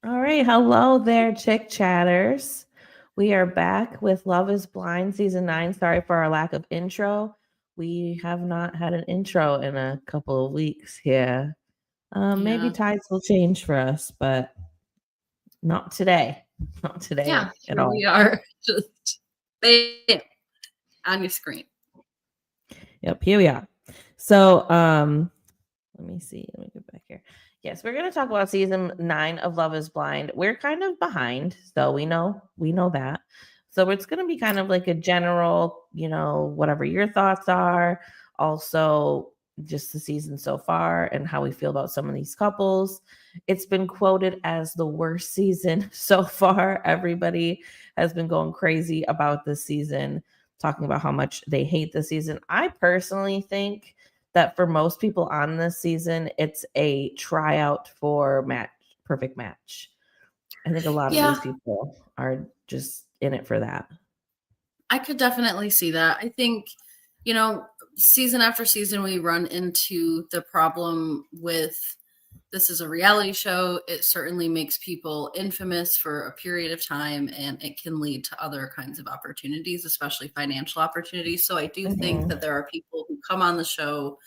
All right. Hello there, Chick Chatters. We are back with Love is Blind season 9. Sorry for our lack of intro. We have not had an intro in a couple of weeks here. Maybe Yeah. tides will change for us, but not today. Not Yeah, today at here we all. are. Just bam on your screen. Yep, here we are. So, let me see. Let me get back here. Yes, we're gonna talk about season 9 of Love is Blind. We're kind of behind, so we know that. So it's gonna be kind of like a general, whatever your thoughts are. Also, just the season so far and how we feel about some of these couples. It's been quoted as the worst season so far. Everybody has been going crazy about this season, talking about how much they hate the season. I personally think that for most people on this season, it's a tryout for perfect match. I think a lot of these Yeah, people are just in it for that. I could definitely see that. I think, you know, season after season, we run into the problem with this is a reality show. It certainly makes people infamous for a period of time, and it can lead to other kinds of opportunities, especially financial opportunities. So I do think Mhm. that there are people who come on the show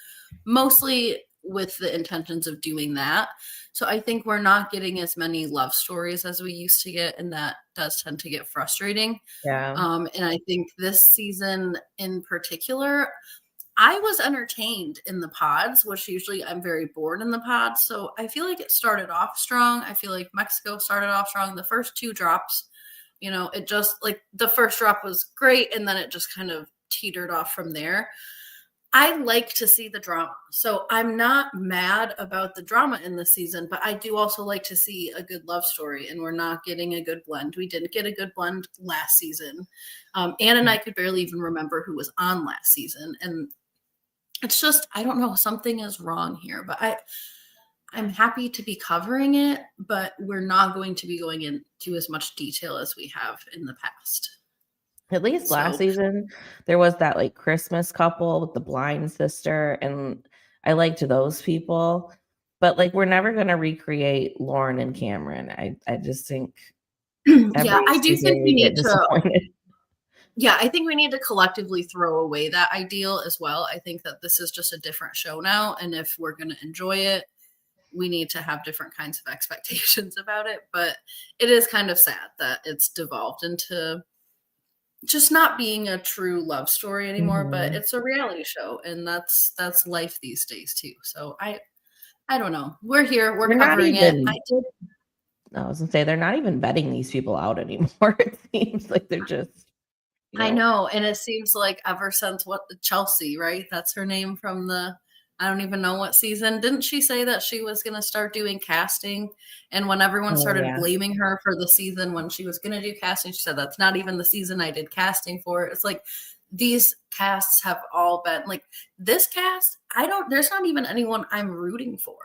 mostly with the intentions of doing that. So I think we're not getting as many love stories as we used to get, and that does tend to get frustrating. Yeah. And I think this season in particular, I was entertained in the pods, which usually I'm very bored in the pods. So I feel like it started off strong. I feel like Mexico started off strong. The first two drops, it just like the first drop was great, and then it just kind of teetered off from there. I like to see the drama. So I'm not mad about the drama in this season, but I do also like to see a good love story, and we're not getting a good blend. We didn't get a good blend last season. Anne and I could barely even remember who was on last season. And it's just, I don't know, something is wrong here, but I'm happy to be covering it, but we're not going to be going into as much detail as we have in the past. At least last So season, there was that like Christmas couple with the blind sister, and I liked those people. But like, we're never gonna recreate Lauren and Cameron. I just think yeah, every I do think season we we need get to disappointed. Yeah, I think we need to collectively throw away that ideal as well. I think that this is just a different show now. And if we're going to enjoy it, we need to have different kinds of expectations about it. But it is kind of sad that it's devolved into just not being a true love story anymore, but Mhm. it's a reality show, and that's life these days too. So I don't know. We're here, we're They're not covering it. I even did I was gonna say they're not even vetting these people out anymore. It seems like they're just, you I know, know, and it seems like ever since what Chelsea, right? That's her name from the I don't even know what season. Didn't she say that she was going to start doing casting? And when everyone oh started yeah, blaming her for the season when she was going to do casting, she said that's not even the season I did casting for. It's like these casts have all been like this cast. I don't there's not even anyone I'm rooting for.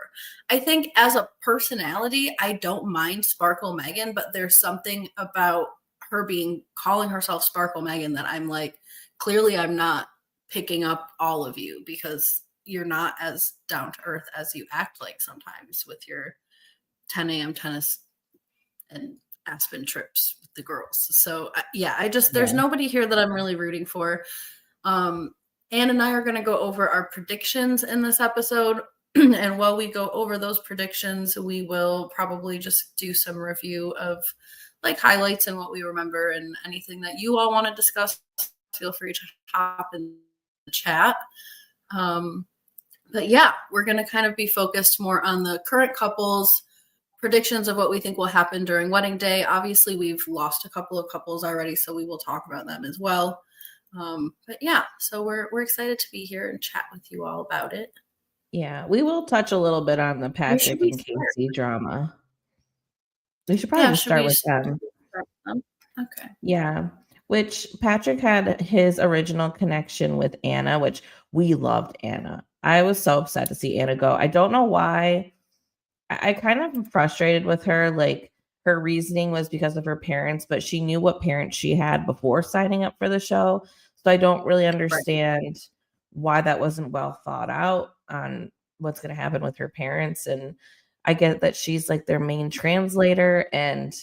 I think as a personality, I don't mind Sparkle Megan, but there's something about her being calling herself Sparkle Megan that I'm like, clearly I'm not picking up all of you because you're not as down to earth as you act like sometimes with your 10 a.m. tennis and Aspen trips with the girls. So yeah, there's yeah, nobody here that I'm really rooting for. Anne and I are going to go over our predictions in this episode. And while we go over those predictions, we will probably just do some review of like highlights and what we remember, and anything that you all want to discuss. Feel free to hop in the chat. Um, but yeah, we're going to kind of be focused more on the current couples, predictions of what we think will happen during wedding day. Obviously, we've lost a couple of couples already, so we will talk about them as well. But yeah, so we're excited to be here and chat with you all about it. yeah. We will touch a little bit on the Where should Patrick we and start? Casey drama. We should probably Yeah, just should start we with start them. with them? Okay. Yeah. Which Patrick had his original connection with Anna, which we loved Anna. I was so upset to see Anna go. I don't know why. I kind of am frustrated with her. Like, her reasoning was because of her parents, but she knew what parents she had before signing up for the show. So I don't really Right. understand why that wasn't well thought out on what's going to happen with her parents. And I get that she's like their main translator, and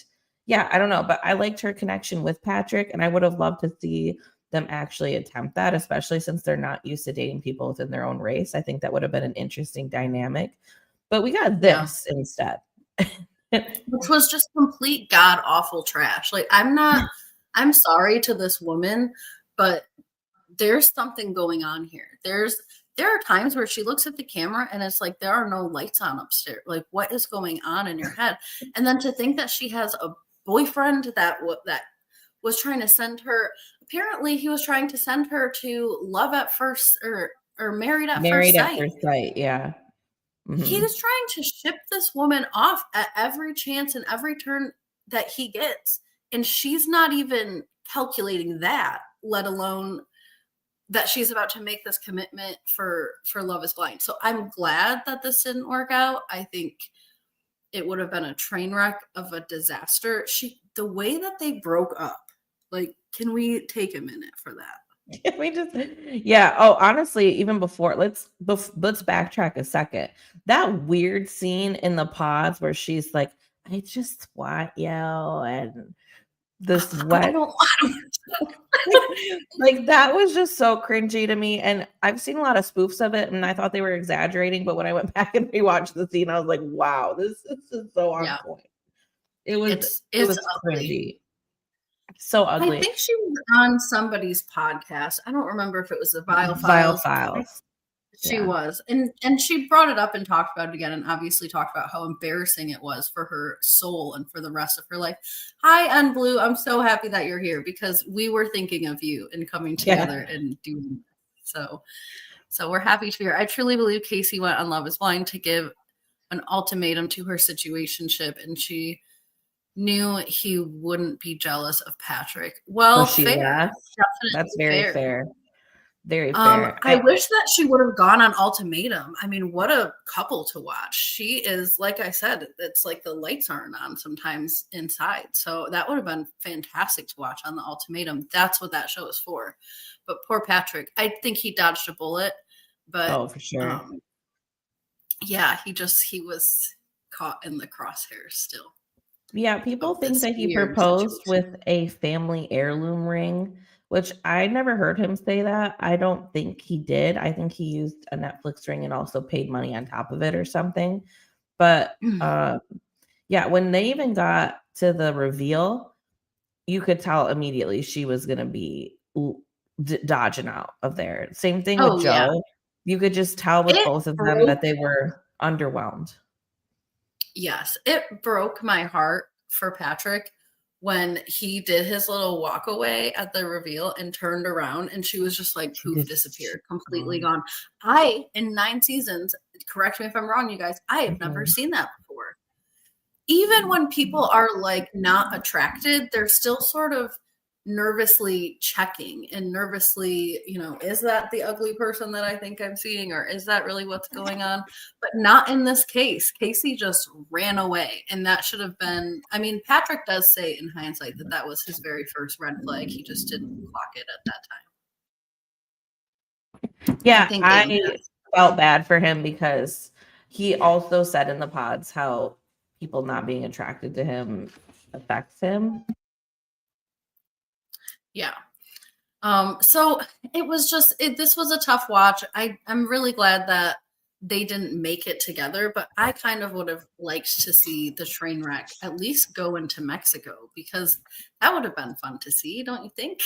yeah, I don't know, but I liked her connection with Patrick, and I would have loved to see them actually attempt that, especially since they're not used to dating people within their own race. I think that would have been an interesting dynamic, but we got Yeah. this instead. Which was just complete god awful trash. Like, I'm sorry to this woman, but there's something going on here. There are times where she looks at the camera and it's like there are no lights on upstairs. Like, what is going on in your head? And then to think that she has a boyfriend that was trying to send her. Apparently, he was trying to send her to love at first or married at first Married at sight. first sight, yeah. He Mhm. was trying to ship this woman off at every chance and every turn that he gets, and she's not even calculating that, let alone that she's about to make this commitment for Love is Blind. So I'm glad that this didn't work out. I think it would have been a train wreck of a disaster. The way that they broke up, like, can we take a minute for that? We just, yeah. Oh, honestly, even before, let's backtrack a second. That weird scene in the pods where she's like, "I just want you," and the I sweat, don't like that was just so cringy to me. And I've seen a lot of spoofs of it, and I thought they were exaggerating. But when I went back and rewatched the scene, I was like, "Wow, this is so on yeah, point." It was it it's was ugly. cringy, so I ugly. think she was on somebody's podcast. I don't remember if it was the Vile Vile Files. files, She yeah. was. And she brought it up and talked about it again and obviously talked about how embarrassing it was for her soul and for the rest of her life. Hi, Unblue. I'm so happy that you're here because we were thinking of you and coming Yeah. together and doing so. So we're happy to be here. I truly believe Casey went on Love is Blind to give an ultimatum to her situationship, and she knew he wouldn't be jealous of Patrick. So Well, she fair. left. That's Definitely very fair. fair. Very fair. I wish that she would have gone on Ultimatum. I mean, what a couple to watch. She is, like I said, it's like the lights aren't on sometimes inside. So that would have been fantastic to watch on the Ultimatum. That's what that show is for. But poor Patrick, I think he dodged a bullet. But Oh, for sure. yeah, he was caught in the crosshairs still Yeah, people of think this that he weird proposed situation. with a family heirloom ring, which I never heard him say that. I don't think he did. I think he used a Netflix ring and also paid money on top of it or something. But yeah, when they even got to the reveal, you could tell immediately she was going to be dodging out of there. Same thing with Oh yeah, Joe. You could just tell with it both of them that broke. they were underwhelmed. Yes, it broke my heart for Patrick when he did his little walk away at the reveal and turned around and she was just like She poof, just disappeared, completely gone. gone. In 9 seasons, correct me if I'm wrong, you guys, I have never Mhm. seen that before. Even when people are like not attracted, they're still sort of nervously checking and nervously, is that the ugly person that I think I'm seeing, or is that really what's going on? But not in this case. Casey just ran away. And that should have been, I mean, Patrick does say in hindsight that that was his very first red flag. He just didn't clock it at that time. I Yeah, think Aiden I has. felt bad for him because he also said in the pods how people not being attracted to him affects him. Yeah. So it was just this was a tough watch. I'm really glad that they didn't make it together, but I kind of would have liked to see the train wreck at least go into Mexico because that would have been fun to see, don't you think?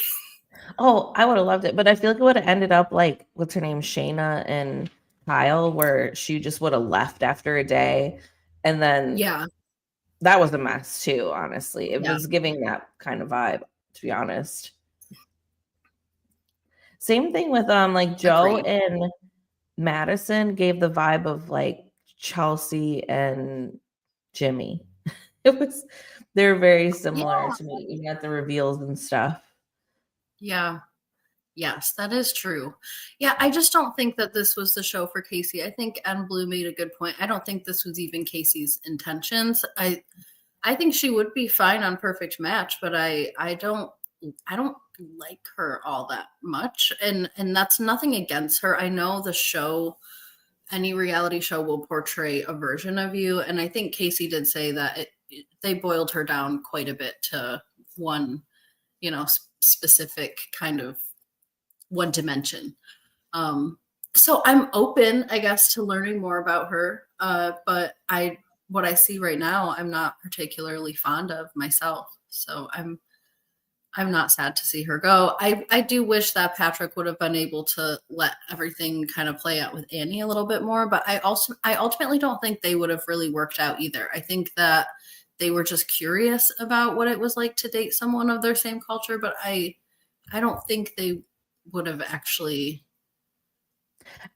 Oh, I would have loved it, but I feel like it would have ended up like what's her name, Shayna and Kyle, where she just would have left after a day, and then Yeah, that was a mess too. Honestly, it yeah, was giving that kind of vibe. To be honest, same thing with like Joe agreed. and Madison gave the vibe of like Chelsea and Jimmy. It was they're very Yeah, similar to me, even at the reveals and stuff. yeah. Yes, that is true. Yeah, I just don't think that this was the show for Casey. I think Anne Blue made a good point. I don't think this was even Casey's intentions. I think she would be fine on Perfect Match, but I don't like her all that much. And that's nothing against her. I know the show any reality show will portray a version of you. And I think Casey did say that they boiled her down quite a bit to one, specific kind of one dimension. So I'm open, I guess, to learning more about her. But what I see right now, I'm not particularly fond of myself. So I'm not sad to see her go. I do wish that Patrick would have been able to let everything kind of play out with Annie a little bit more, but I ultimately don't think they would have really worked out either. I think that they were just curious about what it was like to date someone of their same culture, but I don't think they would have actually.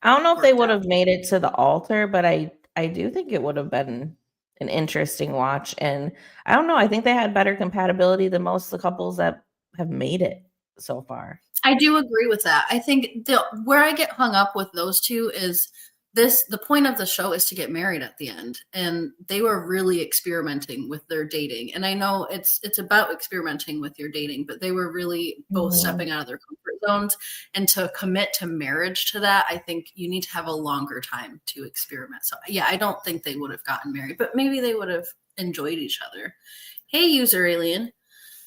I don't know if they Worked would out. have made it to the altar, but I do think it would have been an interesting watch. And I don't know, I think they had better compatibility than most of the couples that have made it so far. I do agree with that. I think where I get hung up with those two is the point of the show is to get married at the end, and they were really experimenting with their dating. And I know it's about experimenting with your dating, but they were really both stepping out of their comfort zones, and to commit to marriage to that, I think you need to have a longer time to experiment. So yeah, I don't think they would have gotten married, but maybe they would have enjoyed each other. Hey, user alien.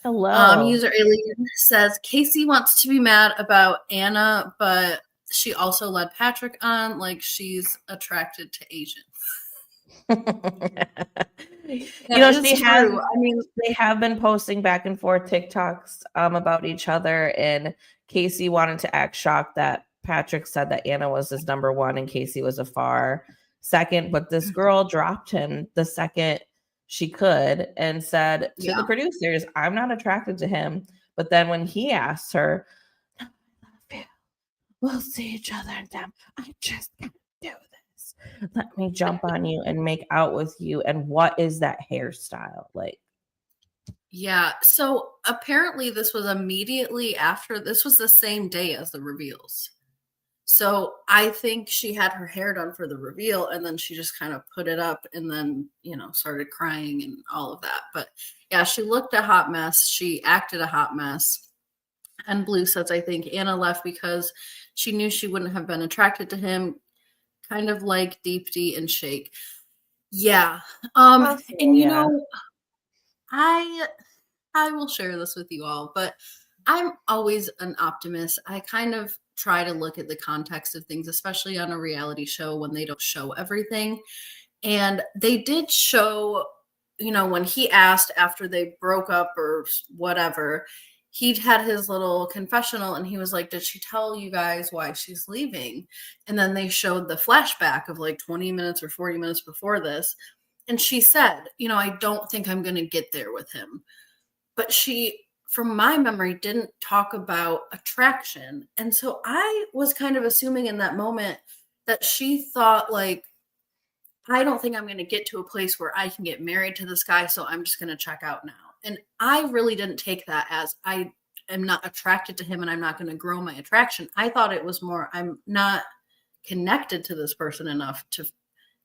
Hello. User alien says Casey wants to be mad about Anna, but she also led Patrick on like she's attracted to Asians. She has true. I mean, they have been posting back and forth TikToks about each other, and Casey wanted to act shocked that Patrick said that Anna was his number one and Casey was a far second, but this girl dropped him the second she could and said to the producers, I'm not attracted to him. But then when he asked her, we'll see each other in them. I just can't do this. Let me jump on you and make out with you. And what is that hairstyle like? yeah. So apparently this was immediately after, this was the same day as the reveals. So I think she had her hair done for the reveal, and then she just kind of put it up and then, started crying and all of that. But yeah, she looked a hot mess. She acted a hot mess. And Blue says, I think Anna left because she knew she wouldn't have been attracted to him, kind of like Deep D and Shake. Yeah. And I will share this with you all, but I'm always an optimist. I kind of try to look at the context of things, especially on a reality show when they don't show everything. And they did show, when he asked after they broke up or whatever, he'd had his little confessional and he was like, did she tell you guys why she's leaving? And then they showed the flashback of like 20 minutes or 40 minutes before this. And she said, I don't think I'm going to get there with him. But she, from my memory, didn't talk about attraction. And so I was kind of assuming in that moment that she thought, like, I don't think I'm going to get to a place where I can get married to this guy, so I'm just going to check out now. And I really didn't take that as I am not attracted to him and I'm not going to grow my attraction. I thought it was more, I'm not connected to this person enough to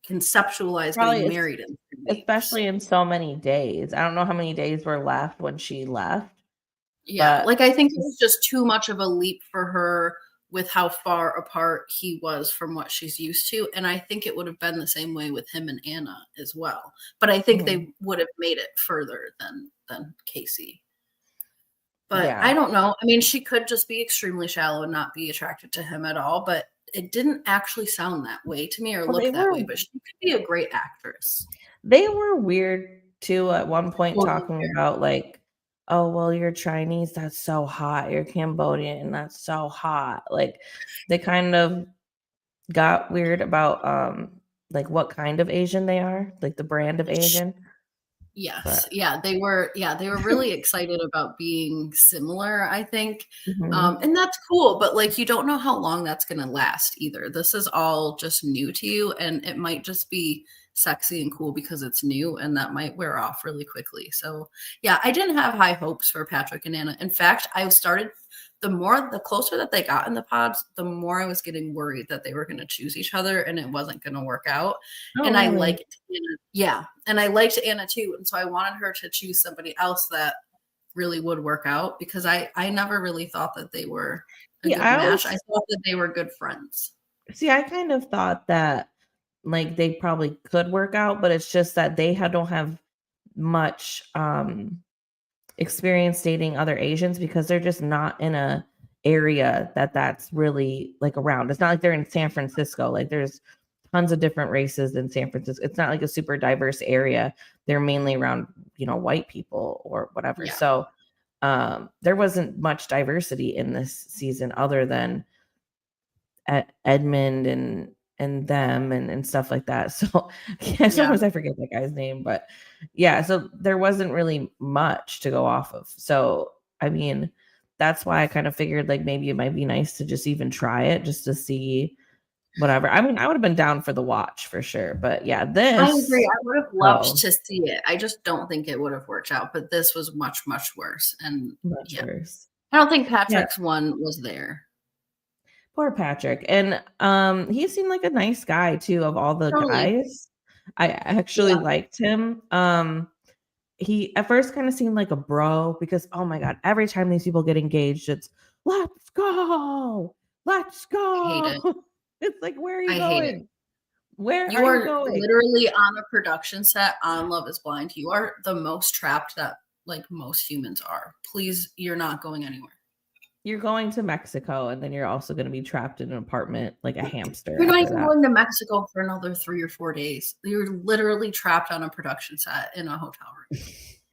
conceptualize Probably getting married in 3 weeks. especially in so many days. I don't know how many days were left when she left. Yeah, like I think it was just too much of a leap for her with how far apart he was from what she's used to. And I think it would have been the same way with him and Anna as well. But I think they would have made it further than Casey. But I don't know. I mean, she could just be extremely shallow and not be attracted to him at all. But it didn't actually sound that way to me or look that way. But she could be a great actress. They were weird too at one point talking about like, oh, well, you're Chinese, that's so hot. You're Cambodian, that's so hot. Like they kind of got weird about like what kind of Asian they are, like the brand of Asian. Yes. But. Yeah, they were really excited about being similar, I think. And that's cool, but like you don't know how long that's going to last either. This is all just new to you and it might just be sexy and cool because it's new and that might wear off really quickly. So, yeah, I didn't have high hopes for Patrick and Anna. In fact, the closer that they got in the pods, the more I was getting worried that they were going to choose each other and it wasn't going to work out. Oh, and really? I liked Anna. Yeah. And I liked Anna too. And so I wanted her to choose somebody else that really would work out because I never really thought that they were a good match. I thought that they were good friends. See, I kind of thought that like they probably could work out, but it's just that don't have much experience dating other Asians because they're just not in a area that's really like around. It's not like they're in San Francisco. Like there's tons of different races in San Francisco. It's not like a super diverse area. They're mainly around, white people or whatever. Yeah. So there wasn't much diversity in this season other than Edmund and them and stuff like that. So yeah, sometimes I forget that guy's name, but yeah, so there wasn't really much to go off of. So I mean, that's why I kind of figured like maybe it might be nice to just even try it just to see whatever. I mean, I would have been down for the watch for sure, but yeah, I agree. I would have loved oh, to see it. I just don't think it would have worked out, but this was much, much worse. And much worse. I don't think Yeah. Patrick's one was there. Poor Patrick. And he seemed like a nice guy too of all the Totally. guys. I actually liked him. He at first kind of seemed like a bro because oh my god, every time these people get engaged, it's let's go. Let's go. I hate it. It's like where are you I going? hate it. Where are You you going? literally on a production set on Love is Blind. You are the most trapped that like most humans are. Please, you're not going anywhere. You're going to Mexico and then you're also going to be trapped in an apartment like a hamster. You're not even going to Mexico for another 3 or 4 days. You're literally trapped on a production set in a hotel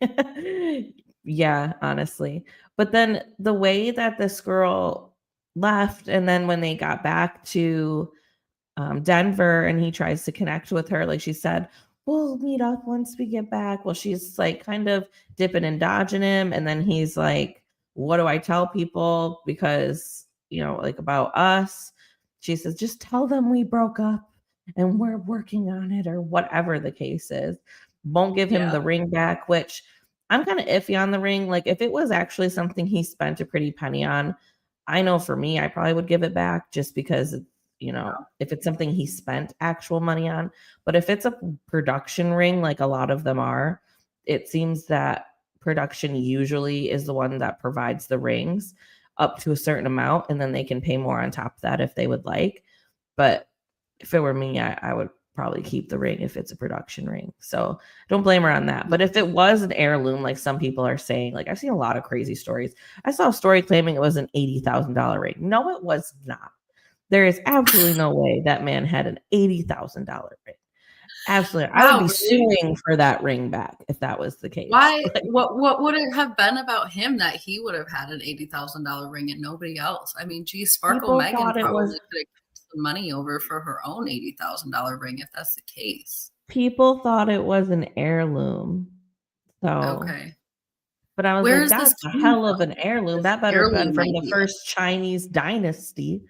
room. Yeah, honestly. But then the way that this girl left, and then when they got back to Denver and he tries to connect with her, like she said, we'll meet up once we get back. Well, she's like kind of dipping and dodging him. And then he's like, what do I tell people? Because, like about us. She says, just tell them we broke up and we're working on it or whatever the case is. Won't give him the ring back, which I'm kind of iffy on the ring. Like if it was actually something he spent a pretty penny on, I know for me, I probably would give it back just because if it's something he spent actual money on. But if it's a production ring, like a lot of them are, it seems that production usually is the one that provides the rings up to a certain amount, and then they can pay more on top of that if they would like. But if it were me, I would probably keep the ring if it's a production ring. So don't blame her on that. But if it was an heirloom, like some people are saying, like I've seen a lot of crazy stories. I saw a story claiming it was an $80,000 ring. No, it was not. There is absolutely no way that man had an $80,000 ring. Absolutely. I would be suing for that ring back if that was the case. Why? What would it have been about him that he would have had an $80,000 ring and nobody else? I mean, geez, Sparkle Megan probably could have kept some money over for her own $80,000 ring if that's the case. People thought it was an heirloom. So okay. But I was like, that's a hell of an heirloom. That better have been from the first Chinese dynasty.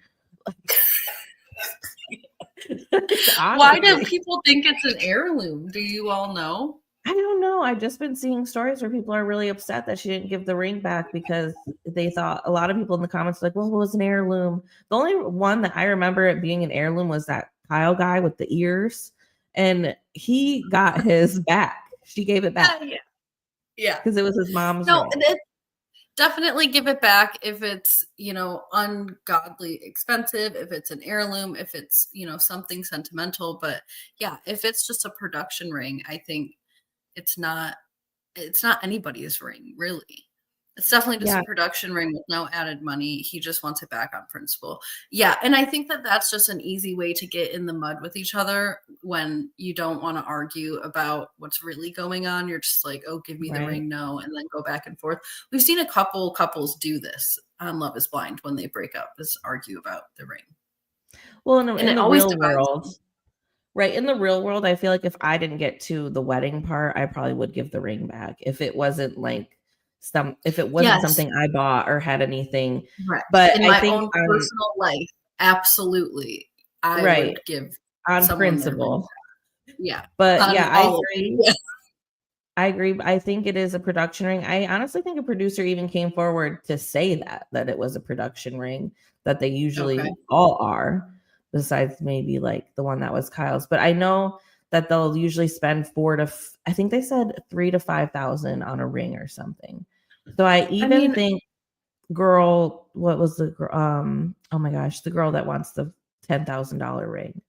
Why do people think it's an heirloom? Do you all know? I don't know. I've just been seeing stories where people are really upset that she didn't give the ring back because they thought a lot of people in the comments like, well, it was an heirloom. The only one that I remember it being an heirloom was that Kyle guy with the ears, and he got his back. She gave it back. Yeah. Because it was his mom's ring. Definitely give it back if it's, ungodly expensive, if it's an heirloom, if it's, something sentimental. But yeah, if it's just a production ring, I think it's not anybody's ring, really. It's definitely just a production ring with no added money. He just wants it back on principle. Yeah. And I think that that's just an easy way to get in the mud with each other when you don't want to argue about what's really going on. You're just like, oh, give me the ring. No. And then go back and forth. We've seen a couple couples do this on Love is Blind when they break up, is argue about the ring. Well, in the real world. Right. In the real world, I feel like if I didn't get to the wedding part, I probably would give the ring back. If it wasn't like if it wasn't something I bought or had anything. Right. But in my own personal life, absolutely. I would give on principle. Yeah. But I agree. Yeah. I agree. I think it is a production ring. I honestly think a producer even came forward to say that it was a production ring, that they usually all are, besides maybe like the one that was Kyle's. But I know that they'll usually spend I think they said 3,000 to 5,000 on a ring or something. So I think girl, what was the girl? Oh my gosh, the girl that wants to $10,000 ring.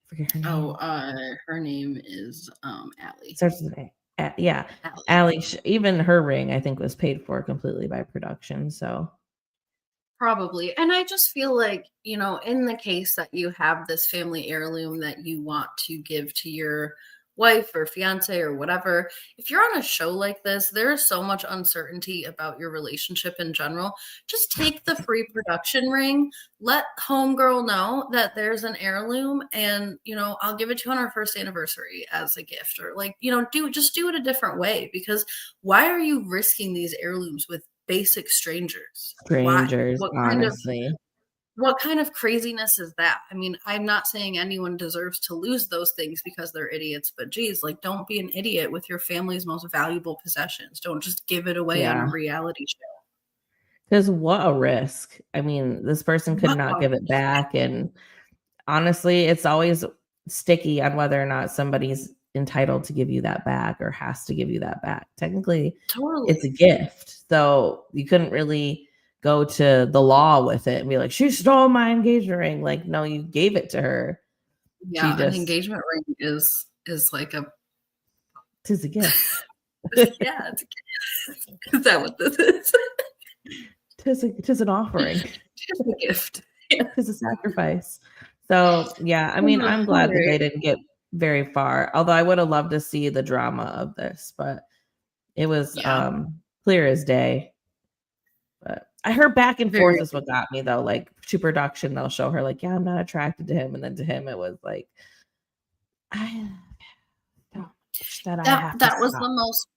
I forget her name. Her name is Allie. Starts with an A. Yeah, Allie. Allie. Even her ring, I think, was paid for completely by production. So Probably. And I just feel like, in the case that you have this family heirloom that you want to give to your wife or fiance or whatever, if you're on a show like this, there is so much uncertainty about your relationship in general. Just take the free production ring, let homegirl know that there's an heirloom, and I'll give it to you on our first anniversary as a gift, or do it a different way, because why are you risking these heirlooms with basic strangers? Why? honestly. What kind of craziness is that? I mean, I'm not saying anyone deserves to lose those things because they're idiots, but geez, don't be an idiot with your family's most valuable possessions. Don't just give it away on a reality show. Because what a risk. I mean, this person could not give it back. And honestly, it's always sticky on whether or not somebody's entitled to give you that back or has to give you that back. Technically, it's a gift. So you couldn't really go to the law with it and be like, she stole my engagement ring. Like, no, you gave it to her. Yeah, an engagement ring is like a... Tis a gift. Yeah, it's a gift. Is that what this is? Tis an offering. Tis a gift. Yeah. Tis a sacrifice. So yeah, I mean, I'm glad that they didn't get very far. Although I would have loved to see the drama of this, but it was clear as day. But I heard back and forth is what got me, though. Like, to production, they'll show her like, yeah, I'm not attracted to him, and then to him, it was like, I don't that was the most.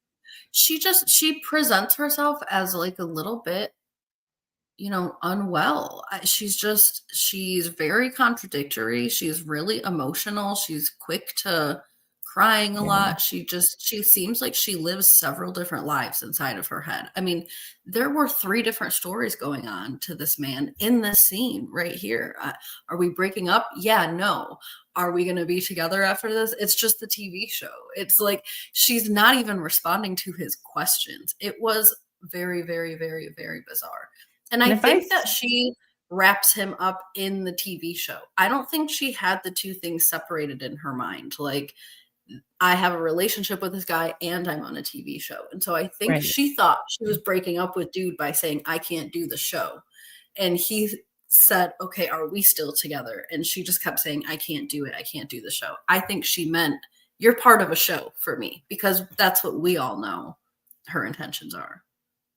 She presents herself as like a little bit, unwell. She's very contradictory. She's really emotional. She's quick to crying a lot. She seems like she lives several different lives inside of her head. I mean, there were 3 different stories going on to this man in this scene right here. Are we breaking up? Yeah, no. Are we going to be together after this? It's just the TV show. It's like she's not even responding to his questions. It was very, very, very, very bizarre. And I think that she wraps him up in the TV show. I don't think she had the 2 things separated in her mind. Like, I have a relationship with this guy and I'm on a TV show. And so I think she thought she was breaking up with dude by saying, I can't do the show. And he said, okay, are we still together? And she just kept saying, I can't do it. I can't do the show. I think she meant, you're part of a show for me, because that's what we all know her intentions are.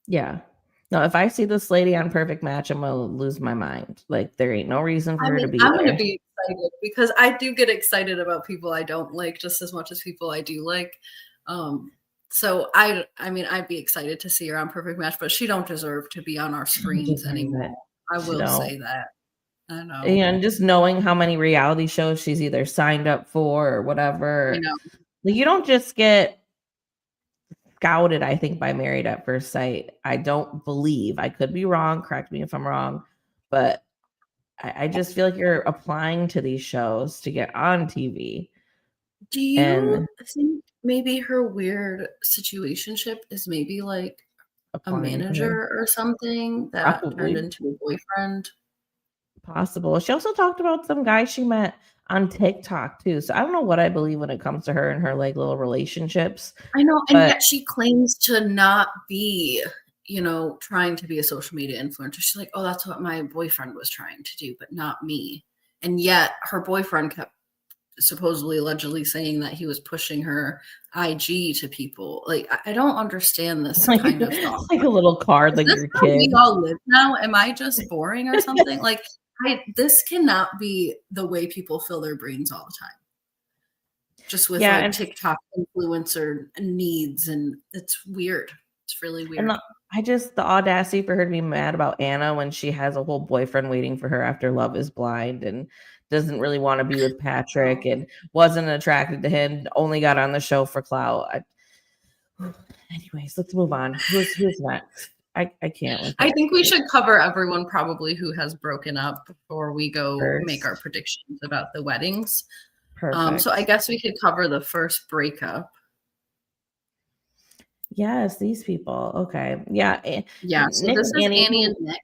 Yeah. No, if I see this lady on Perfect Match, I'm going to lose my mind. Like, there ain't no reason for her to be I'm there. going to be excited, because I do get excited about people I don't like just as much as people I do like. So I mean, I'd be excited to see her on Perfect Match, but she don't deserve to be on our screens anymore. I will say that. I know. And just knowing how many reality shows she's either signed up for or whatever. I know. You don't just get scouted, I think, by Married at First Sight. I don't believe. I could be wrong. Correct me if I'm wrong. But I just feel like you're applying to these shows to get on TV. Do you think maybe her weird situationship is maybe like a manager or something that turned into a boyfriend? Possible. She also talked about some guy she met on TikTok too. So I don't know what I believe when it comes to her and her like little relationships. I know, and yet she claims to not be, trying to be a social media influencer. She's like, oh, that's what my boyfriend was trying to do, but not me. And yet her boyfriend kept supposedly allegedly saying that he was pushing her IG to people. Like, I don't understand this kind of thought. Like a little card, like your kid. We all live now. Am I just boring or something? Like, this cannot be the way people fill their brains all the time. Just with like TikTok influencer needs, and it's weird. It's really weird. And the audacity for her to be mad about Anna when she has a whole boyfriend waiting for her after Love is Blind and doesn't really want to be with Patrick and wasn't attracted to him, only got on the show for clout. Anyways, let's move on. Who's next? I can't. I think we should cover everyone probably who has broken up before we go make our predictions about the weddings. Perfect. So I guess we could cover the first breakup. Yes, these people. Okay. Yeah. Yeah. So this is Annie and Nick.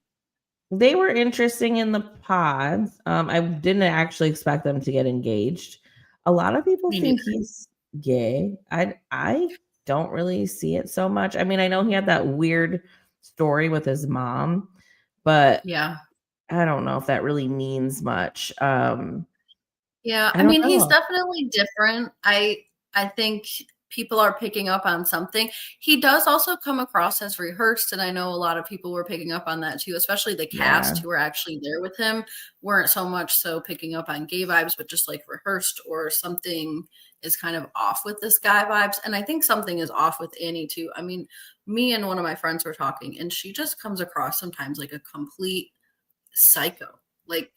They were interesting in the pods. I didn't actually expect them to get engaged. A lot of people Me think neither. he's gay. I don't really see it so much. I mean, I know he had that weird story with his mom, but Yeah. I don't know if that really means much. Yeah, I I don't mean, he's know. definitely different. I think people are picking up on something. He does also come across as rehearsed, and I know a lot of people were picking up on that too, especially the Yeah. cast who were actually there with him weren't so much so picking up on gay vibes, but just like rehearsed or something is kind of off with this guy vibes. And I think something is off with Annie too. I mean, me and one of my friends were talking, and she just comes across sometimes like a complete psycho. Like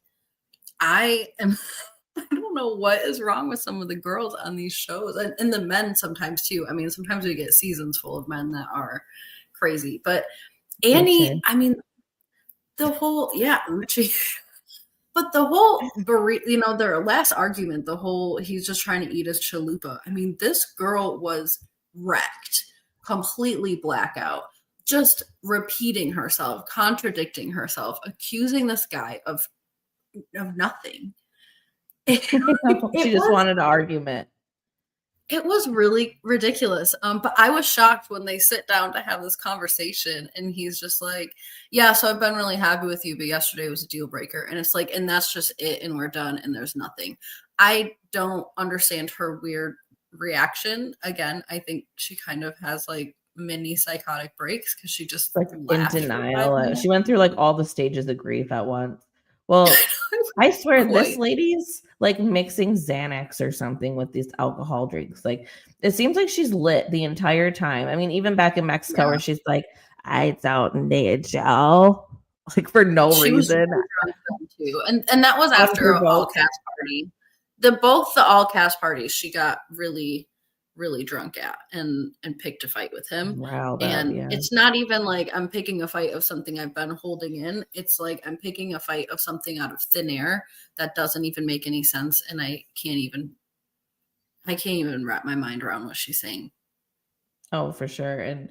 I am I don't know what is wrong with some of the girls on these shows and the men sometimes too. I mean, sometimes we get seasons full of men that are crazy, but Annie, Uche. I mean, the whole, yeah, Uchi, but the whole burrito, you know, their last argument, the whole he's just trying to eat his chalupa. I mean, this girl was wrecked, completely blackout, just repeating herself, contradicting herself, accusing this guy of nothing. It, She it just was wanted an argument. It was really ridiculous. But I was shocked when they sit down to have this conversation, and he's just like, "Yeah, so I've been really happy with you, but yesterday was a deal breaker." And it's like, and that's just it, and we're done, and there's nothing. I don't understand her weird reaction. Again, I think she kind of has like mini psychotic breaks because she just Like in laughed for 5 denial. She minutes. went through like all the stages of grief at once. Well, I swear this Quite. lady's like mixing Xanax or something with these alcohol drinks. Like it seems like she's lit the entire time. I mean, even back in Mexico Yeah. where she's like, I don't need Joe. Like for no She was reason. really drunk then too, and that was after a all Unprovoked. cast party. The all cast parties she got really really drunk at and picked a fight with him. Riled up, And yeah. it's not even like I'm picking a fight of something I've been holding in. It's like I'm picking a fight of something out of thin air that doesn't even make any sense, and I can't even wrap my mind around what she's saying. Oh, for sure. And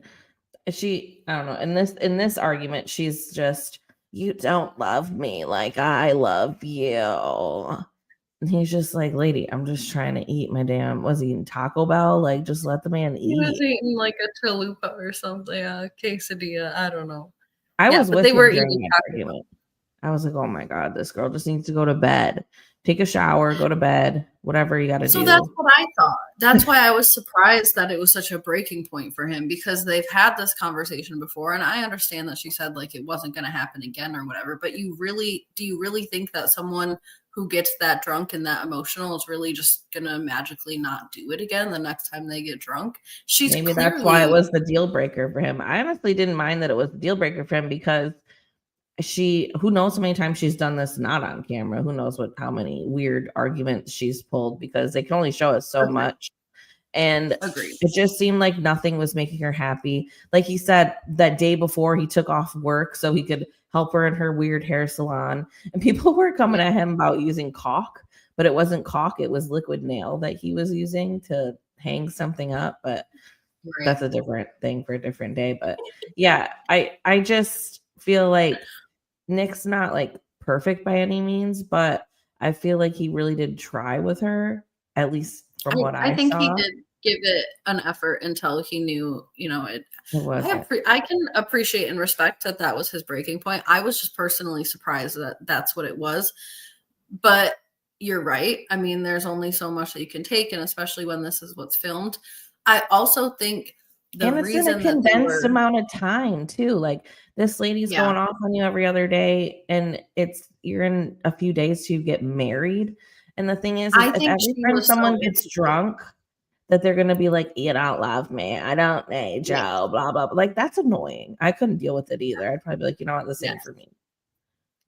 she, I don't know, in this argument, she's just, you don't love me like I love you. And he's just like, lady, I'm just trying to eat my damn, was he eating Taco Bell? Like, just let the man He was eat. eating like a chalupa or something, a quesadilla. I don't know. I Yeah, was but with they him were during eating that Taco Bell. argument. I was like, oh my God, this girl just needs to go to bed. Take a shower, go to bed, whatever you got to So that's do. what I thought. That's why I was surprised that it was such a breaking point for him because they've had this conversation before. And I understand that she said like it wasn't going to happen again or whatever. But do you really think that someone who gets that drunk and that emotional is really just going to magically not do it again the next time they get drunk? She's Maybe that's why it clearly, was the deal breaker for him. I honestly didn't mind that it was the deal breaker for him because who knows how many times she's done this not on camera. Who knows how many weird arguments she's pulled because they can only show us so agreed. much. And Agreed. it just seemed like nothing was making her happy. Like he said that day before he took off work so he could help her in her weird hair salon. And people were coming Yeah, at him about using caulk, but it wasn't caulk, it was liquid nail that he was using to hang something up. But right. that's a different thing for a different day. But yeah, I just feel like Nick's not like perfect by any means, but I feel like he really did try with her, at least from what I I think he saw. did give it an effort until he knew, you know, it. It wasn't. I can appreciate and respect that that was his breaking point. I was just personally surprised that that's what it was. But you're right. I mean, there's only so much that you can take, and especially when this is what's filmed. I also think the And it's in a reason that they condensed were, amount of time too. Like this lady's yeah, going off on you every other day, and you're in a few days to get married. And the thing is I if think every she time was so someone gets insecure. drunk, that they're gonna be like, you don't love me. I don't need Yeah, Joe, blah, blah, blah. Like that's annoying. I couldn't deal with it either. I'd probably be like, you know what, this ain't yes. for me.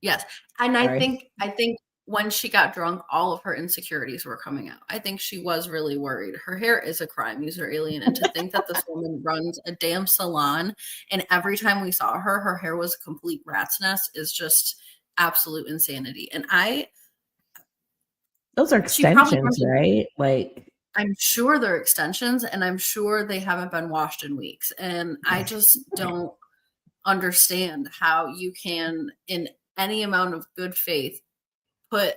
Yes. And Sorry. I think when she got drunk, all of her insecurities were coming out. I think she was really worried. Her hair is a crime, user alien. And to think that this woman runs a damn salon and every time we saw her, her hair was a complete rat's nest is just absolute insanity. And Those are she probably extensions, runs a, right? Like I'm sure they're extensions and I'm sure they haven't been washed in weeks. And I just don't understand how you can in any amount of good faith put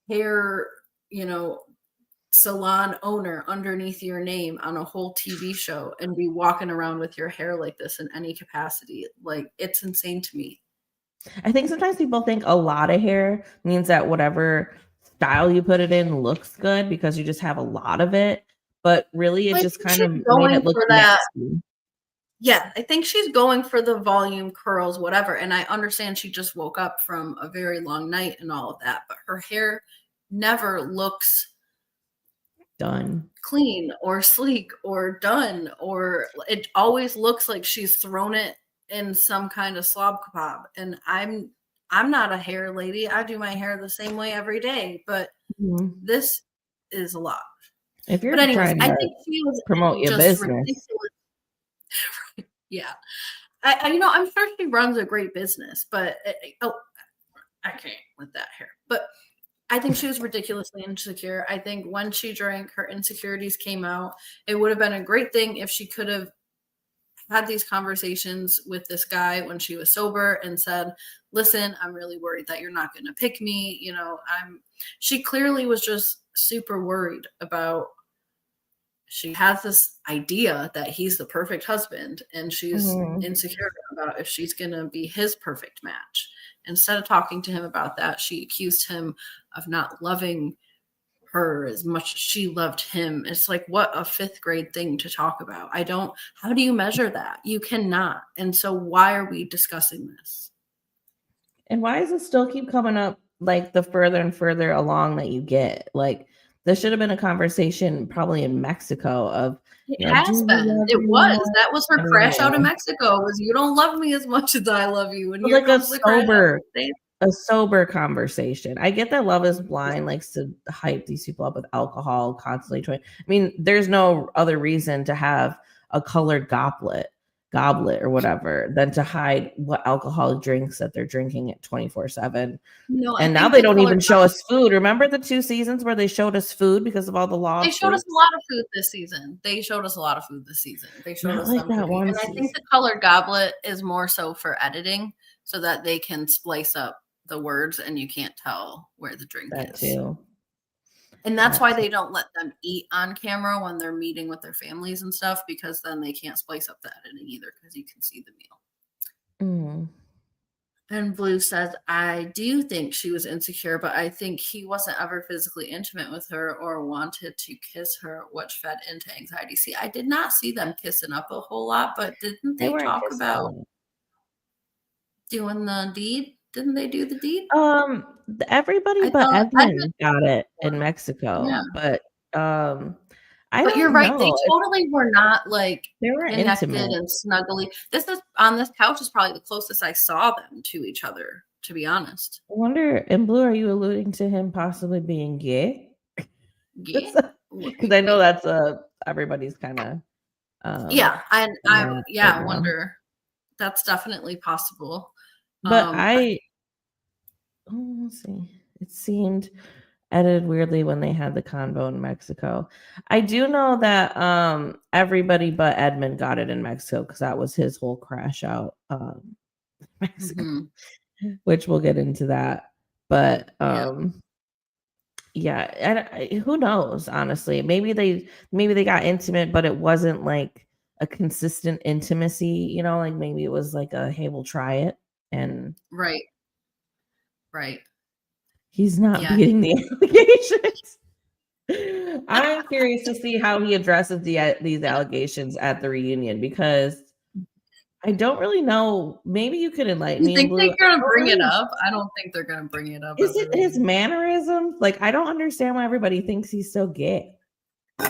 hair, salon owner underneath your name on a whole TV show and be walking around with your hair like this in any capacity. Like, it's insane to me. I think sometimes people think a lot of hair means that whatever style you put it in looks good because you just have a lot of it. But really, it I just think kind she's of made going it look for that. nasty. Yeah, I think she's going for the volume, curls, whatever. And I understand she just woke up from a very long night and all of that, but her hair never looks Done. clean or sleek or done, or it always looks like she's thrown it in some kind of slob kebab. And I'm not a hair lady. I do my hair the same way every day, but Mhm. this is a lot. If But you're anyways, trying I to think she was promote your just business, ridiculous. Yeah. I'm sure she runs a great business, but I can't with that hair. But I think she was ridiculously insecure. I think when she drank, her insecurities came out. It would have been a great thing if she could have had these conversations with this guy when she was sober and said, "Listen, I'm really worried that you're not going to pick me. She clearly was just super worried about, she has this idea that he's the perfect husband, and she's Mhm. insecure about if she's going to be his perfect match. Instead of talking to him about that, she accused him of not loving her as much as she loved him. It's like, what a fifth grade thing to talk about. How do you measure that? You cannot. And so why are we discussing this? And why does it still keep coming up like the further and further along that you get? Like there should have been a conversation probably in Mexico of, It do has you been. love It me was. more? That was her I mean, crash out in Mexico, was, you don't love me as much as I love you. And but here like comes the crash out in the States. a sober conversation. I get that Love is Blind likes to hype these people up with alcohol constantly trying. I mean, there's no other reason to have a colored goblet or whatever than to hide what alcoholic drinks that they're drinking at 24/7. No, I And now think they the don't colored even show us food. Remember the 2 seasons where they showed us food because of all the They showed us a lawsuits? lot of food this season. They showed us a lot of food this season. They showed Not us like them that cooking. one And I think season. the colored goblet is more so for editing so that they can splice up the words and you can't tell where the drink That is. too. And that's That why too. they don't let them eat on camera when they're meeting with their families and stuff, because then they can't splice up the editing either because you can see the meal. Mm. And Blue says, I do think she was insecure, but I think he wasn't ever physically intimate with her or wanted to kiss her, which fed into anxiety. See, I did not see them kissing up a whole lot, but didn't They they weren't talk kissing a about lot. doing the deed? Didn't they do the deed? Everybody I but thought I did. Edmund got it in Mexico, Yeah. but, I But you're don't right. They know if totally were not like they were connected intimate. and snuggly. This is on this couch is probably the closest I saw them to each other, to be honest. I wonder, in Blue, are you alluding to him possibly being gay? Yeah. Because I know that's, everybody's kinda, um, Yeah. And on that right I now. wonder. That's definitely possible. But I let's see. It seemed edited weirdly when they had the convo in Mexico. I do know that, everybody but Edmund got it in Mexico because that was his whole crash out, Mexico, mhm, which we'll get into that. But, yeah, yeah, and who knows, honestly. Maybe they got intimate, but it wasn't like a consistent intimacy, like maybe it was like a, "Hey, we'll try it," and right, right. he's not Yeah. beating the allegations. I'm curious to see how he addresses these allegations at the reunion because I don't really know. Maybe you could enlighten You me in think Blue. they're I gonna don't bring it really. up? I don't think they're gonna bring it up Is at the it his reunion. mannerisms? Like, I don't understand why everybody thinks he's so gay.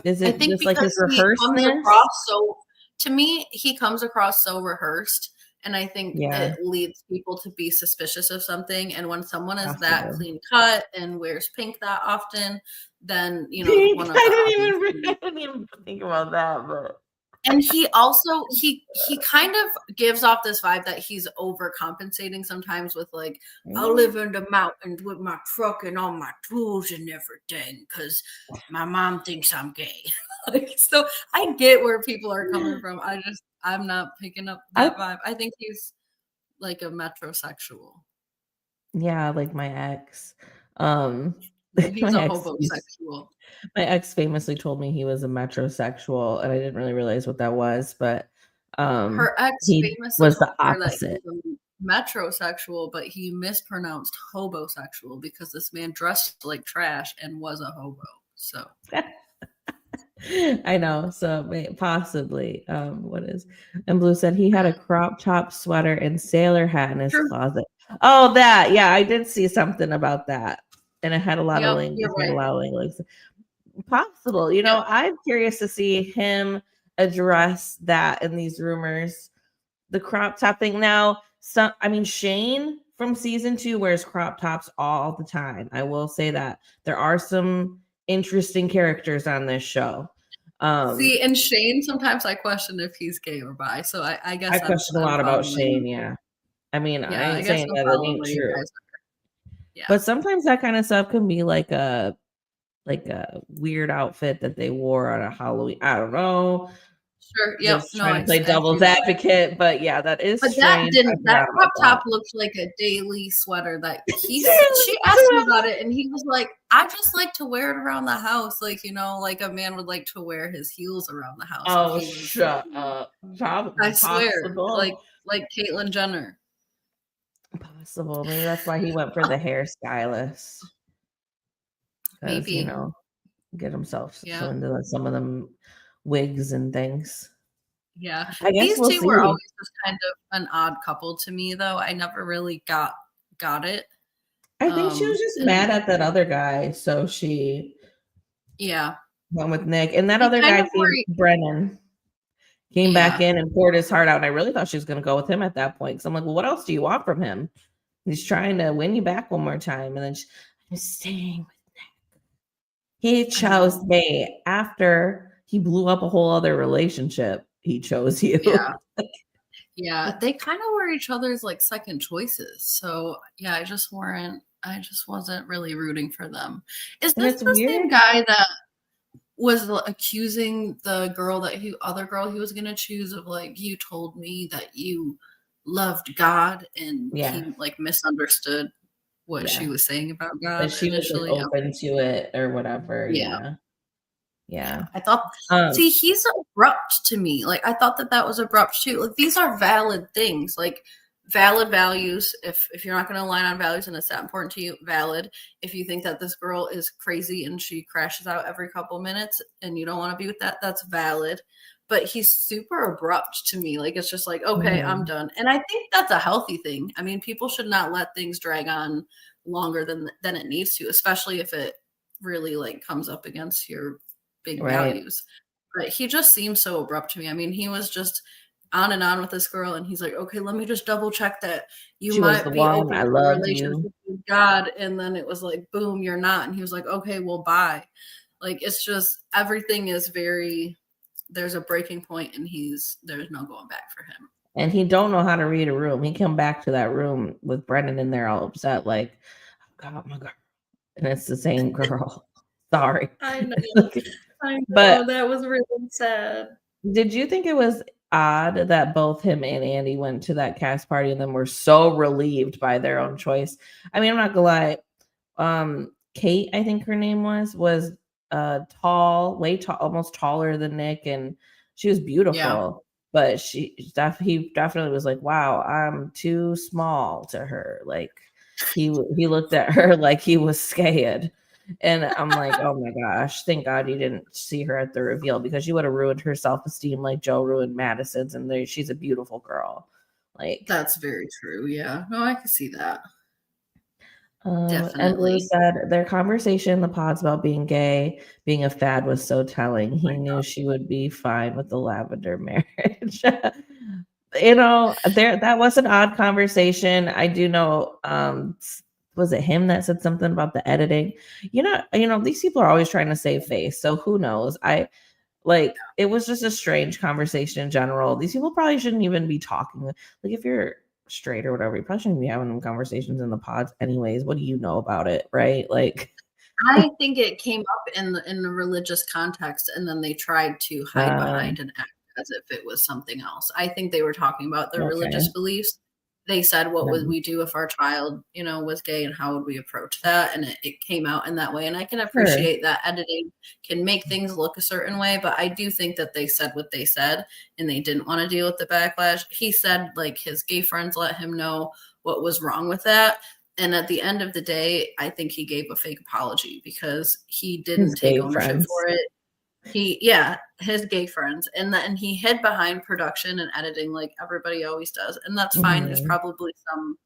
Is I it think just like his because he comes rehearsedness? across so to me, he comes across so rehearsed, and I think Yeah, it leads people to be suspicious of something, and when someone is that possibly. clean cut and wears pink that often, then, Pink. one of the obvious I things. didn't even think about that, but And he also he kind of gives off this vibe that he's overcompensating sometimes with like, I mm, live in the mountains with my truck and all my tools and everything because my mom thinks I'm gay. Like, so I get where people are coming from. I'm not picking up I that vibe. I think he's like a metrosexual. Yeah, like my ex. Um, No, he's my a ex hobosexual. my ex famously told me he was a metrosexual, and I didn't really realize what that was, but Her ex he famously was the told her that he opposite. was a metrosexual, but he mispronounced hobosexual because this man dressed like trash and was a hobo. So I know. So possibly, what is? And Blue said he had a crop top sweater and sailor hat in his true. closet. Oh, that. Yeah, I did see something about that, and it had a lot of Yep, links. you're Had a right. lot of links. Possible. Yep. I'm curious to see him address that in these rumors. The crop top thing. Now, Shane from season 2 wears crop tops all the time. I will say that there are some interesting characters on this show. See, and Shane, sometimes I question if he's gay or bi. So I I guess question a I'm lot about following. Shane. Yeah, I mean, I Yeah, I ain't guess saying I'm that it following ain't where you true, guys are. Yeah. but sometimes that kind of stuff can be like a weird outfit that they wore on a Halloween. I don't know. Sure. Yep. Just No, trying to play I see devil's that. advocate, but yeah, that is But that strange. I didn't that forgot crop about top that. looked like a daily sweater that Dude, she asked him about it and he was like, I just like to wear it around the house, like, like a man would like to wear his heels around the house. And oh, he was, shut up. I swear, Possible. like Caitlyn Jenner. Possible. Maybe that's why he went for the hairstylist. Because, Maybe. get himself Yeah. so into some of them wigs and things. Yeah. I guess These we'll two were see. always just kind of an odd couple to me though. I never really got it. I think she was just And mad at that other guy, so she yeah. went with Nick. And that They other kind guy of were. Brennan, came back Yeah. in and poured his heart out. And I really thought she was going to go with him at that point. Because I'm like, well, what else do you want from him? He's trying to win you back one more time. And then I'm staying with Nick. He chose me after he blew up a whole other relationship. He chose you. Yeah. Yeah, they kind of were each other's like second choices. So yeah, I just wasn't really rooting for them. Is And this it's the same weird. guy that was accusing the other girl he was gonna choose of like, you told me that you loved God and Yeah. he like misunderstood what she Yeah. was saying about But God she was like initially? open to it or whatever. Yeah. Yeah. Yeah, Yeah. I thought. Um, See, he's abrupt to me. Like I thought that was abrupt too. Like these are valid things, like valid values. If you're not going to align on values and it's that important to you, valid. If you think that this girl is crazy and she crashes out every couple minutes and you don't want to be with that, that's valid. But he's super abrupt to me. Like it's just like, okay, I'm mhm. done. And I think that's a healthy thing. I mean, people should not let things drag on longer than it needs to, especially if it really like comes up against your big Right. values. But he just seems so abrupt to me. I mean, he was just on and on with this girl, and he's like, okay, let me just double check that you She was the might be one. open I to a love you. relationship with God. And then it was like, boom, you're not. And he was like, okay, well, bye. Like, it's just everything is very, there's a breaking point, and there's no going back for him. And he don't know how to read a room. He come back to that room with Brendan in there all upset, like, oh God, my girl. And it's the same girl. Sorry. I know. I But know. That was really sad. did you think it was odd that both him and Andy went to that cast party and then were so relieved by their own choice? I mean, I'm not gonna lie. Kate, I think her name was tall, way tall, almost taller than Nick, and she was Yeah. beautiful. But he definitely was like, wow, I'm too small to her. Like he looked at her like he was scared. And I'm like, oh my gosh, thank God you didn't see her at the reveal because she would have ruined her self-esteem like Joe ruined Madison's, and she's a beautiful girl. Like, That's very true. Yeah. No, I can see that. And Blue Definitely. said their conversation in the pods about being gay, being a fad was so telling. He knew she would be fine with the lavender marriage. There that was an odd conversation. I do know, was it him that said something about the editing? These people are always trying to save face. So who knows? It was just a strange conversation in general. These people probably shouldn't even be talking. Like if you're straight or whatever, you probably shouldn't be having them conversations in the pods anyways. What do you know about it, right? Like I think it came up in the religious context, and then they tried to hide behind and act as if it was something else. I think they were talking about their okay. religious beliefs, they said, what would Yeah. we do if our child, was gay, and how would we approach that? And it came out in that way. And I can Sure. appreciate that editing can make things look a certain way, but I do think that they said what they said and they didn't want to deal with the backlash. He said like his gay friends let him know what was wrong with that. And at the end of the day, I think he gave a fake apology because he didn't take ownership for it. His gay friends, and then he hid behind production and editing like everybody always does, and that's fine. There's probably some,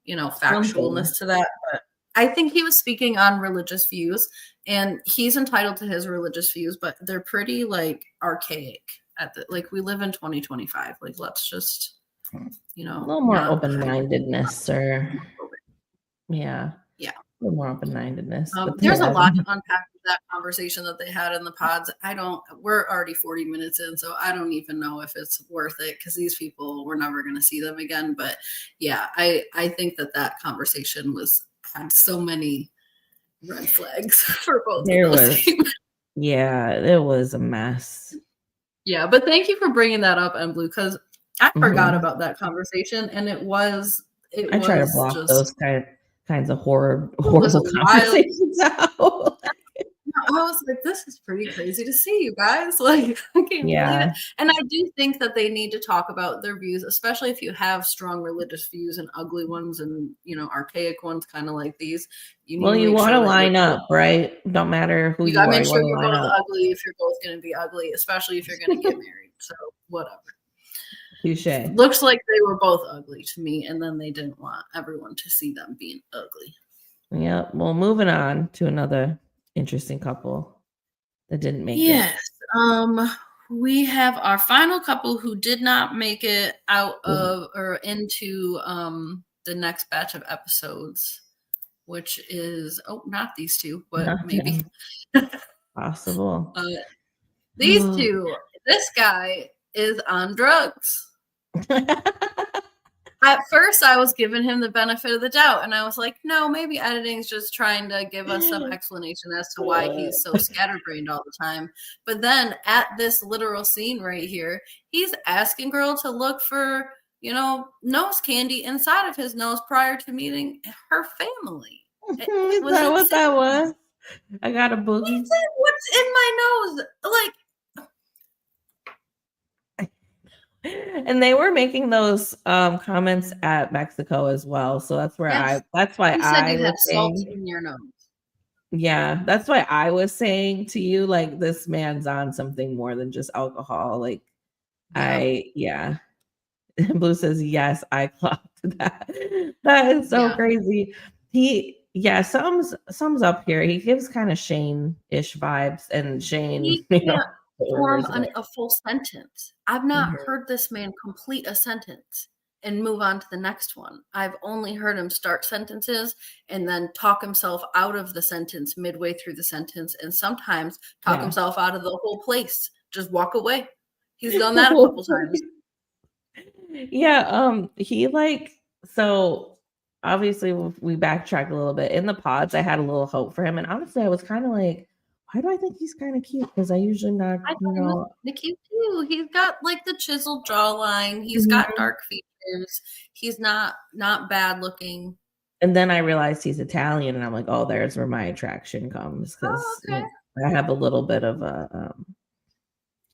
factualness to that, but I think he was speaking on religious views, and he's entitled to his religious views, but they're pretty like archaic we live in 2025. Like, let's just, a little more open-mindedness, or yeah. A little more open-mindedness. There's a lot to unpack with that conversation that they had in the pods. We're already 40 minutes in, so I don't even know if it's worth it because these people, we're never going to see them again. But yeah, I think that conversation had so many red flags for both of those teams. Yeah, it was a mess. Yeah, but thank you for bringing that up, Blue, because I forgot about that conversation, and I try to block those kinds of horrible conversations out. I was like, this is pretty crazy to see, you guys. Like, I can't believe it. And I do think that they need to talk about their views, especially if you have strong religious views and ugly ones and, archaic ones, kind of like these. You want to line up, right? Don't matter who you are. Make sure you're both ugly if you're both going to be ugly, especially if you're going to get married. So whatever. Touché. Looks like they were both ugly to me, and then they didn't want everyone to see them being ugly. Yeah. Well, moving on to another interesting couple that didn't make it. Yes. We have our final couple who did not make it out of or into the next batch of episodes, which is not these two, but maybe possible. These two. This guy is on drugs. At first, I was giving him the benefit of the doubt, and I was like, no, maybe editing's just trying to give us some explanation as to why he's so scatterbrained all the time. But then at this literal scene right here, he's asking girl to look for, nose candy inside of his nose prior to meeting her family. Is that what that was? I got a boogie. He said, what's in my nose? Like, and they were making those comments at Mexico as well, so that's where that's why I was saying, salt in your nose. Yeah, that's why I was saying to you, like, this man's on something more than just alcohol. Like, yeah. Blue says yes, I clocked that. That is so crazy. Sums up here. He gives kind of Shane-ish vibes, and Shane, form a full sentence. I've not heard this man complete a sentence and move on to the next one. I've only heard him start sentences and then talk himself out of the sentence midway through the sentence, and sometimes talk himself out of the whole place. Just walk away. He's done that a couple times. Yeah, so obviously we backtrack a little bit. In the pods, I had a little hope for him, and honestly, I was kind of like, why do I think he's kind of cute? Because I usually not, the cute too. He's got like the chiseled jawline. He's got dark features. He's not bad looking. And then I realized he's Italian, and I'm like, oh, there's where my attraction comes, because I have a little bit of a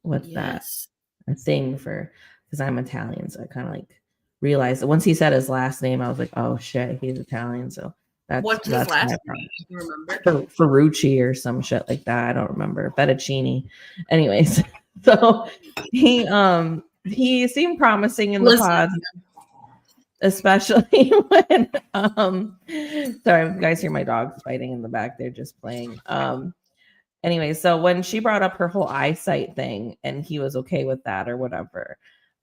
a thing for, because I'm Italian, so I kind of like realized that once he said his last name, I was like, oh shit, he's Italian. So what's his last name? You remember? Ferrucci or some shit like that. I don't remember. Fettuccine. Anyways, so he seemed promising in the pods, especially when sorry, you guys hear my dogs fighting in the back. They're just playing. Anyway, so when she brought up her whole eyesight thing and he was okay with that or whatever,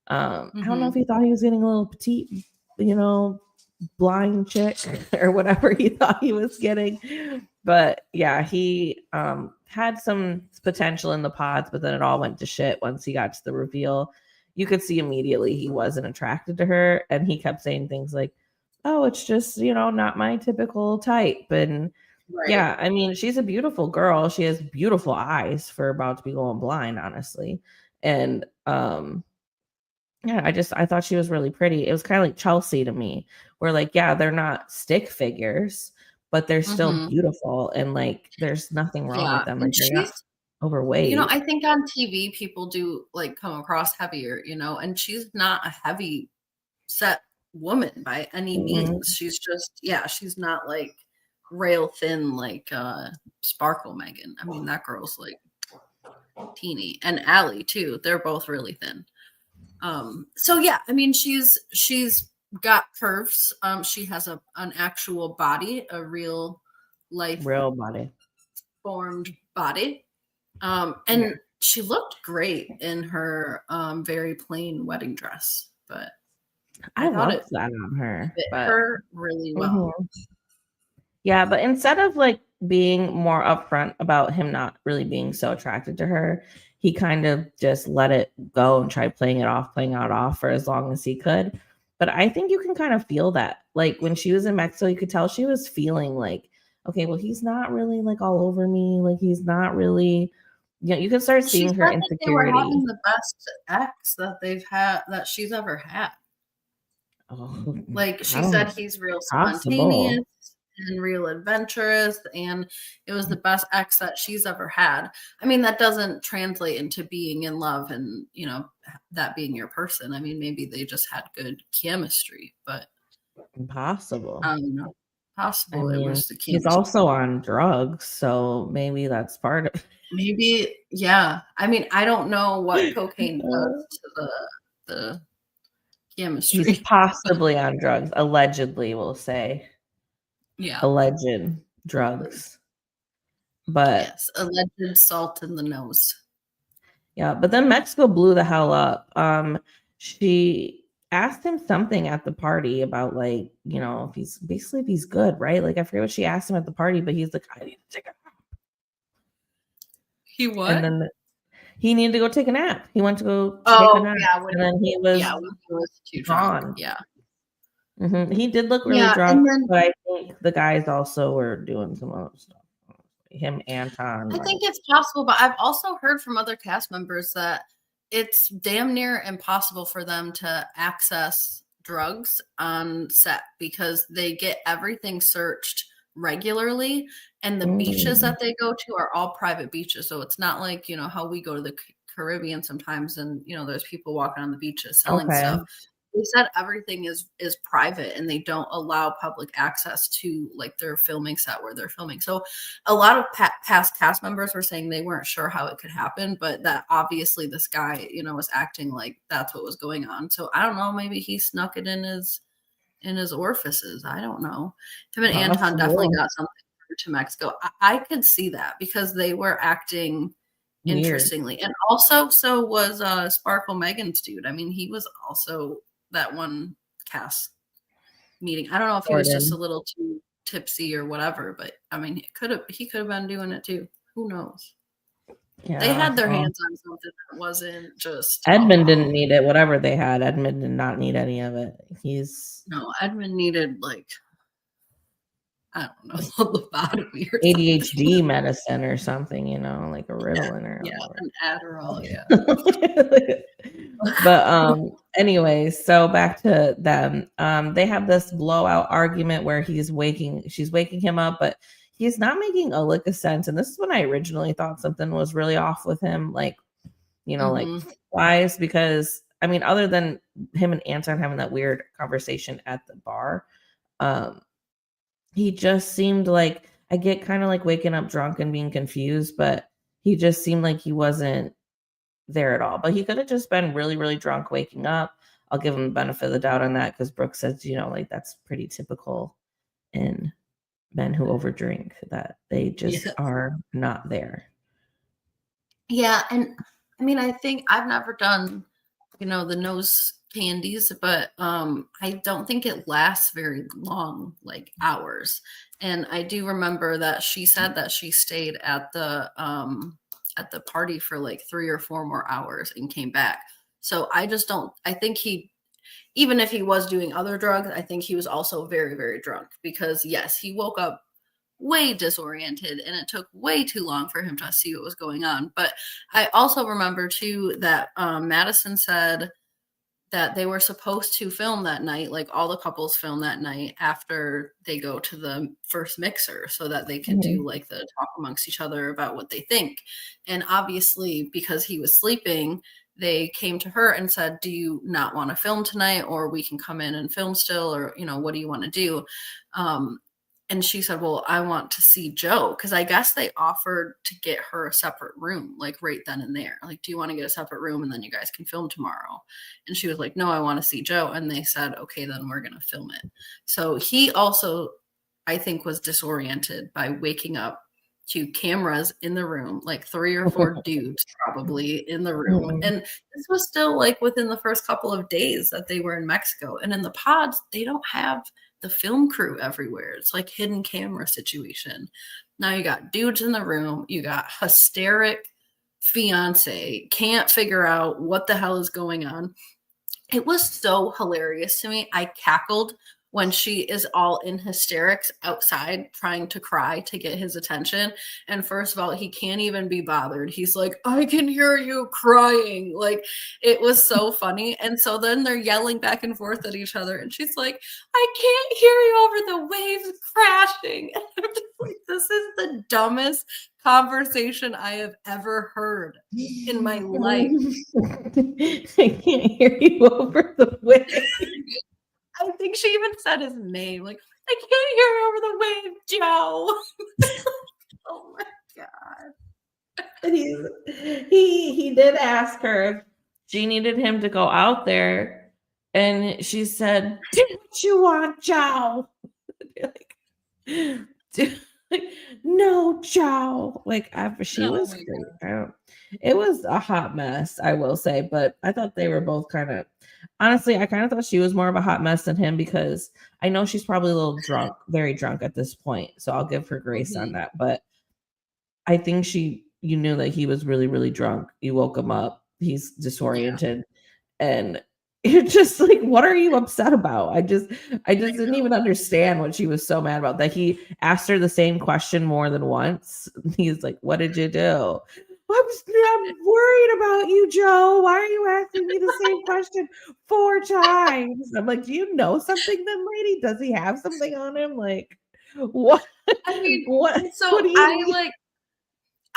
I don't know if he thought he was getting a little petite, blind chick or whatever he thought he was getting. But yeah, he had some potential in the pods, but then it all went to shit once he got to the reveal. You could see immediately he wasn't attracted to her, and he kept saying things like, oh, it's just, not my typical type. And yeah, I mean, she's a beautiful girl. She has beautiful eyes for about to be going blind, honestly. And Yeah, I thought she was really pretty. It was kind of like Chelsea to me, where like, yeah, they're not stick figures, but they're still Mhm. beautiful and like there's nothing wrong with Yeah, them. and Like they're not she's overweight. I think on TV people do, like, come across heavier, and she's not a heavy set woman by any Mhm. means. She's just she's not, like, rail thin like, Sparkle Megan. I mean, that girl's, like, teeny, and Allie too. They're both really thin. So yeah, I mean, she's got curves. She has an actual body, a real life Real body. formed body. Yeah. And she looked great in her very plain wedding dress, but I I thought loved it that on her, fit but her really well. mhm. Yeah, but instead of like being more upfront about him not really being so attracted to her, he kind of just let it go and tried playing it off for as long as he could. But I think you can kind of feel that. Like when she was in Mexico, you could tell she was feeling like, okay, well, he's not really like all over me. Like he's not really, you can start She seeing her said that they were having insecurity. the best ex that she's ever had. Oh, Like, I she said don't he's real possible. spontaneous and real adventurous, and it was the best ex that she's ever had. I mean, that doesn't translate into being in love and, that being your person. I mean, maybe they just had good chemistry, but Impossible. I don't know. I Possible it mean, was the he's chemistry. also on drugs, so maybe that's part of Maybe, yeah. I mean, I don't know what cocaine Uh, does to the he's chemistry. possibly on drugs, allegedly, we'll say. Yeah. Alleged drugs. But Yes, alleged salt in the nose. yeah, but then Mexico blew the hell up. She asked him something at the party about like, if he's good, right? Like I forget what she asked him at the party, but he's like, I need to take a He and what? then he needed to go take a nap. He went to go take a Oh, nap, yeah, and then he was when he was too drunk, gone. yeah. He did look really Yeah, drunk, and then but I think the guys also were doing some other stuff. Him, Anton, I like, think it's possible, but I've also heard from other cast members that it's damn near impossible for them to access drugs on set because they get everything searched regularly, and the beaches mm, that they go to are all private beaches. So it's not like, how we go to the Caribbean sometimes and, there's people walking on the beaches selling okay, stuff. They said everything is private and they don't allow public access to like their filming set where they're filming. So a lot of past cast members were saying they weren't sure how it could happen, but that obviously this guy, was acting like that's what was going on. So I don't know, maybe he snuck it in his orifices. I don't know. Him and Anton definitely possible, got something to Mexico. I could see that because they were acting weird. interestingly. And also so was Sparkle Megan's dude. I mean, he was also that one cast meeting. I don't know if he was just a Jordan, little too tipsy or whatever, but I mean, he could have been doing it too. Who knows? They yeah. had their Well, hands on something that wasn't just Edmund didn't alcohol. need it. Whatever they had, Edmund did not need any of it. He's No, Edmund needed like I don't know, lobotomy or something. ADHD medicine or something, like a Ritalin or Yeah, whatever. an Adderall. Yeah. But anyway, so back to them. They have this blowout argument where she's waking him up, but he's not making a lick of sense. And this is when I originally thought something was really off with him, like Hmm. wise, because I mean, other than him and Anton having that weird conversation at the bar, um, he just seemed like I get kind of like waking up drunk and being confused, but he just seemed like he wasn't there at all. But he could have just been really, really drunk waking up. I'll give him the benefit of the doubt on that because Brooke says, like that's pretty typical in men who overdrink, that they just Yeah. are not there. Yeah, and I mean, I think I've never done, the nose candies, but I don't think it lasts very long, like hours. And I do remember that she said that she stayed at the party for like 3 or 4 more hours and came back. So I just don't I think he even if he was doing other drugs, I think he was also very, very drunk because yes, he woke up way disoriented and it took way too long for him to see what was going on. But I also remember too that Madison said that they were supposed to film that night, like all the couples film that night after they go to the first mixer so that they could do Mhm. like the talk amongst each other about what they think. And obviously, because he was sleeping, they came to her and said, "Do you not want to film tonight, or we can come in and film still, or what do you want to do?" Um, and she said, "Well, I want to see Joe," because I guess they offered to get her a separate room, like right then and there. Like, "Do you want to get a separate room and then you guys can film tomorrow?" And she was like, "No, I want to see Joe." And they said, "Okay, then we're going to film it." So he also, I think, was disoriented by waking up to cameras in the room, like 3 or 4 dudes probably in the room. Mhm. And this was still like within the first couple of days that they were in Mexico. And in the pods, they don't have the film crew everywhere. It's like hidden camera situation. Now you got dudes in the room, you got hysteric fiance, can't figure out what the hell is going on. It was so hilarious to me. I cackled when she is all in hysterics outside trying to cry to get his attention. And first of all, he can't even be bothered. He's like, "I can hear you crying." Like, it was so funny. And so then they're yelling back and forth at each other. And she's like, "I can't hear you over the waves crashing." And I'm just like, this is the dumbest conversation I have ever heard in my life. I can't hear you over the way. I think she even said his name. Like, "I can't hear you over the wave, Joe." Oh my god. He did ask her if she needed him to go out there, and she said, "Do what you want, Joe." Like, "Do- no, Joe." Like, she Oh was my great. god. It was a hot mess, I will say, but I thought they were both kind of, honestly, I kind of thought she was more of a hot mess than him because I know she's probably a little drunk, very drunk at this point. So I'll give her grace on Mhm. that. But I think you knew that he was really, really drunk. You woke him up. He's Yeah, disoriented. And you're just like, what are you upset about? I just I didn't know. even understand what she was so mad about. That he asked her the same question more than once. He's like, "What did you do?" I'm worried about you, Joe. Why are you asking me the same question 4 times? I'm like, "Do you know something then, lady? Does he have something on him? Like, what I mean, what so what do you need?"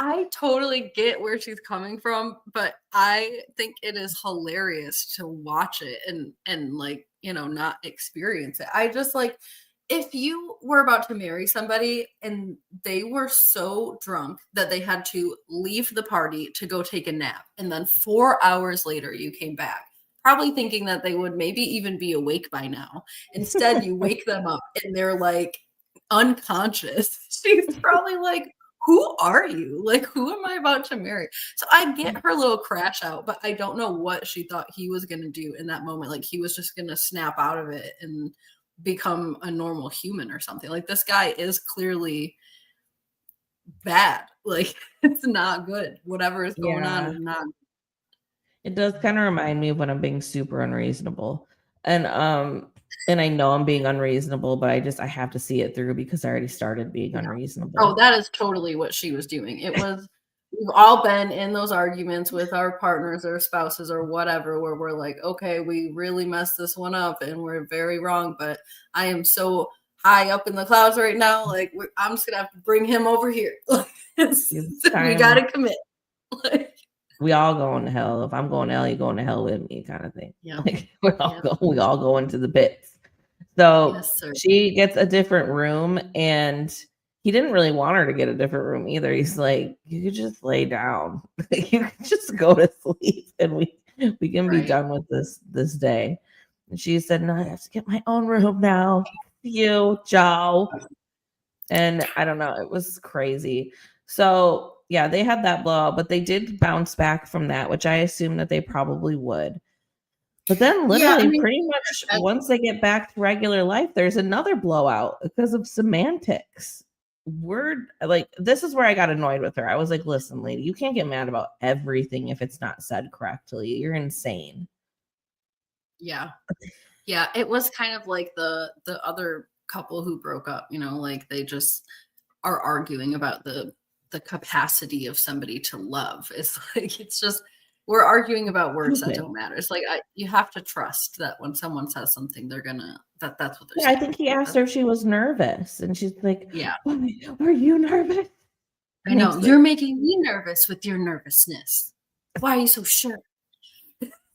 I totally get where she's coming from, but I think it is hilarious to watch it and like, not experience it. I just like, if you were about to marry somebody and they were so drunk that they had to leave the party to go take a nap, and then 4 hours later you came back, probably thinking that they would maybe even be awake by now. Instead, you wake them up and they're like unconscious. She's probably like, "Who are you? Like, who am I about to marry?" So I get her little crash out, but I don't know what she thought he was going to do in that moment. Like, he was just going to snap out of it and become a normal human or something. Like, this guy is clearly bad. Like, it's not good. Whatever is going on Yeah. is not. It does kind of remind me of when I'm being super unreasonable. And and I know I'm being unreasonable, but I have to see it through because I already started being Yeah. Oh, unreasonable. that is totally what she was doing. We've all been in those arguments with our partners or spouses or whatever, where we're like, "Okay, we really messed this one up and we're very wrong, but I am so high up in the clouds right now. Like, I'm just gonna have to bring him over here." Like, It's we time gotta commit. Like, we all going to hell. If I'm going to hell, you're going to hell with me, kind of thing. yeah, Like yeah, we all go into the pits. So yes, sir. she gets a different room, and he didn't really want her to get a different room either. He's like, "You could just lay down. You could just go to sleep, and we can be Right. done with this day." And she said, "No, I have to get my own room now. You, Joe." And I don't know, it was crazy. So yeah, they had that blowout, but they did bounce back from that, which I assumed that they probably would. But then Yeah, I literally mean, pretty much once they get back to regular life, there's another blowout because of semantics. Word like this is where I got annoyed with her. I was like, "Listen, lady, you can't get mad about everything if it's not said correctly. You're insane." yeah. Yeah, it was kind of like the other couple who broke up, like they just are arguing about the capacity of somebody to love. It's like, it's just we're arguing about words that Stupid. don't matter. It's like you have to trust that when someone says something, they're gonna that's what they're Yeah, I saying. think he asked her if she was nervous, and she's like, Yeah, "Why are you nervous?" I And know. he's like, You're making me nervous with your nervousness. Why are you so sure?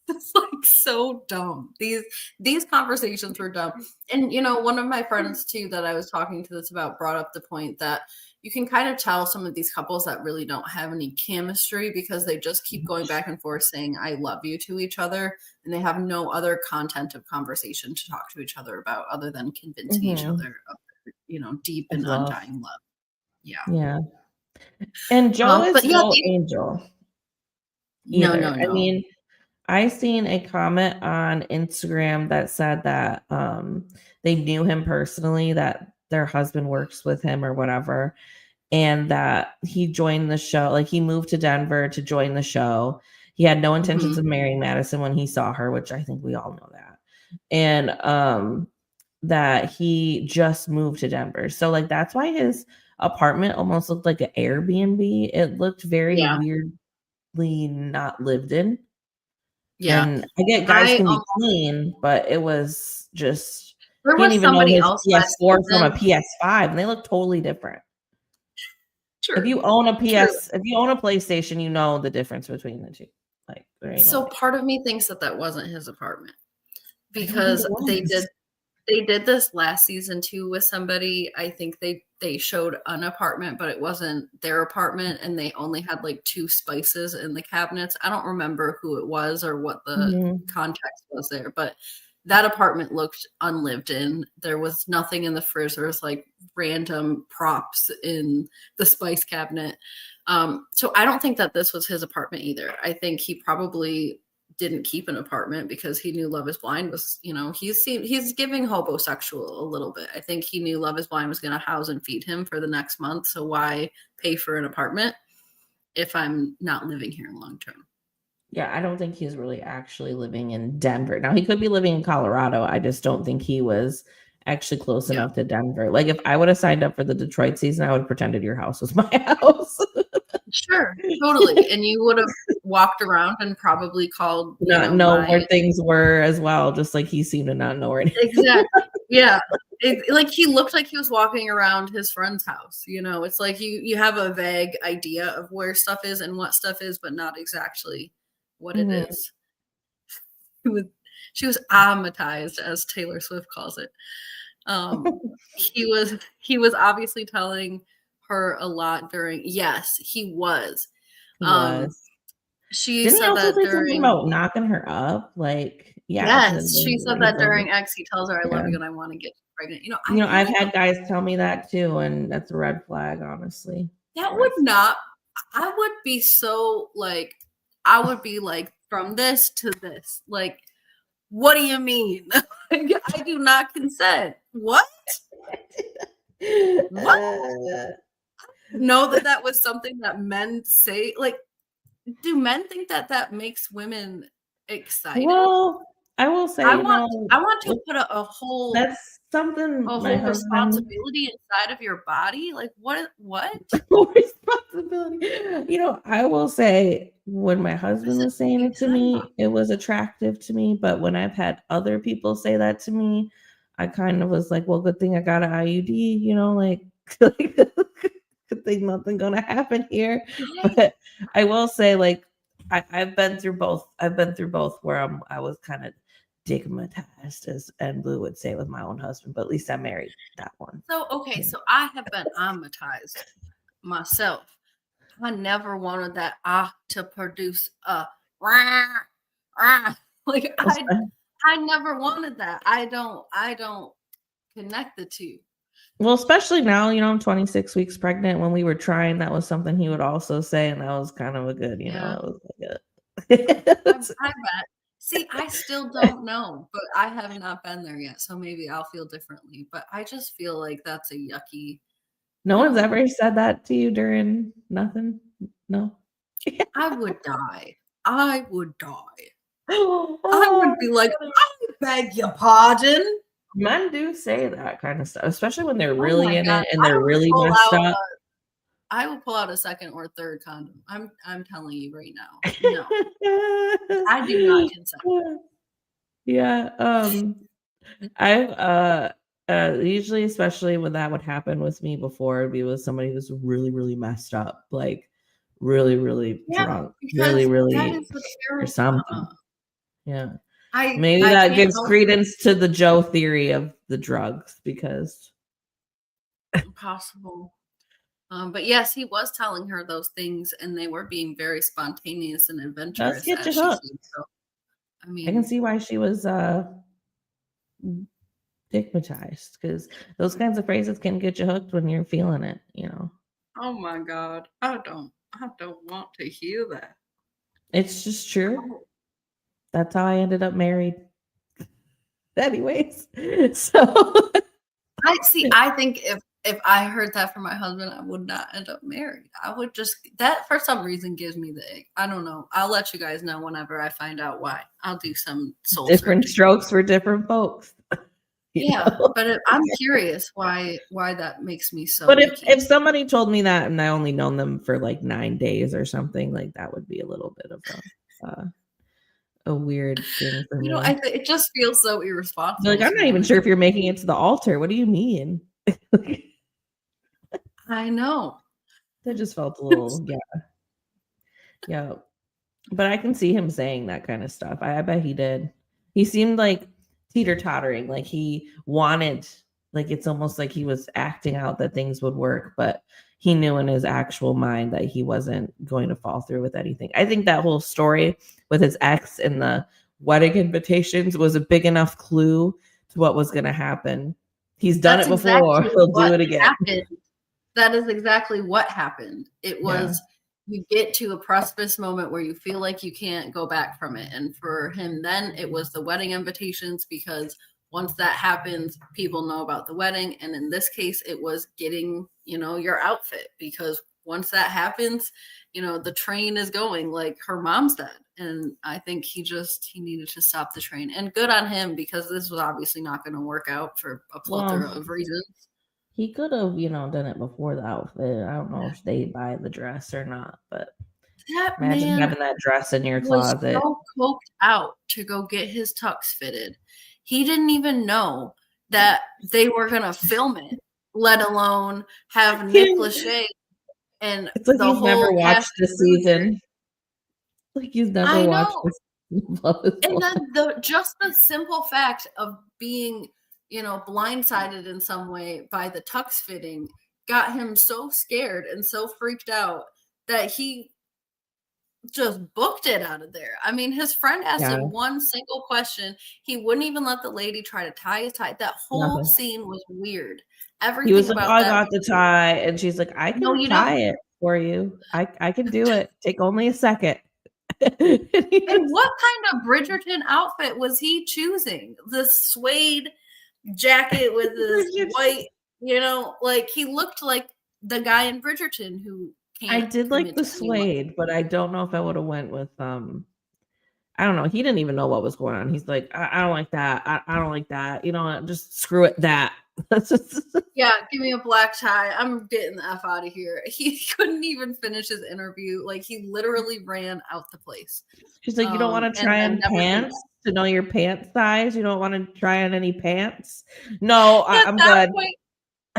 It's like so dumb. These conversations were dumb. And one of my friends too that I was talking to this about brought up the point that you can kind of tell some of these couples that really don't have any chemistry because they just keep going back and forth saying I love you to each other and they have no other content of conversation to talk to each other about other than convincing each mm-hmm, other of deep of and love. undying love. Yeah. Yeah. And Joe But is yeah, no angel no, either. no, I no. mean, I seen a comment on Instagram that said that they knew him personally, that their husband works with him or whatever, and that he joined the show. Like he moved to Denver to join the show. He had no intentions Mhm. of marrying Madison when he saw her, which I think we all know that. And that he just moved to Denver. So like that's why his apartment almost looked like an Airbnb. It looked very Yeah. weirdly not lived in. Yeah. And I get guys I can be clean, but it was just There he didn't was even know somebody his else last PS4 from a season. PS5, and they look totally different. If True. you own a True. if you own a PlayStation, you know the difference between the two. Like there ain't no So way. part of me thinks that wasn't his apartment I don't think because it they was. did this last season too with somebody. I think they showed an apartment, but it wasn't their apartment, and they only had like 2 spices in the cabinets. I don't remember who it was or what the Mhm. context was there, but that apartment looked unlived in. There was nothing in the fridge. There was like random props in the spice cabinet. So I don't think that this was his apartment either. I think he probably didn't keep an apartment because he knew Love is Blind was, he's giving hobosexual a little bit. I think he knew Love is Blind was going to house and feed him for the next month. So why pay for an apartment if I'm not living here long term? Yeah, I don't think he's really actually living in Denver. Now he could be living in Colorado. I just don't think he was actually close Yeah. enough to Denver. Like if I would have signed up for the Detroit season, I would have pretended your house was my house. Sure, totally. And you would have walked around and probably called, Not know where my things were as well, just like he seemed to not know where exactly. Yeah. Like he looked like he was walking around his friend's house. It's like you have a vague idea of where stuff is and what stuff is, but not exactly what it Mhm. is. She was amatized, as Taylor Swift calls it. He was obviously telling her a lot during. Yes, he was. He Um, was. she Didn't he said also that say something during. about knocking her up? Like, yeah, Yes, she said that during yeah. X, he tells her, "I love you and I want to get pregnant." I feel I've like had guys tell me that too, and that's a red flag, honestly. that Red would not. I would be so like. I would be like from this to this. Like, what do you mean? I do not consent. What? What? flag. Know that was something that men say. Like, do men think that makes women excited? Well, I will say, I want I want to put a whole that's something a my whole husband responsibility inside of your body. Like, what? responsibility. I will say when my husband This is was saying it to exciting. me, it was attractive to me. But when I've had other people say that to me, I kind of was like, well, good thing I got an IUD, like, like good thing nothing gonna happen here. Right. But I will say, like, I've been through both. I've been through both where I was kind of stigmatized, as and Blue would say, with my own husband, but at least I married that one. So, okay, so I have been traumatized myself. I never wanted that to produce a rah, rah. Like I never wanted that. I don't connect the two. Well, especially now, I'm 26 weeks pregnant. When we were trying, that was something he would also say, and that was kind of a good, Yeah, it was like I a bet. See, I still don't know, but I have not been there yet, so maybe I'll feel differently. But I just feel like that's a yucky, no I one's don't know. ever said that to you during nothing. No. I would die. I would die. I Oh, would be like, I beg your pardon. men do say that kind of stuff, especially when they're Oh really my in god, it and they're really messed up. I will pull out a second or third condom. I'm telling you right now. No, I do not consent. Yeah. I've usually, especially when that would happen with me before, it'd be with somebody who's really, really messed up, like really, really Yeah, drunk, really, because that really is a or terrible. something. Yeah. I Maybe I that can't gives help credence to the Joe theory of the drugs because possible. But yes, he was telling her those things, and they were being very spontaneous and it does adventurous, get as you she hooked. said. So, I I can mean, see why she was stigmatized because those kinds of phrases can get you hooked when you're feeling it, you know. oh my God, I don't want to hear that. It's just true. Oh, That's how I ended up married. Anyways, so I see. I think if I heard that from my husband, I would not end up married. I would just that for some reason gives me the ick. I don't know. I'll let you guys know whenever I find out why. I'll do some soul different searching. strokes for different folks. You Yeah, know? but I'm curious why that makes me so But if icky. somebody told me that and I only known them for like 9 days or something, like that would be a little bit of a weird thing for me. It just feels so Be like, irresponsible I'm to not be even sure honest. if you're making it to the altar. What do you mean? I know. That just felt a little, yeah. But I can see him saying that kind of stuff. I bet he did. He seemed like teeter-tottering, like he wanted, like it's almost like he was acting out that things would work, but he knew in his actual mind that he wasn't going to fall through with anything. I think that whole story with his ex and the wedding invitations was a big enough clue to what was going to happen. He's done That's it before. exactly He'll do what it again. happened. That is exactly what happened. It Yeah. was you get to a precipice moment where you feel like you can't go back from it. And for him, then it was the wedding invitations because once that happens, people know about the wedding. And in this case, it was getting, your outfit because once that happens, the train is going like her mom's dead. And I think he needed to stop the train. And good on him because this was obviously not going to work out for a plethora Well, of reasons. he could have, done it before the outfit. I don't know if they buy the dress or not, but That imagine man having that dress in your was closet. so coked out to go get his tux fitted. He didn't even know that they were gonna film it, let alone have Nick Lachey and It's like the he's never whole cast watched and this crew there. season. Like he's never I watched know. this Love is And Blind. then the simple fact of being, blindsided in some way by the tux fitting got him so scared and so freaked out that he just booked it out of there. I mean, his friend asked Yeah, him one single question. He wouldn't even let the lady try to tie his tie. That whole nothing. scene was weird. He was Everything like, "Oh, about I that got was the weird. tie," and she's like, "I No, can you tie don't. it for you. I can do it. Take only a second." And he And was what kind of Bridgerton outfit was he choosing? The suede jacket with this white, like he looked like the guy in Bridgerton who I can't did like commit the to anyone. suede, but I don't know if I would have went with I don't know. He didn't even know what was going on. He's like, I don't like that. I don't like that. You know what? Just screw it. That. Yeah, give me a black tie. I'm getting the F out of here. He couldn't even finish his interview. Like he literally ran out the place. She's like, you don't want to And try then on never came pants back. to know your pant size. You don't want to try on any pants. No, At I'm that good. point,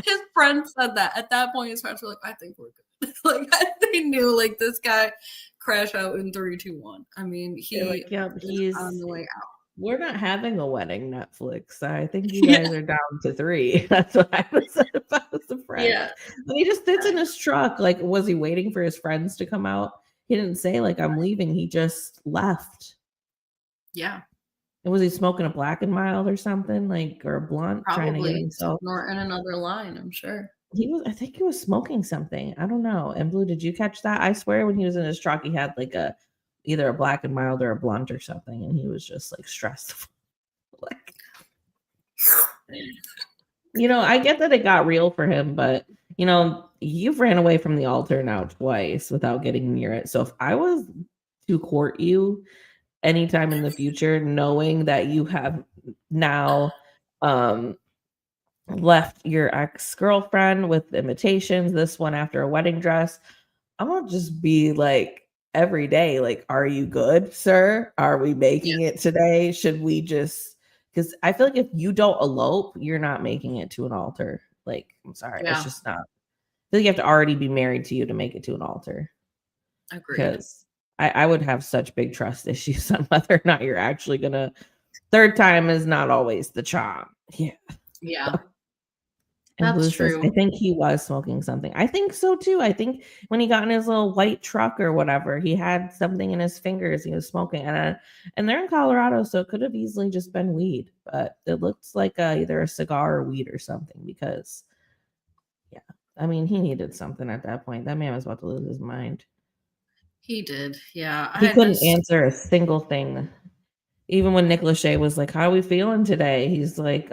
his friend said that. At that point, his friends were like, I think we're good. Like they knew like this guy crash out in 3, 2, 1. I mean, They're he like, yep, is on the way out. we're not having a wedding Netflix. I think you Yeah. guys are down to 3. That's what I was said if I was a friend. Yeah. But he just sits in his truck. Like, was he waiting for his friends to come out? He didn't say like I'm leaving. He just left. Yeah. And was he smoking a black and mild or something? Like or a blunt trying to get Probably himself snorting another line, I'm sure. I think he was smoking something. I don't know. And Blue, did you catch that? I swear when he was in his truck, he had like either a black and mild or a blunt or something, and he was just like stressed. Like, I get that it got real for him, but you've ran away from the altar now twice without getting near it. So if I was to court you anytime in the future, knowing that you have now left your ex-girlfriend with invitations, this one after a wedding dress. I'm gonna just be like every day, like, are you good, sir? Are we making it Yes. today? Should we just, because I feel like if you don't elope, you're not making it to an altar. Like, I'm sorry, it's Yeah. just not. I feel like you have to already be married to you to make it to an altar. Agreed. Because I would have such big trust issues on whether or not you're actually gonna. Third time is not always the charm. Yeah. Yeah. And That's Blue says, I true. think he was smoking something. I think so too. I think when he got in his little white truck or whatever, he had something in his fingers. He was smoking, and they're in Colorado, so it could have easily just been weed. But it looks like either a cigar or weed or something. Because, yeah, I mean, he needed something at that point. That man was about to lose his mind. He did. Yeah. He I couldn't just answer a single thing. Even when Nick Lachey was like, "How are we feeling today?" He's like,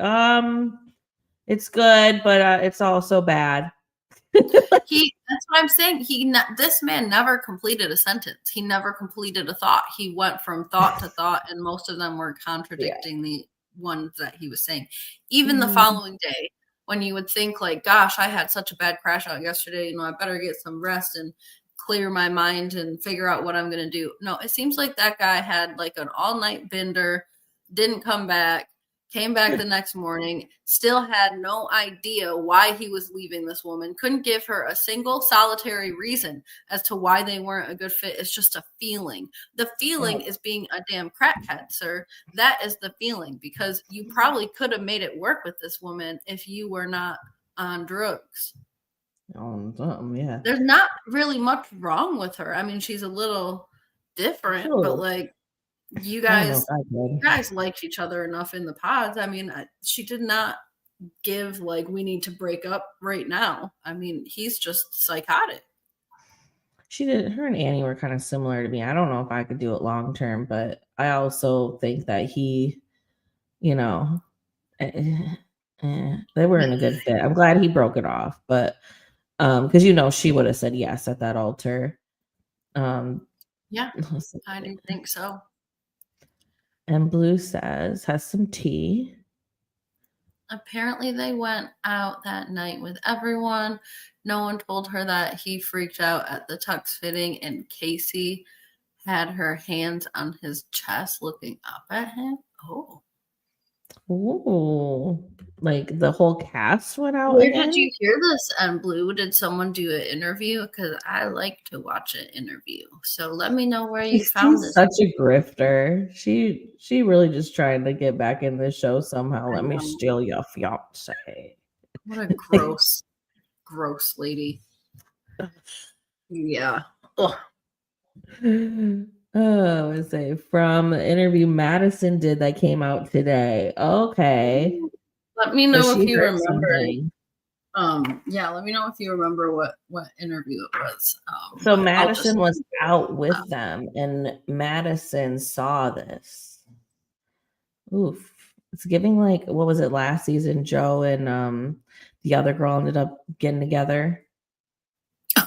it's good, but it's also bad." that's what I'm saying. This man never completed a sentence. He never completed a thought. He went from thought to thought, and most of them were Yeah. contradicting the ones that he was saying. Even the Mhm. following day, when you would think like, gosh, I had such a bad crash out yesterday, I better get some rest and clear my mind and figure out what I'm going to do. No, it seems like that guy had like an all-night bender, didn't come back, came back the next morning, still had no idea why he was leaving this woman, couldn't give her a single solitary reason as to why they weren't a good fit. It's just a feeling. The feeling Yep. is being a damn crackhead, sir. That is the feeling, because you probably could have made it work with this woman if you were not on drugs. Yeah. There's not really much wrong with her. I mean, she's a little different, but True. like you I don't know if guys I you could. guys liked each other enough in the pods. I mean, she did not give like we need to break up right now. I mean, he's just psychotic. She did. Her and Annie were kind of similar to me. I don't know if I could do it long term, but I also think that he, you know, they were in a good fit. I'm glad he broke it off, but because she would have said yes at that altar. Um, Yeah, I do think so. and Blue says has some tea. Apparently, they went out that night with everyone. No one told her that he freaked out at the tux fitting, and Casey had her hands on his chest looking up at him. Oh. Ooh, like the whole cast went out Where did you again. hear this on Blue? Did someone do an interview? Because I like to watch an interview. So let me know where you found She's this. such a grifter. She really just trying to get back in the show somehow. I Let me know. steal your fiance. What a gross, gross lady. Yeah. Ugh. Oh, I say from the interview Madison did that came out today. Okay. Let me So know if she you heard remember. something. Yeah, let me know if you remember what interview it was. So But I'll just Madison was out with them and Madison saw this. Oof. It's giving like what was it last season? Joe and the other girl ended up getting together.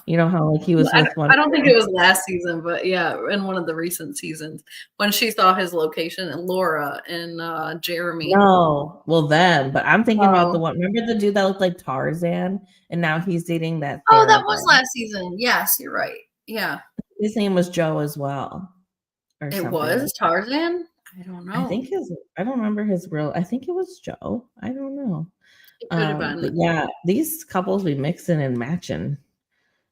You know how like he was with one I don't think girl? it was last season, but yeah, in one of the recent seasons when she saw his location and Laura and Jeremy. No, well them, but I'm thinking about the Oh, one. Remember the dude that looked like Tarzan, and now he's dating that oh, Sarah that was girl. last season. Yes, you're right. Yeah, His name was Joe as well, or it something like. was Tarzan. I don't know. I don't remember his real. I think it was Joe. I don't know. It could have But been. yeah, these couples be mixing and matching,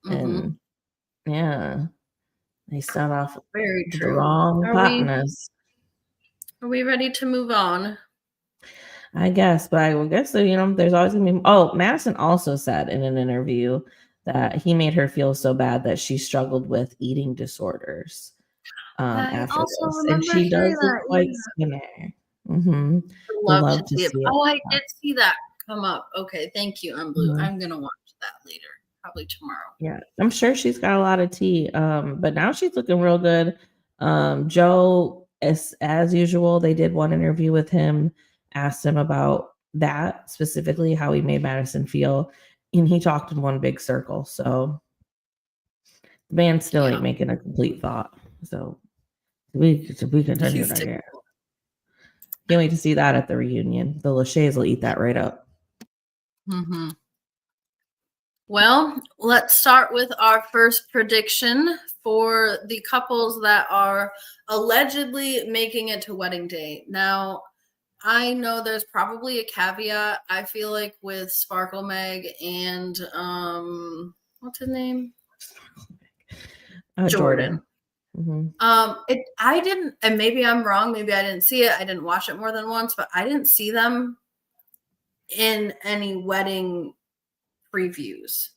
Hmm. and yeah, they start off Very with the true. wrong partners. Are we ready to move on? I guess, but I would guess that there's always gonna be. Oh, Madison also said in an interview that he made her feel so bad that she struggled with eating disorders I after also this, and remember she hearing does look that. quite Yeah. skinny. Mm-hmm. I'd Would love to love to see it. see it. Oh, I did see that come up. Okay, thank you, I'm Blue. Mhm. I'm gonna watch that later, probably tomorrow. Yeah, I'm sure she's got a lot of tea. But now she's looking real good. Joe, as usual, they did one interview with him, asked him about that specifically, how he made Madison feel, and he talked in one big circle. So the band still Yeah, ain't making a complete thought. So we continue he's to get. typical. Can't wait to see that at the reunion. The Lachey's will eat that right up. Mm-hmm. Well, let's start with our first prediction for the couples that are allegedly making it to wedding day. Now, I know there's probably a caveat. I feel like with Sparkle Meg and what's his name? Jordan. Jordan. Mm-hmm. I didn't, and maybe I'm wrong, maybe I didn't see it. I didn't watch it more than once, but I didn't see them in any wedding previews.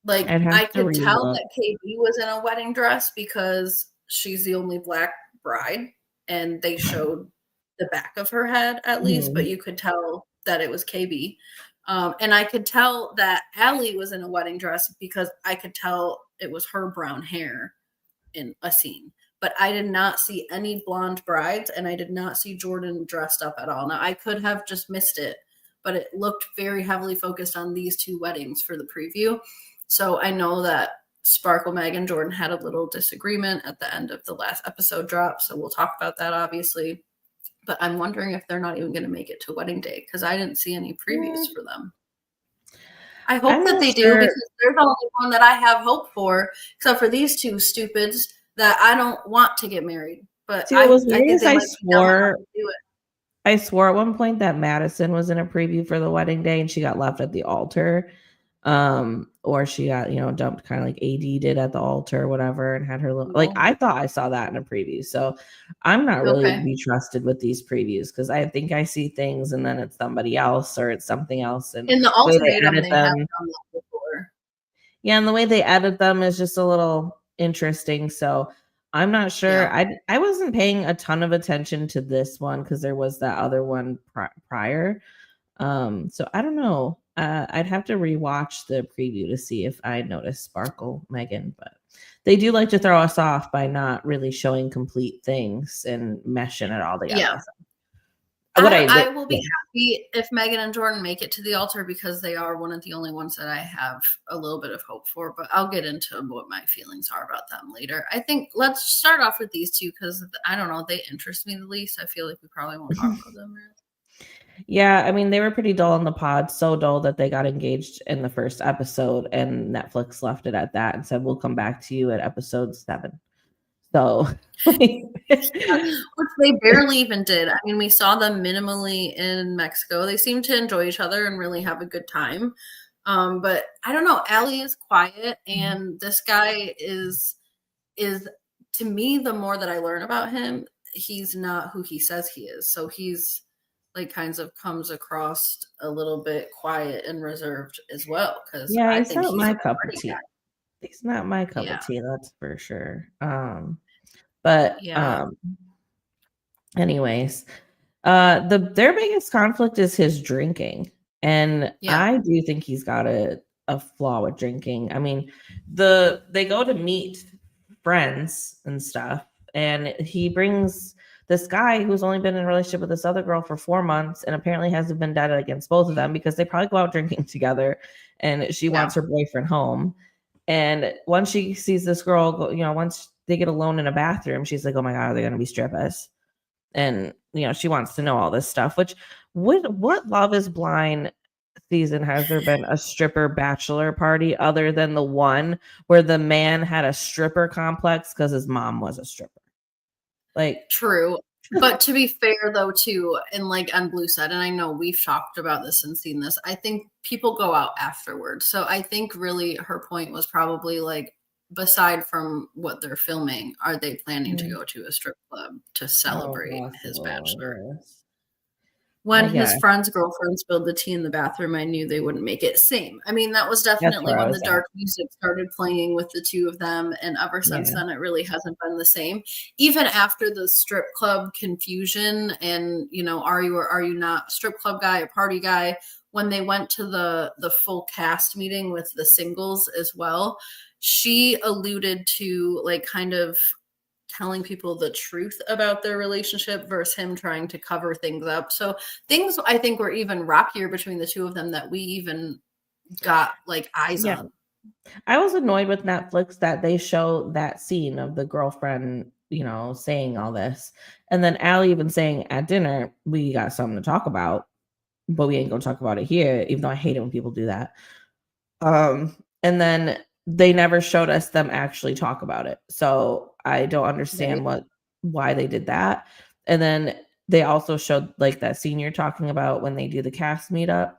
Like, I'd have I to could tell relook. that KB was in a wedding dress because she's the only Black bride, and they showed the back of her head at least, Mm-hmm. but you could tell that it was KB. And I could tell that Allie was in a wedding dress because I could tell it was her brown hair in a scene. But I did not see any blonde brides, and I did not see Jordan dressed up at all. Now, I could have just missed it, but it looked very heavily focused on these two weddings for the preview. So I know that Sparkle, Meg, and Jordan had a little disagreement at the end of the last episode drop. So we'll talk about that, obviously. But I'm wondering if they're not even going to make it to wedding day because I didn't see any previews for them. I hope I'm that not they do sure. because they're the only one that I have hope for, except for these two stupids that I don't want to get married. But See, what was I weird think is they might be dumb enough to do it. I swore at one point that Madison was in a preview for the wedding day and she got left at the altar. Or she got, dumped kind of like AD did at the altar or whatever and had her like No. I thought I saw that in a preview. So I'm not really to Okay. be trusted with these previews because I think I see things and then it's somebody else or it's something else. And In the the way they ultimatum, edit they have them, done that before. yeah, and the way they edit them is just a little interesting. So I'm not sure. Yeah. I wasn't paying a ton of attention to this one because there was that other one prior. So I don't know. I'd have to rewatch the preview to see if I noticed Sparkle, Megan, but they do like to throw us off by not really showing complete things and meshing it all together. Yeah. So, what I will be yeah. happy if Megan and Jordan make it to the altar because they are one of the only ones that I have a little bit of hope for. But I'll get into what my feelings are about them later. I think let's start off with these two because I don't know, they interest me the least. I feel like we probably won't talk about them. Yeah, I mean, they were pretty dull in the pod, so dull that they got engaged in the first episode, and Netflix left it at that and said, "We'll come back to you at episode 7." So, Yeah, which they barely even did. I mean, we saw them minimally in Mexico. They seem to enjoy each other and really have a good time. But I don't know. Allie is quiet, and this guy is to me, the more that I learn about him, he's not who he says he is. So he's like kinds of comes across a little bit quiet and reserved as well. Because yeah, I he's think not he's my a cup of pretty tea. guy. He's not my cup Yeah, of tea, that's for sure. But yeah, anyways, their biggest conflict is his drinking, and yeah, I do think he's got a flaw with drinking. I mean, they go to meet friends and stuff, and he brings this guy who's only been in a relationship with this other girl for 4 months and apparently has a vendetta against both of them because they probably go out drinking together, and she yeah. wants her boyfriend home. And once she sees this girl go, once they get alone in a bathroom, she's like, "Oh my god, are they going to be strippers?" And she wants to know all this stuff. Which what Love Is Blind season has there been a stripper bachelor party other than the one where the man had a stripper complex because his mom was a stripper? Like, True. But to be fair though, too, and like on Blue said, and I know we've talked about this and seen this, I think people go out afterwards. So I think really her point was probably like, beside from what they're filming, are they planning to go to a strip club to oh, celebrate his possible, bachelor? yes. When I his guess friend's girlfriend spilled the tea in the bathroom, I knew they wouldn't make it. Same. I mean, that was that's definitely where I when the was at. dark music started playing with the two of them. And ever since Yeah. then, it really hasn't been the same. Even after the strip club confusion and, are you or are you not strip club guy, a party guy, when they went to the full cast meeting with the singles as well, she alluded to like kind of telling people the truth about their relationship versus him trying to cover things up. So things I think were even rockier between the two of them that we even got like eyes Yeah. on. I was annoyed with Netflix that they show that scene of the girlfriend, saying all this. And then Allie even saying at dinner, we got something to talk about. but we ain't gonna talk about it here, even though I hate it when people do that. And then they never showed us them actually talk about it. So I don't understand Right. why they did that. And then they also showed like that scene you're talking about when they do the cast meetup.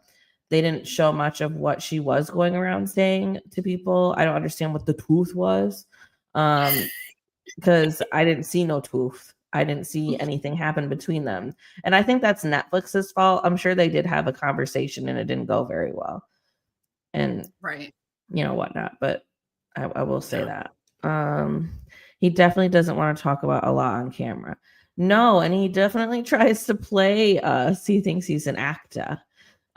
They didn't show much of what she was going around saying to people. I don't understand what the truth was. Because I didn't see no truth. I didn't see anything happen between them. And I think that's Netflix's fault. I'm sure they did have a conversation and it didn't go very well. And Right. whatnot. But I will say Yeah. that. He definitely doesn't want to talk about a lot on camera. No, and he definitely tries to play he thinks he's an actor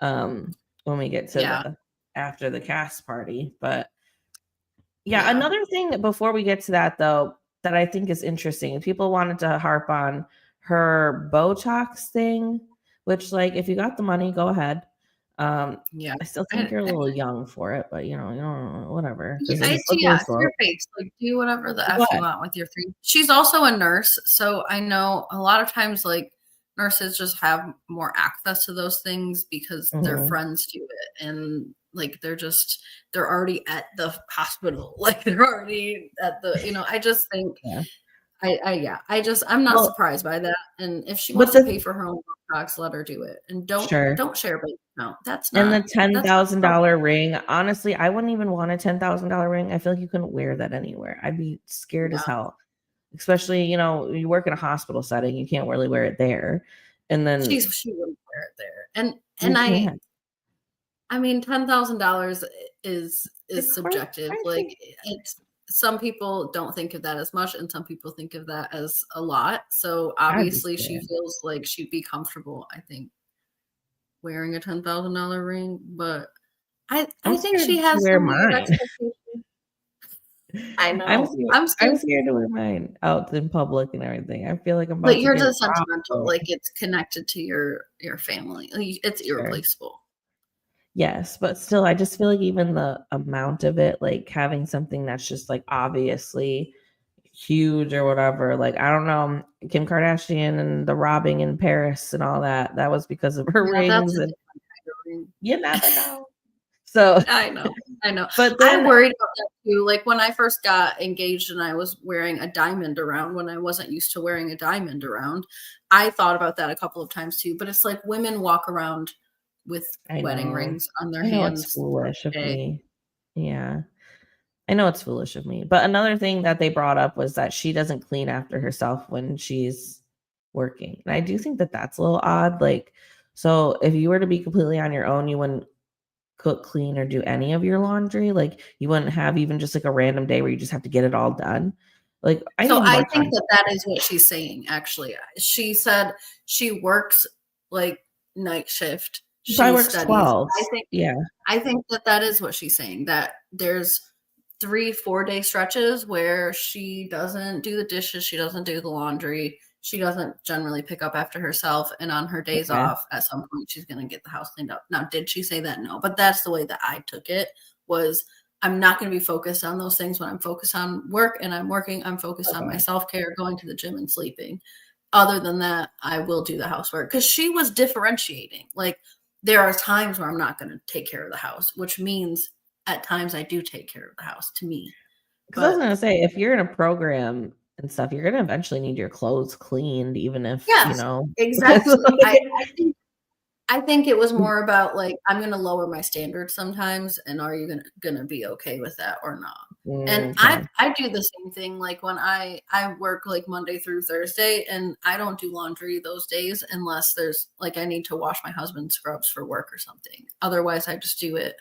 when we get to Yeah. the after the cast party. But yeah, Yeah. another thing before we get to that though, that I think is interesting, is people wanted to harp on her Botox thing, which like if you got the money, go ahead. Yeah. I still think I, you're a little young for it, but whatever. yeah, Because it's a slippery yeah, it's your slope. face. Like, do whatever the Go f you ahead. want with your free. She's also a nurse, so I know a lot of times, like nurses just have more access to those things because their Mhm. friends do it, and like they're already at the hospital, like they're already at the. I just think Yeah. I'm not Well, surprised by that. And if she but wants to pay for her own Botox, let her do it, and sure. don't share bank account. And the That's not $10,000 ring, honestly, I wouldn't even want a $10,000 ring. I feel like you couldn't wear that anywhere. I'd be scared as yeah. hell. Especially, you work in a hospital setting, you can't really wear it there. And then She wouldn't wear it there. you And can't. I mean $10,000 is It's subjective. Like crazy. it's some people don't think of that as much and some people think of that as a lot. So I'd be obviously she scared. feels like she'd be comfortable, I think, wearing a $10,000 ring, but I'm I think scared she to has wear some weird mine. expectations. I I'm know. scared I'm I'm scared scared to wear mine out in public and everything. I feel like I'm but about to yours get is robbed sentimental, for it. like it's connected to your family. Like, it's Sure. irreplaceable. Yes, but still, I just feel like even the amount of it, like having something that's just like obviously huge or whatever, like I don't know, Kim Kardashian and the robbing in Paris and all that, that was because of her Yeah, that's rings a and different kind of ring. you never know. So, I know, I know. but I then worried about that too. Like when I first got engaged and I was wearing a diamond around when I wasn't used to wearing a diamond around, I thought about that a couple of times too. But it's like women walk around with I wedding know, rings on their I know it's hands foolish of every day. me. Yeah. I know it's foolish of me. But another thing that they brought up was that she doesn't clean after herself when she's working. And I do think that that's a little odd. Like, so if you were to be completely on your own, you wouldn't cook, clean, or do any of your laundry. Like, you wouldn't have even just like a random day where you just have to get it all done. Like, I So need I more think time. that that is what she's saying. Actually, she said she works like night shift. She probably She works studies. 12s. Yeah. I think that that is what she's saying, that there's 3 4 day stretches where she doesn't do the dishes, she doesn't do the laundry, she doesn't generally pick up after herself, and on her days Okay. off at some point she's going to get the house cleaned up. Now did she say that? No, but that's the way that I took it. Was I'm not going to be focused on those things when I'm focused on work and I'm working. I'm focused on my Okay. self-care, going to the gym and sleeping. Other than that, I will do the housework, because she was differentiating. Like there are times where I'm not going to take care of the house, which means at times I do take care of the house to me. Because I was But gonna say, if you're in a program and stuff, you're gonna eventually need your clothes cleaned, even if yes, it's exactly. I think it was more about like I'm going to lower my standards sometimes, and are you going to be okay with that or not? And okay. I do the same thing. Like when I work like Monday through Thursday, and I don't do laundry those days unless there's like I need to wash my husband's scrubs for work or something. Otherwise, I just do it.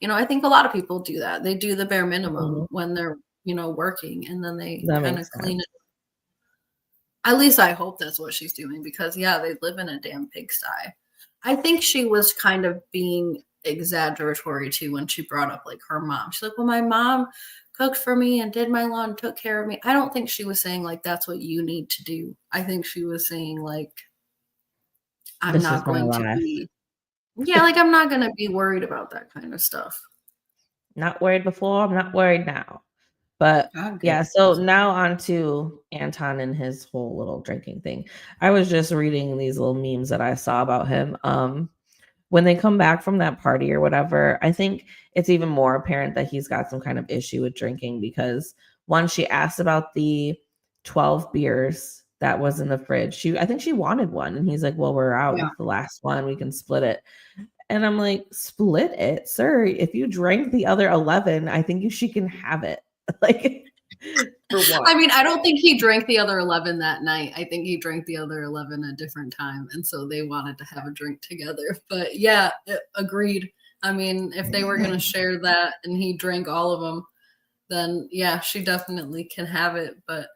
I think a lot of people do that. They do the bare minimum Mhm. when they're working, and then they That kind makes of clean sense. it. At least I hope that's what she's doing, because yeah, they live in a damn pigsty. I think she was kind of being exaggeratory too when she brought up like her mom. She's like, "Well, my mom cooked for me and did my lawn, took care of me." I don't think she was saying like that's what you need to do. I think she was saying like I'm This is not my going to life. be yeah, like I'm not going to be worried about that kind of stuff. Not worried before, I'm not worried now. But God yeah, good. so now on to Anton and his whole little drinking thing. I was just reading these little memes that I saw about him. when they come back from that party or whatever, I think it's even more apparent that he's got some kind of issue with drinking because once she asked about the 12 beers that was in the fridge. I think she wanted one. And he's like, well, we're out. Yeah. It's the last one. We can split it. And I'm like, split it, sir. If you drank the other 11, I think she can have it. Like, for what? I mean, I don't think he drank the other 11 that night. I think he drank the other 11 a different time. And so they wanted to have a drink together. But yeah, agreed. I mean, if they were going to share that and he drank all of them, then yeah, she definitely can have it. But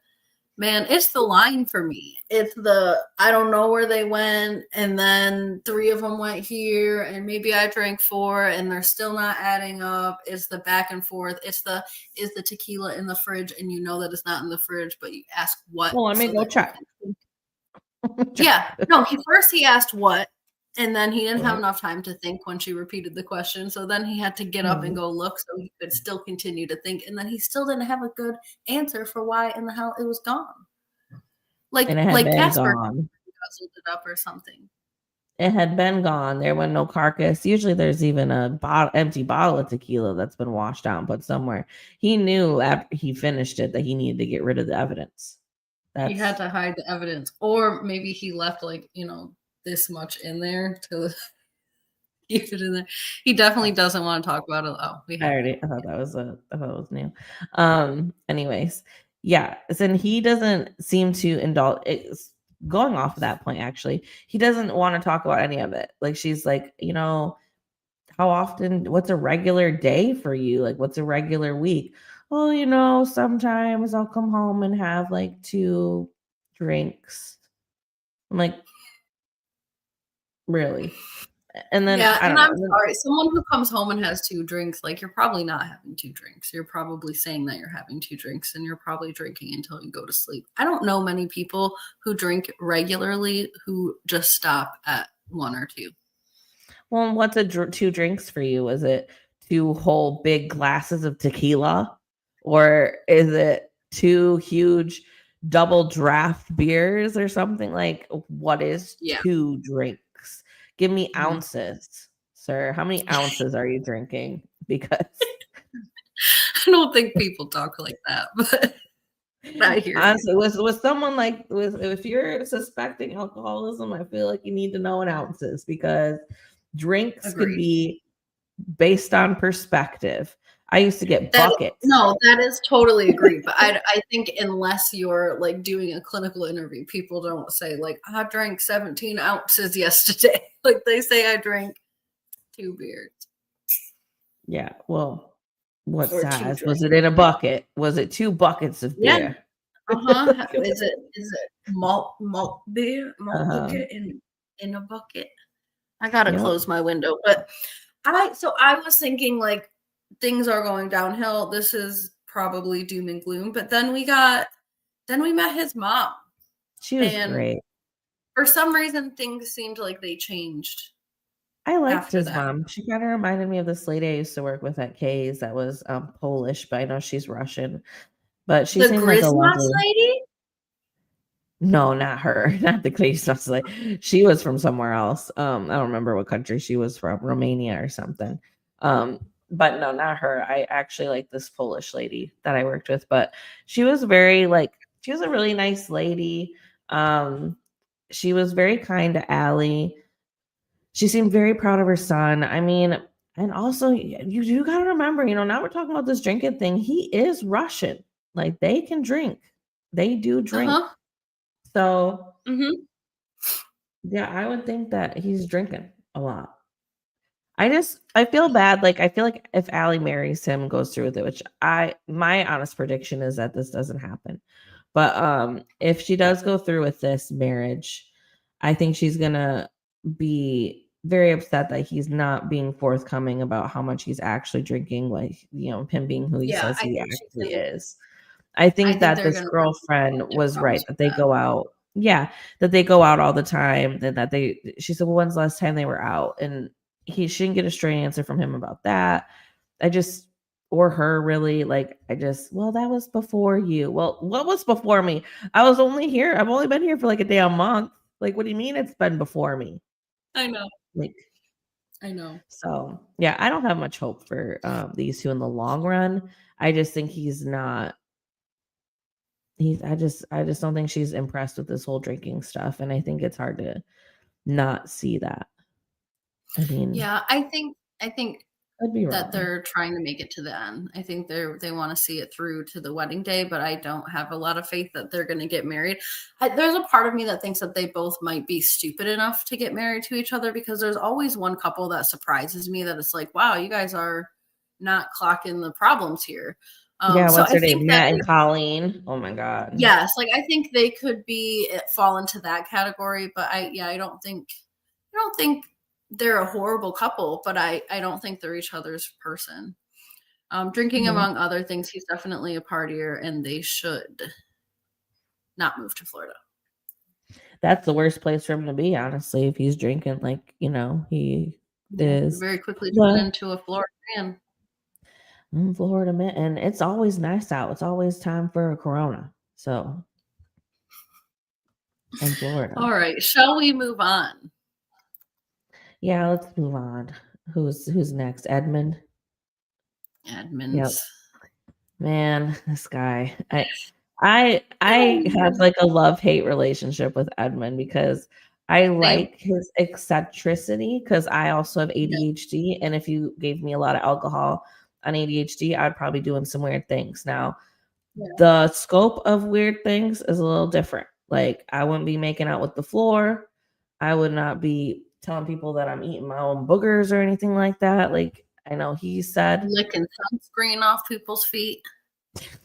man, it's the line for me. It's the, I don't know where they went. And then 3 of them went here. And maybe I drank 4 and they're still not adding up. It's the back and forth. It's the, is the tequila in the fridge? And you know that it's not in the fridge, but you ask what. Well, let me go check. Yeah. No, first he asked what. And then he didn't have enough time to think when she repeated the question. So then he had to get up and go look so he could still continue to think. And then he still didn't have a good answer for why in the hell it was gone. Like Casper guzzled it up or something. It had been gone. There was no carcass. Usually there's even a empty bottle of tequila that's been washed out and put somewhere. He knew after he finished it that he needed to get rid of the evidence. He had to hide the evidence. Or maybe he left this much in there to keep it in there. He definitely doesn't want to talk about it. Oh, I thought that was new. Anyways, yeah. And he doesn't seem to indulge. It's going off of that point. Actually, he doesn't want to talk about any of it. Like she's like, how often? What's a regular day for you? Like, what's a regular week? Well, sometimes I'll come home and have like 2 drinks. I'm like, really? And then I'm sorry. Someone who comes home and has 2 drinks, like you're probably not having 2 drinks. You're probably saying that you're having 2 drinks and you're probably drinking until you go to sleep. I don't know many people who drink regularly who just stop at 1 or 2. Well, what's 2 drinks for you? Is it 2 whole big glasses of tequila? Or is it 2 huge double draft beers or something? Like, what is 2 drinks? Give me ounces, sir. How many ounces are you drinking? Because I don't think people talk like that, but I hear honestly, with someone like if you're suspecting alcoholism, I feel like you need to know in ounces because drinks could be based on perspective. I used to get buckets. No, that is totally agreed. But I think unless you're like doing a clinical interview, people don't say like, I drank 17 ounces yesterday. Like they say I drank 2 beers. Yeah. Well, what size? Was it in a bucket? Was it 2 buckets of beer? Yeah. Is it malt beer? Malt bucket in a bucket? I gotta close my window. But I was thinking like things are going downhill. This is probably doom and gloom. But then we met his mom. She was great. For some reason, things seemed like they changed. I liked his mom. She kind of reminded me of this lady I used to work with at K's that was Polish, but I know she's Russian. But she seemed like a lovely lady. No, not her. Not the Christmas lady. She was from somewhere else. I don't remember what country she was from, Romania or something. But no, not her. I actually like this Polish lady that I worked with, but she was she was a really nice lady. She was very kind to Allie. She seemed very proud of her son. I mean, and also you got to remember, now we're talking about this drinking thing. He is Russian. Like they can drink. They do drink. So yeah, I would think that he's drinking a lot. I feel bad. Like, I feel like if Allie marries him and goes through with it, which my honest prediction is that this doesn't happen. But if she does go through with this marriage, I think she's gonna be very upset that he's not being forthcoming about how much he's actually drinking, like, him being who he says he actually is. I think that this girlfriend was right, that they go out. Yeah, that they go out all the time. She said, well, when's the last time they were out? And she didn't get a straight answer from him about that. Or her really, well, that was before you. Well, what was before me? I've only been here for like a damn month. Like, what do you mean it's been before me? I know. Like, I know. So yeah, I don't have much hope for these two in the long run. I just think he's not. I just don't think she's impressed with this whole drinking stuff, and I think it's hard to not see that. I mean, Yeah, I think I'd be that wrong. they're trying to make it to the end. I think they want to see it through to the wedding day, but I don't have a lot of faith that they're going to get married. There's a part of me that thinks that they both might be stupid enough to get married to each other, because there's always one couple that surprises me that it's like, wow, you guys are not clocking the problems here. Yeah, So what's I her think name? that Matt and Colleen. Oh my god. yes, like I think they could fall into that category, but I don't think they're a horrible couple, but I don't think they're each other's person. Drinking, Mhm. among other things, he's definitely a partier, and they should not move to Florida. That's the worst place for him to be, honestly, if he's drinking like, he Yeah, is. very quickly turn But into a Florida man. in Florida, man, and it's always nice out. It's always time for a Corona. So in Florida. All right, shall we move on? Yeah, let's move on. Who's next? Edmund? Yep. Admins. Man, this guy. I have like a love-hate relationship with Edmund because I Same. like his eccentricity because I also have Yeah, ADHD, and if you gave me a lot of alcohol on ADHD, I'd probably doing some weird things. Now, yeah. the scope of weird things is a little different. Like I wouldn't be making out with the floor. I would not be telling people that I'm eating my own boogers or anything like that. Like I know he said Licking sunscreen off people's feet.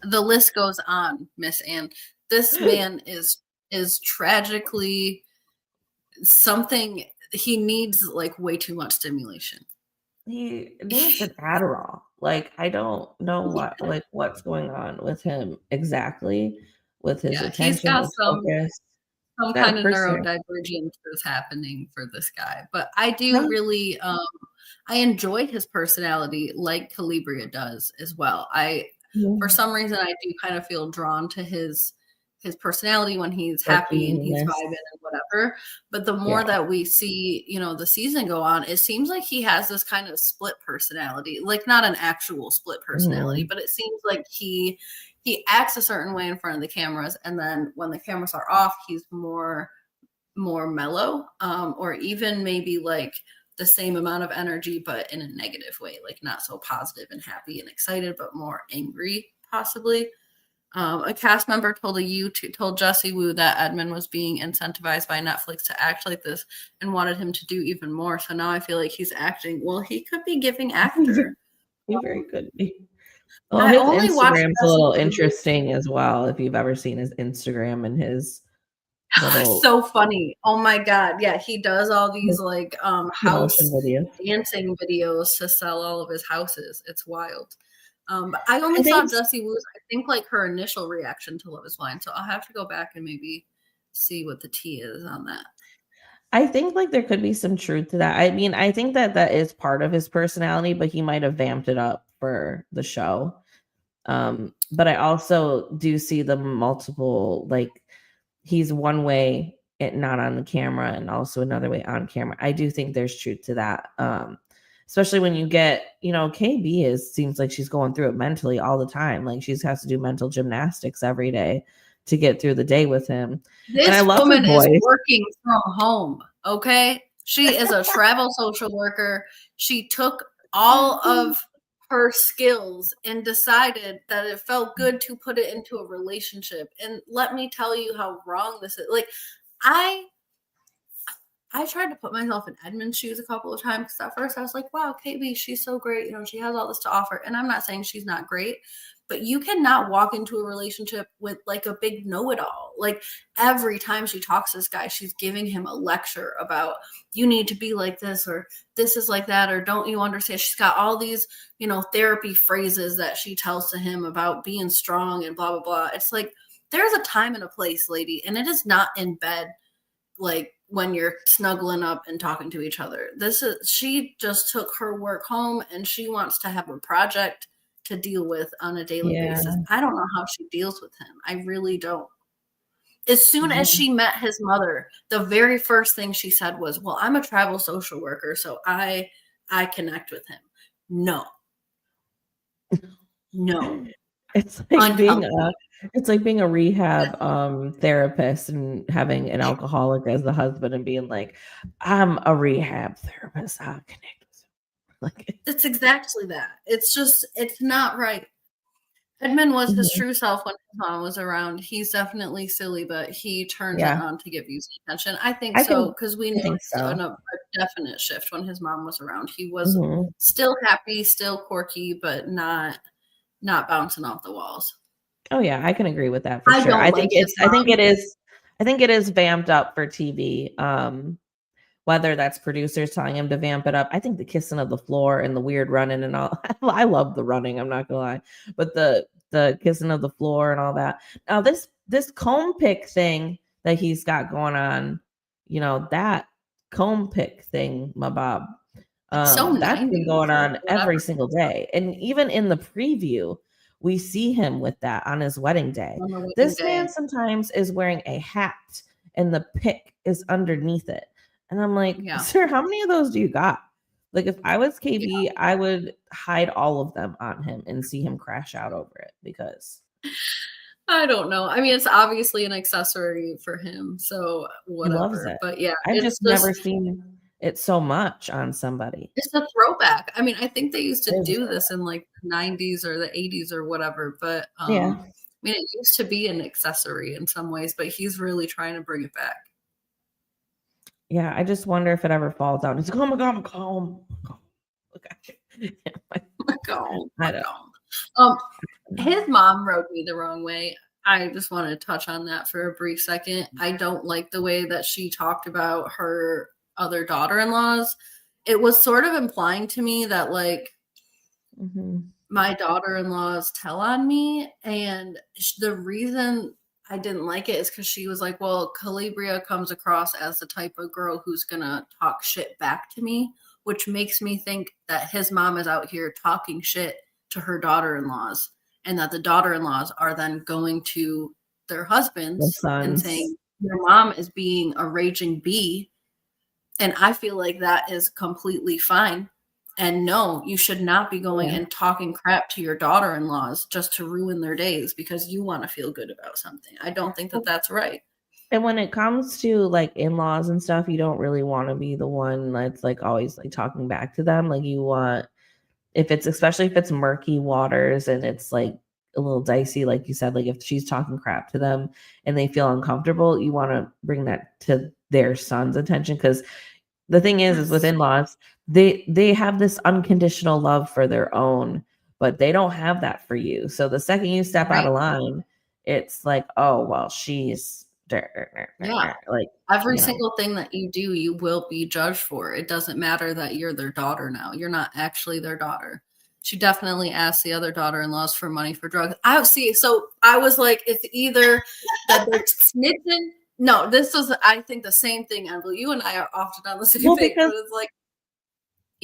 The list goes on, Miss Ann. This man is tragically something. He needs like way too much stimulation. he needs an Adderall. Like I don't know what's going on with him exactly, with his Yeah, he's attention, got his focus. He's some got a kind of person. neurodivergence is happening for this guy. But I do No. really I enjoy his personality like Calibria does as well. I For Yeah. some reason I do kind of feel drawn to his personality when he's happy and he's Quirkiness. vibing and whatever. But the Yeah. more that we see, the season go on, it seems like he has this kind of split personality. Like not an actual split personality, Mhm. but it seems like he acts a certain way in front of the cameras, and then when the cameras are off, he's more mellow, or even maybe like the same amount of energy but in a negative way, like not so positive and happy and excited, but more angry possibly. A cast member told Jesse Wu that Edmund was being incentivized by Netflix to act like this and wanted him to do even more. So now I feel like he's acting. Well, he could be giving actor. He very could be. Well, I his only watched Instagram's a Jesse little Wu. interesting as well, if you've ever seen his Instagram and his little So funny. Oh my god. Yeah, he does all these his like promotion house videos. dancing videos to sell all of his houses. It's wild. But I only I saw think Jessie Wu's, I think like her initial reaction to Love is Blind. So I'll have to go back and maybe see what the tea is on that. I think like there could be some truth to that. I mean, I think that that is part of his personality, but he might have vamped it up for the show. But I also do see the multiple, like he's one way not on the camera and also another way on camera. I do think there's truth to that. Especially when you get, KB seems like she's going through it mentally all the time. Like she has to do mental gymnastics every day to get through the day with him. And I This love her woman is voice. working from home, okay? She is a travel social worker. She took all of her skills and decided that it felt good to put it into a relationship. And let me tell you how wrong this is. Like, I I tried to put myself in Edmund's shoes a couple of times because at first I was like, wow, KB, she's so great. She has all this to offer. And I'm not saying she's not great, but you cannot walk into a relationship with like a big know it all. Like every time she talks to this guy, she's giving him a lecture about you need to be like this, or this is like that, or don't you understand? She's got all these, therapy phrases that she tells to him about being strong and blah, blah, blah. It's like, there's a time and a place, lady, and it is not in bed like when you're snuggling up and talking to each other. She just took her work home and she wants to have a project to deal with on a daily Yeah. basis. I don't know how she deals with him. I really don't. As soon as Yeah. she met his mother, the very first thing she said was, well, I'm a travel social worker, so I I connect with him. No. No. It's like being Uncomfortable. a rehab therapist and having an alcoholic as the husband and being like, I'm a rehab therapist. I'll connect with you. Like, It's exactly that. It's just, it's not right. Edmund was his mhm, true self when his mom was around. He's definitely silly, but he turns it yeah, on to give you some attention. I think I so think because we I think noticed so. a definite shift when his mom was around. He was Mhm. still happy, still quirky, but not bouncing off the walls. Oh yeah, I can agree with that for I sure. don't like his I mom. think it is vamped up for TV. Whether that's producers telling him to vamp it up. I think the kissing of the floor and the weird running and all. I love the running, I'm not gonna lie. But the kissing of the floor and all that. Now this comb pick thing that he's got going on, that comb pick thing, my Bob. It's so That's been 90s, going like on every whatever. single day. And even in the preview, we see him with that on his wedding day. On the wedding This man day. sometimes is wearing a hat and the pick is underneath it. And I'm like, Yeah. sir, how many of those do you got? Like, if I was Yeah. KB, I would hide all of them on him and see him crash out over it because I don't know. I mean, it's obviously an accessory for him, so he loves whatever. it. But yeah, I've it's just just never seen it so much on somebody. it's a throwback. I mean, I think they used It to is a do this throwback. in like the 90s or the 80s or whatever, but Yeah. I mean, it used to be an accessory in some ways, but he's really trying to bring it back. Yeah, I just wonder if it ever falls out. He's like, "Oh my god, I'm calm." Okay. I don't Macomb. Um, know. his mom rubbed me the wrong way. I just want to touch on that for a brief second. I don't like the way that she talked about her other daughter-in-laws. It was sort of implying to me that like Mhm. my daughter-in-laws tell on me, and the reason I didn't like it is because she was like, well, Calabria comes across as the type of girl who's gonna talk shit back to me, which makes me think that his mom is out here talking shit to her daughter-in-laws, and that the daughter-in-laws are then going to their The husbands and sons. saying your mom is being a raging bee, and I feel like that is completely fine. And no, you should not be going Yeah. and talking crap to your daughter-in-laws just to ruin their days because you want to feel good about something. I don't think that Well, that's right. and when it comes to like in-laws and stuff, you don't really want to be the one that's like always like talking back to them. Like you want if it's especially if it's murky waters and it's like a little dicey, like you said, like if she's talking crap to them and they feel uncomfortable, you want to bring that to their son's attention because the thing is with Yes. in-laws, they have this unconditional love for their own, but they don't have that for you. So the second you step out Right. of line, it's like, oh well, she's Yeah. like, Every you know. single thing that you do, you will be judged for. It doesn't matter that you're their daughter now. You're not actually their daughter. She definitely asked the other daughter-in-laws for money for drugs. I see. So I was like, it's either that they're snitching. No, this was, I think, the same thing, Emily. You and I are often on the same Well, page, but it's like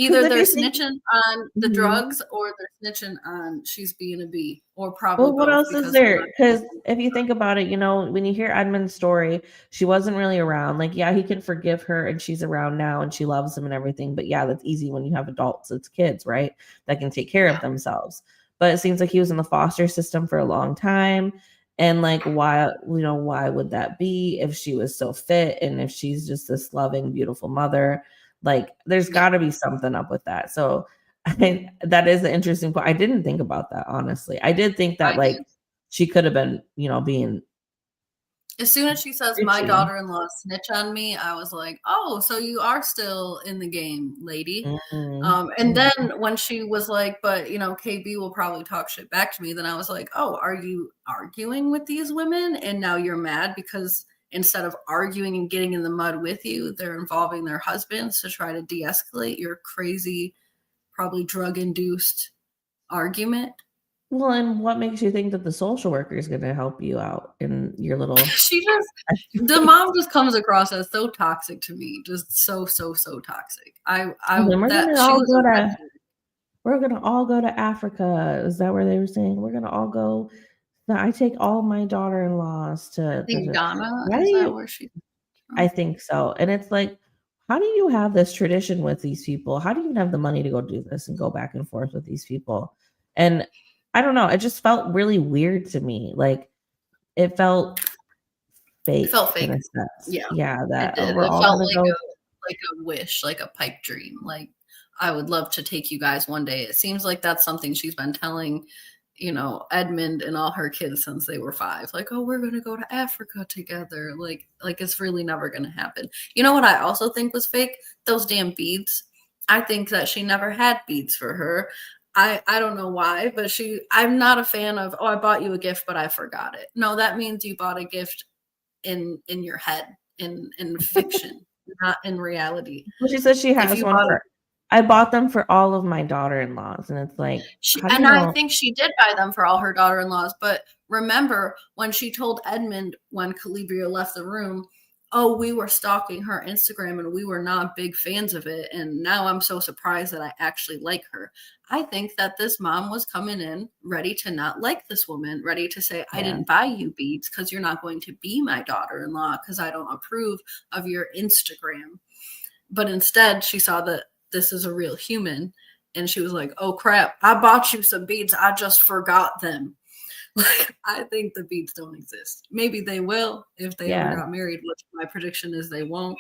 because either if they're you think, snitching on the mhm. drugs or they're snitching on she's being a bee, or probably Well, what both else is because they're there? not. Because if you think about it, when you hear Edmund's story, she wasn't really around. Like, yeah, he can forgive her and she's around now and she loves him and everything. But yeah, that's easy when you have adults, it's kids, right? That can take care of Yeah, themselves. But it seems like he was in the foster system for a long time. And like, why would that be if she was so fit and if she's just this loving, beautiful mother? Like, there's yeah, got to be something up with that. So that is an interesting point. I didn't think about that, honestly. I did think that I like did. she could have been, being As soon as she says my bitchy. daughter-in-law snitch on me, I was like, "Oh, so you are still in the game, lady." Mhm, And then mhm. when she was like, "But KB will probably talk shit back to me," then I was like, "Oh, are you arguing with these women? And now you're mad because instead of arguing and getting in the mud with you, they're involving their husbands to try to de-escalate your crazy, probably drug-induced argument." Well, and what makes you think that the social worker is gonna help you out in your little She just the mom just comes across as so toxic to me, just so, so, so toxic. and then That she was a red flag. we're gonna all go to Africa. Is that where they were saying? We're gonna all go. I take all my daughter-in-laws I to think Ghana, why do is that you where she's I from? think so. And it's like, how do you have this tradition with these people? How do you even have the money to go do this and go back and forth with these people? And I don't know, it just felt really weird to me. Like it felt It felt fake in fake. a sense. Yeah, Yeah, it that did. we're It all felt gonna go. like a wish, like a pipe dream. Like, I would love to take you guys one day. It seems like that's something she's been telling, Edmund and all her kids since they were 5. Like, oh, we're gonna go to Africa together. Like it's really never gonna happen. You know what I also think was fake? Those damn beads. I think that she never had beads for her. I don't know why, but I'm not a fan of, oh, I bought you a gift, but I forgot it. No, that means you bought a gift in your head, in fiction, not in reality. Well, she says she If has you one bought a for I bought them for all of my daughter-in-laws, and it's like, she how do you and I know? think she did buy them for all her daughter-in-laws, but remember when she told Edmund when Calibria left the room, "Oh, we were stalking her Instagram and we were not big fans of it, and now I'm so surprised that I actually like her." I think that this mom was coming in ready to not like this woman, ready to say, "I Yeah, didn't buy you beads because you're not going to be my daughter-in-law because I don't approve of your Instagram." But instead, she saw that this is a real human and she was like, "Oh crap, I bought you some beads. I just forgot them." Like, I think the beads don't exist. Maybe they will if they ever yeah. got married, which my prediction is they won't.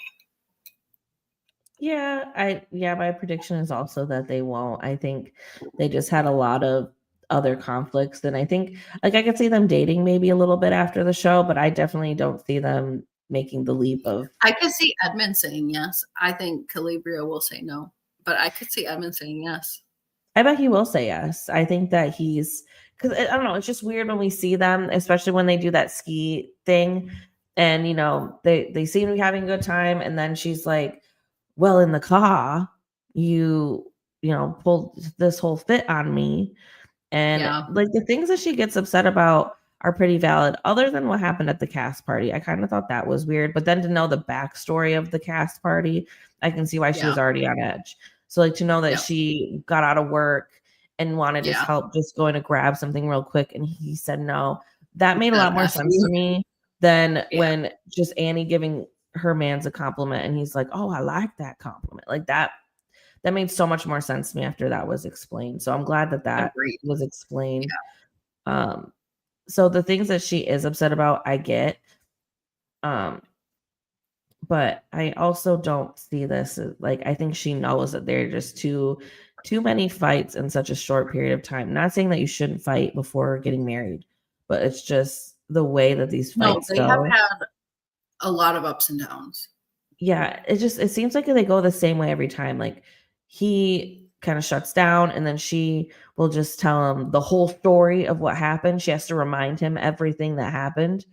Yeah, my prediction is also that they won't. I think they just had a lot of other conflicts, and I think like I could see them dating maybe a little bit after the show, but I definitely don't see them making the leap of. I could see Edmund saying yes. I think Calibria will say no, but I could see Edmund saying yes. I bet he will say yes. I think that he's because I don't know. It's just weird when we see them, especially when they do that ski thing, and they seem to be having a good time, and then she's like, "Well, in the car, pulled this whole fit on me." And Yeah, like the things that she gets upset about are pretty valid, other than what happened at the cast party. I kind of thought that was weird. But then to know the backstory of the cast party, I can see why she yeah, was already on edge. So like to know that yep, she got out of work and wanted his yeah. help just going to grab something real quick and he said no. That He made a said lot more F sense you. to me than Yeah, when just Annie giving her man's a compliment and he's like, "Oh, I like that compliment." Like that made so much more sense to me after that was explained. So I'm glad that that agreed. was Yeah, explained. Um, so the things that she is upset about, I get. Um, but I also don't see this as like I think she knows that there are just too many fights in such a short period of time. Not saying that you shouldn't fight before getting married, but it's just the way that these no, fights they have go. had a lot of ups and downs. Yeah, it seems like they go the same way every time. Like he kind of shuts down and then she will just tell him the whole story of what happened. She has to remind him everything that happened.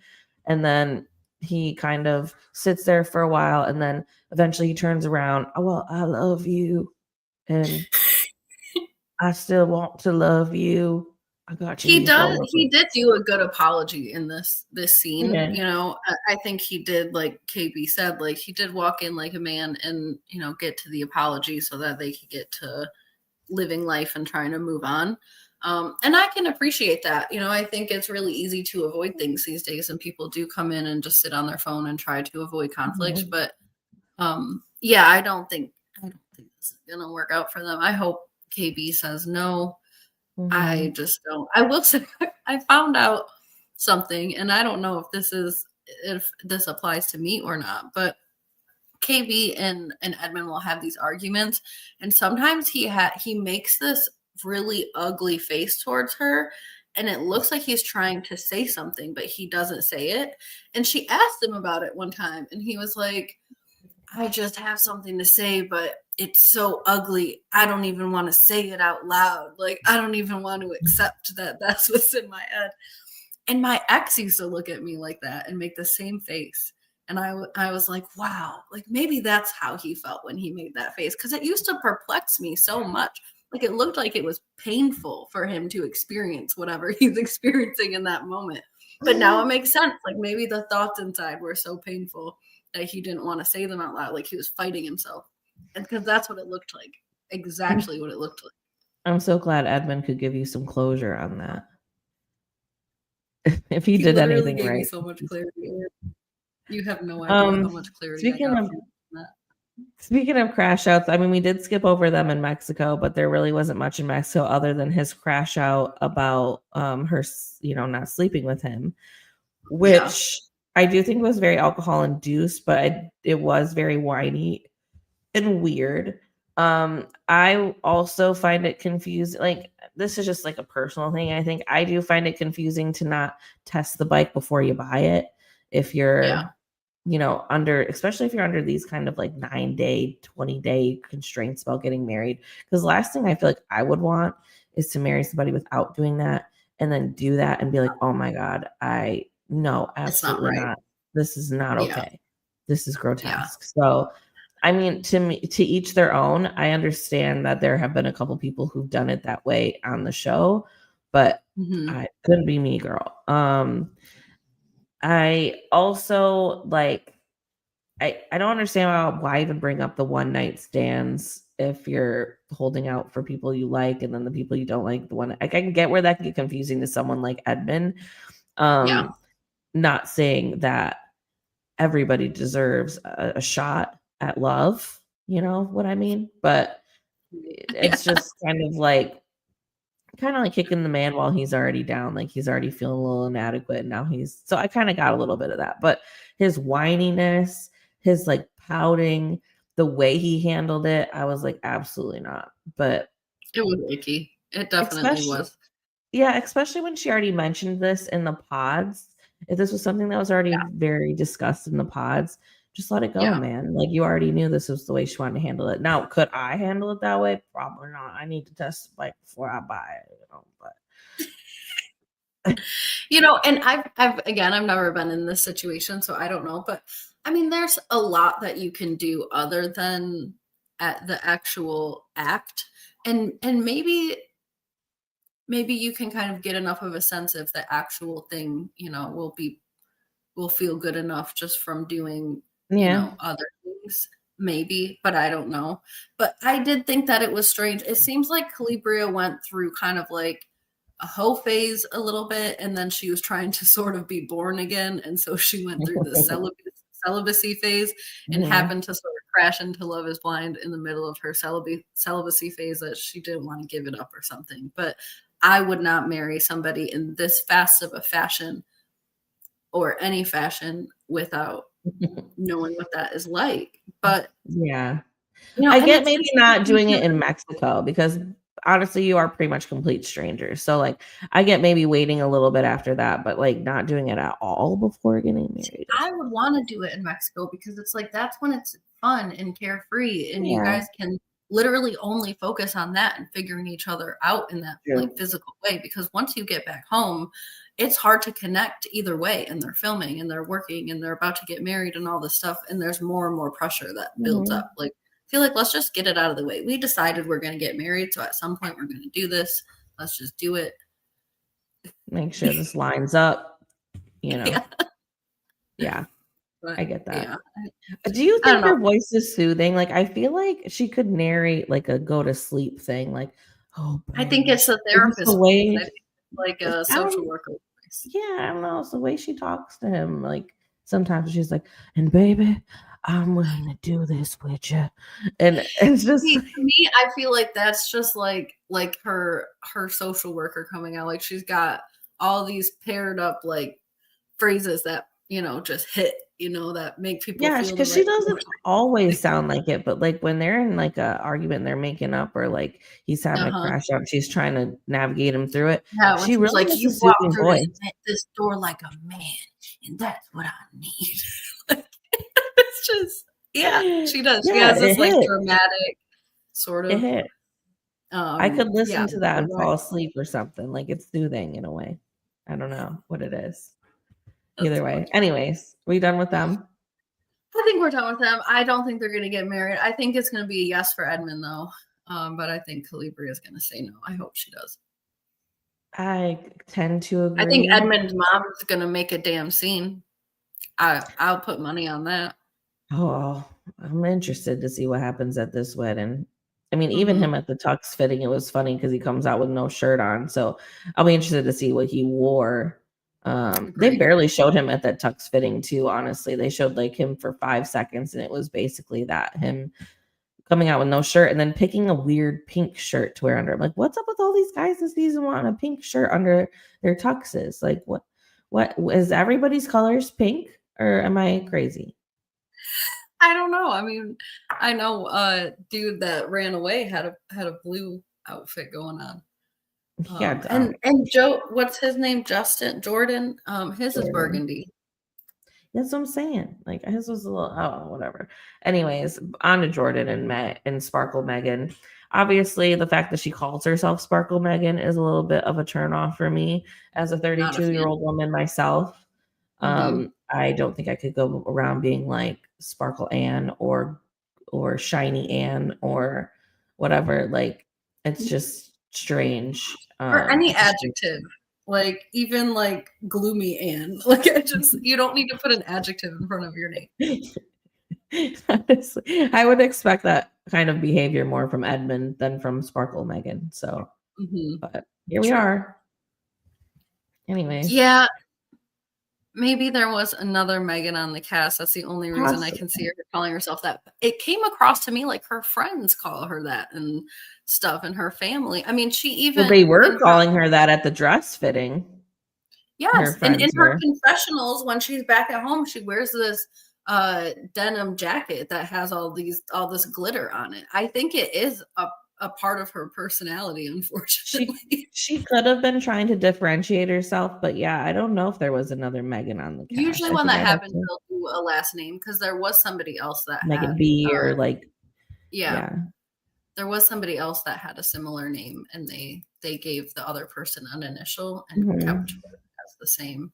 And then he kind of sits there for a while and then eventually he turns around. "Oh, well, I love you and I still want to love you. I got you these He rollerblades." did do a good apology in this scene, Yeah. I think he did, like KB said, like, he did walk in like a man and, get to the apology so that they could get to living life and trying to move on. And I can appreciate that. I think it's really easy to avoid things these days, and people do come in and just sit on their phone and try to avoid conflicts. Mhm. But yeah, I don't think this is gonna work out for them. I hope KB says no. I Mhm. just don't. I will say I found out something, and I don't know if this applies to me or not, but KB and Edmund will have these arguments, and sometimes he makes this really ugly face towards her, and it looks like he's trying to say something, but he doesn't say it. And she asked him about it one time, and he was like, "I just have something to say, but it's so ugly. I don't even want to say it out loud. Like, I don't even want to accept that that's what's in my head." And my ex used to look at me like that and make the same face. And I was like, wow, like maybe that's how he felt when he made that face. Cause it used to perplex me so much. Like it looked like it was painful for him to experience whatever he's experiencing in that moment. But now it makes sense. Like maybe the thoughts inside were so painful that he didn't want to say them out loud. Like he was fighting himself. And because that's what it looked like. Exactly what it looked like. I'm so glad Edmund could give you some closure on that. If he He did literally anything gave me right. so much clarity. You have no idea how Um, much clarity I speaking got of from that. Speaking of crash outs, I mean, we did skip over them in Mexico, but there really wasn't much in Mexico other than his crash out about her, not sleeping with him, Yeah. which I do think was very alcohol induced, but it was very whiny and weird. I also find it confusing. Like, this is just like a personal thing. I think I do find it confusing to not test the bike before you buy it if Yeah. you're especially if you're under these kind of like 9-day, 20-day constraints about getting married. Because last thing I feel like I would want is to marry somebody without doing that and then do that and be like, oh my God, no, It's not absolutely right. not. This is not Yeah. okay. This is Yeah. grotesque. So, I mean, to me, to each their own. I understand that there have been a couple people who've done it that way on the show, but Hmm. I couldn't be me, girl. I also like I don't understand why even bring up the one night stands if you're holding out for people you like and then the people you don't like, the one I can get where that can get confusing to someone like Edmund. Yeah. Not saying that everybody deserves a shot at love, you know what I mean? But Yeah. it's just kind of like kicking the man while he's already down, like he's already feeling a little inadequate. And now so I kind of got a little bit of that, but his whininess, his like pouting, the way he handled it, I was like, absolutely not. But It was icky. It definitely especially, was. yeah, especially when she already mentioned this in the pods. If this was something that was already Yeah. very discussed in the pods, just let it go, Yeah. man. Like you already knew this was the way she wanted to handle it. Now, could I handle it that way? Probably not. I need to test like before I buy it, but And I've never been in this situation, so I don't know. But I mean, there's a lot that you can do other than at the actual act. And maybe you can kind of get enough of a sense if the actual thing, will feel good enough just from doing, yeah. other things. Maybe, but I don't know. But I did think that it was strange. It seems like Calibria went through kind of like a hoe phase a little bit, and then she was trying to sort of be born again, and so she went through the celibacy phase and Mhm. happened to sort of crash into Love Is Blind in the middle of her celibacy phase that she didn't want to give it up or something. But I would not marry somebody in this fast of a fashion or any fashion without knowing what that is like. But Yeah. I and get it's maybe not doing it in Mexico because honestly, you are pretty much complete strangers. So like I get maybe waiting a little bit after that, but like not doing it at all before getting married is I would want to do it in Mexico because it's like that's when it's fun and carefree and you yeah, guys can literally only focus on that and figuring each other out in that like true. physical way, because once you get back home it's hard to connect either way, and they're filming and they're working and they're about to get married and all this stuff, and there's more and more pressure that builds Mhm. up. Like I feel like let's just get it out of the way. We decided we're going to get married, so at some point we're going to do this. Let's just do it. Make sure this lines up, you know. Yeah, Yeah, but I get that. yeah, Do you I don't think know. her voice is soothing? Like I feel like she could narrate like a go to sleep thing, like, oh I think baby. it's a It's just the therapist voice. I way think it's like a I social don't worker voice. yeah, I don't know. It's the way she talks to him. Like sometimes she's like, and baby, I'm willing to do this with you. And it's just See, to me, I feel like that's just like her social worker coming out. Like she's got all these paired up like phrases that just hit, that make people yeah, feel the because right she doesn't always emotion. sound like it, but like when they're in like a argument, they're making up, or like he's having a Uh-huh. crash out, she's trying to navigate him through it. Yeah, when She she's really like, has a "You walk soothing through this voice. this door like a man, and that's what I need." Like, it's just yeah, she does. She Yeah, has it this like hit. dramatic sort It of hit. I could yeah, listen to that you're and right. fall asleep or something. Like it's soothing in a way. I don't know what it is. That's Either way. funny. Anyways, we done with them? I think we're done with them. I don't think they're gonna get married. I think it's gonna be a yes for Edmund though. But I think Calibri is gonna say no. I hope she does. I tend to I think agree. Edmund's mom is gonna make a damn scene. I'll put money on that. Oh, I'm interested to see what happens at this wedding. I mean, even Hmm. him at the tux fitting, it was funny because he comes out with no shirt on. So I'll be interested to see what he wore. They Agreed. barely showed him at that tux fitting too, honestly. They showed like him for 5 seconds, and it was basically that, him coming out with no shirt and then picking a weird pink shirt to wear under. I'm like, what's up with all these guys this season wanting a pink shirt under their tuxes? Like, what is everybody's colors pink, or am I crazy? I don't know. I mean, I know dude that ran away had a blue outfit going on. Yeah, And Joe, what's his name? Justin Jordan. His is Jordan. burgundy. That's what I'm saying. Like his was a little, oh, whatever. Anyways, on to Jordan and Sparkle Megan. Obviously, the fact that she calls herself Sparkle Megan is a little bit of a turn off for me as a Not a fan. 32-year-old woman myself. Hmm. I don't think I could go around being like Sparkle Ann or Shiny Ann or whatever. Like it's just strange. Or any adjective, like even like gloomy and like I just you don't need to put an adjective in front of your name. Honestly, I would expect that kind of behavior more from Edmund than from Sparkle Megan. So, Hmm. but here we True. are. Anyways, Yeah, maybe there was another Megan on the cast. That's the only reason I can see possibly. her calling herself that. It came across to me like her friends call her that and stuff, and her family. I mean, she Well, even they in were her calling her that at the dress fitting. Her yes, and in friends her were. confessionals when she's back at home, she wears this denim jacket that has all this glitter on it. I think it is a part of her personality, She unfortunately. she could have been trying to differentiate herself, but yeah, I don't know if there was another Megan on the cast. Usually I when think that I'd have happens, to they'll do a last name because there was somebody else that Megan had B or like, yeah, yeah. there was somebody else that had a similar name and they gave the other person an initial and kept Mhm. her as the same.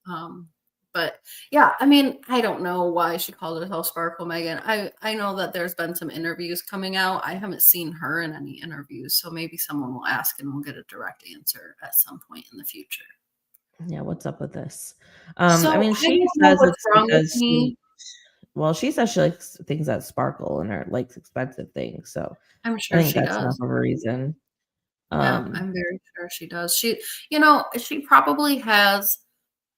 Um, but yeah, I mean, I don't know why she called herself Sparkle Megan. I know that there's been some interviews coming out. I haven't seen her in any interviews, so maybe someone will ask and we'll get a direct answer at some point in the future. Yeah, what's up with this? I So mean, I don't she know says what's it's wrong with because me. she says she likes things that sparkle and are likes expensive things. So I'm I sure think she that's enough does. of a reason. Yeah, Um, I'm very sure she does. She probably has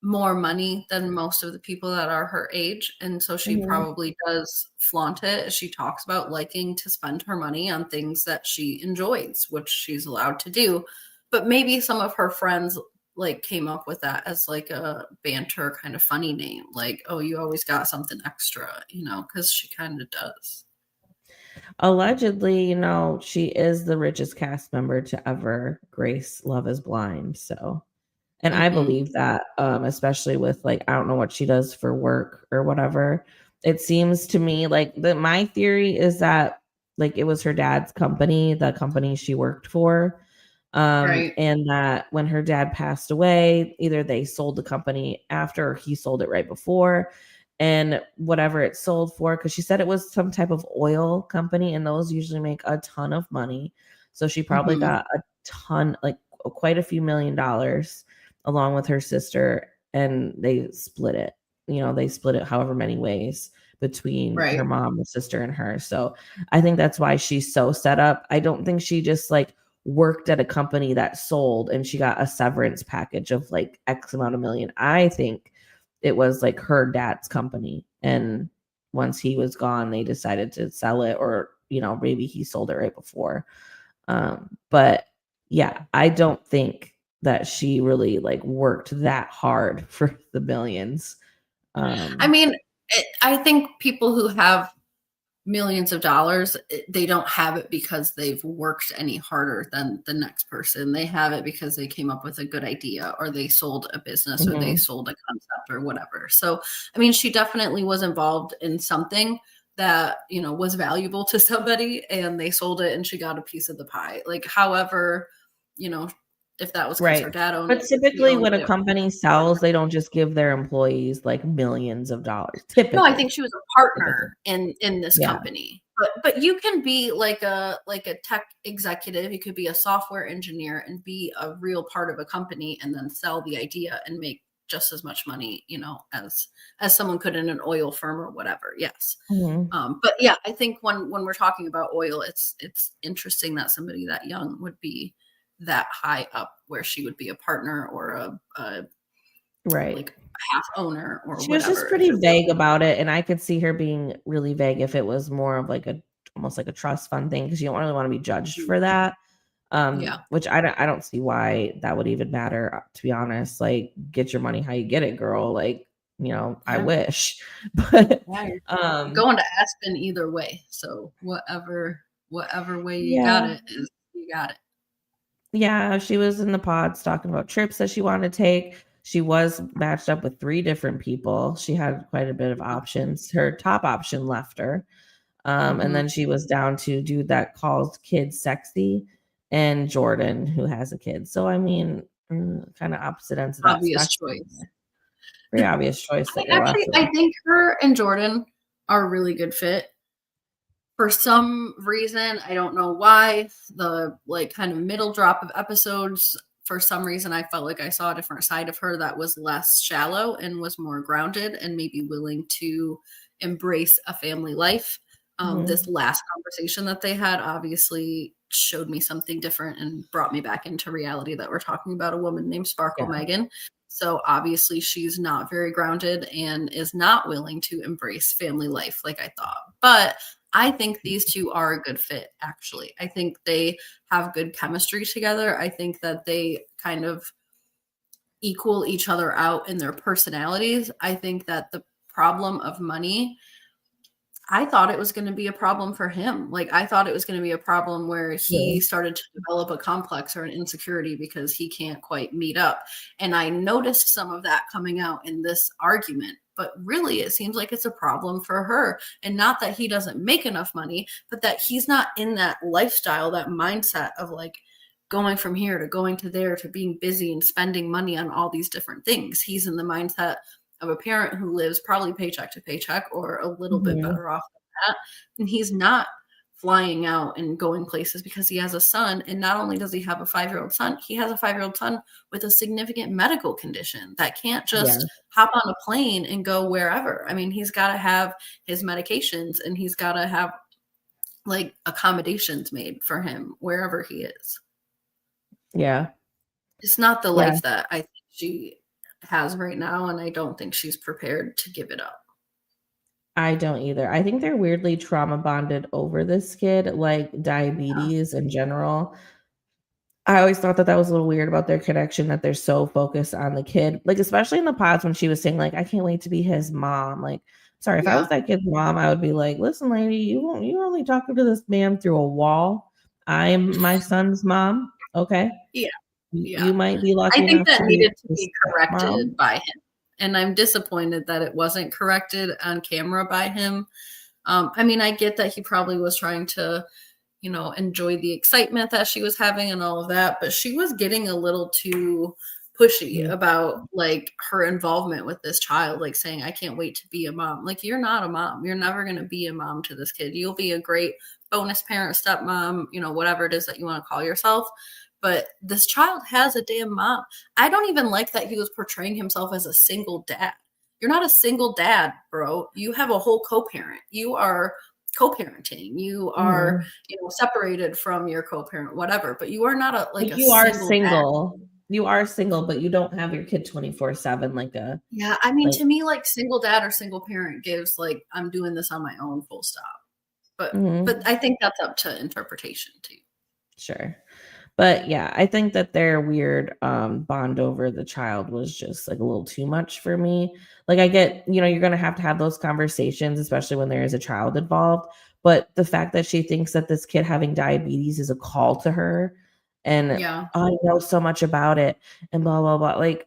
more money than most of the people that are her age, and so she mhm. probably does flaunt it. She talks about liking to spend her money on things that she enjoys, which she's allowed to do. But maybe some of her friends like came up with that as like a banter kind of funny name, like, "Oh, you always got something extra," because she kind of does. Allegedly, she is the richest cast member to ever grace Love Is Blind. So, and I Hmm. believe that, especially with like, I don't know what she does for work or whatever. It seems to me like my theory is that like it was her dad's company, the company she worked for. Right. And that when her dad passed away, either they sold the company after or he sold it right before, and whatever it sold for, because she said it was some type of oil company, and those usually make a ton of money. So she probably Hmm. got a ton, like quite a few $1 million along with her sister, and they split it. They split it however many ways between her Right. mom, the sister, and her. So I think that's why she's so set up. I don't think she just like worked at a company that sold and she got a severance package of like X amount of million. I think it was like her dad's company. And once he was gone, they decided to sell it, or, maybe he sold it right before. But yeah, I don't think that she really like worked that hard for the millions. I Um, mean, I think people who have millions of dollars, they don't have it because they've worked any harder than the next person. They have it because they came up with a good idea or they sold a business or they mhm. sold a concept or whatever. So, I mean, she definitely was involved in something that, was valuable to somebody and they sold it and she got a piece of the pie. Like, however, you know, if that was because Right. her dad owned But it or she typically owned when a it. company sells, they don't just give their employees like millions of dollars. No, I think Typically. she was a Typically. partner in this Yeah. company. But you can be like a tech executive, you could be a software engineer and be a real part of a company and then sell the idea and make just as much money, as someone could in an oil firm or whatever. Yes. Mhm. But yeah, I think when we're talking about oil, it's interesting that somebody that young would be that high up where she would be a partner or a Right. like half owner or She was just whatever. If pretty it was, vague about it, and I could see her being really vague if it was more of like a almost like a trust fund thing because you don't really want to be judged for that. yeah, Which I don't see why that would even matter, to be honest. Like, get your money how you get it, girl. Like, I yeah, wish. But yeah. You're um going to Aspen either way. So whatever way you got yeah. it is, you got it. Yeah, she was in the pods talking about trips that she wanted to take. She was matched up with 3 different people. She had quite a bit of options. Her top option left her. And Mm-hmm. then she was down to dude that calls kids sexy and Jordan who has a kid. So I mean, kind of opposite ends of that Obvious spectrum. choice. Pretty obvious choice that you're left I with. think her and Jordan are a really good fit. For some reason, I don't know why, the like kind of middle drop of episodes, for some reason I felt like I saw a different side of her that was less shallow and was more grounded and maybe willing to embrace a family life. This Mhm. last conversation that they had obviously showed me something different and brought me back into reality that we're talking about a woman named Sparkle Yeah. Megan. So obviously she's not very grounded and is not willing to embrace family life like I thought. But I think these two are a good fit, actually. I think they have good chemistry together. I think that they kind of equal each other out in their personalities. I think that the problem of money, I thought it was going to be a problem for him. Like, I thought it was going to be a problem where he Yeah. started to develop a complex or an insecurity because he can't quite meet up. And I noticed some of that coming out in this argument. But really, it seems like it's a problem for her. And not that he doesn't make enough money, but that he's not in that lifestyle, that mindset of like going from here to going to there to being busy and spending money on all these different things. He's in the mindset of a parent who lives probably paycheck to paycheck or a little bit Mhm. better off than that. And he's not flying out and going places because he has a son. And not only does he have a 5-year-old son, he has a 5-year-old son with a significant medical condition that can't Yeah. just hop on a plane and go wherever. I mean, he's got to have his medications and he's got to have like accommodations made for him wherever he is. Yeah. It's not the Yeah. life that I think she has right now. And I don't think she's prepared to give it up. I don't either. I think they're weirdly trauma bonded over this kid, like diabetes in general. I always thought that that was a little weird about their connection that they're so focused on the kid. Like, especially in the pods when she was saying, like, I can't wait to be his mom. Like, sorry, if I was Yeah. that kid's mom, I would be like, listen, lady, you're only talking to this man through a wall. I am my son's mom. Okay. Yeah. You Yeah. might be I lucky think enough that to be needed to his be mom. corrected by him. And I'm disappointed that it wasn't corrected on camera by him. I mean, I get that he probably was trying to, enjoy the excitement that she was having and all of that, but she was getting a little too pushy Mhm. about like her involvement with this child, like saying, I can't wait to be a mom. Like, you're not a mom. You're never going to be a mom to this kid. You'll be a great bonus parent, stepmom, whatever it is that you want to call yourself. But this child has a damn mom. I don't even like that he was portraying himself as a single dad. You're not a single dad, bro. You have a whole co-parent. You are co-parenting. You are, Mhm. separated from your co-parent, whatever. But you are not like Like, a you are single dad. single. You are single, but you don't have your kid 24/7 like a Yeah, I mean, like to me, like single dad or single parent gives like I'm doing this on my own, full stop. But mhm. I think that's up to interpretation too. Sure. But yeah, I think that their weird bond over the child was just like a little too much for me. Like, I get, you're going to have those conversations, especially when there is a child involved. But the fact that she thinks that this kid having diabetes is a call to her and Yeah, "Oh, I know so much about it and blah, blah, blah. Like,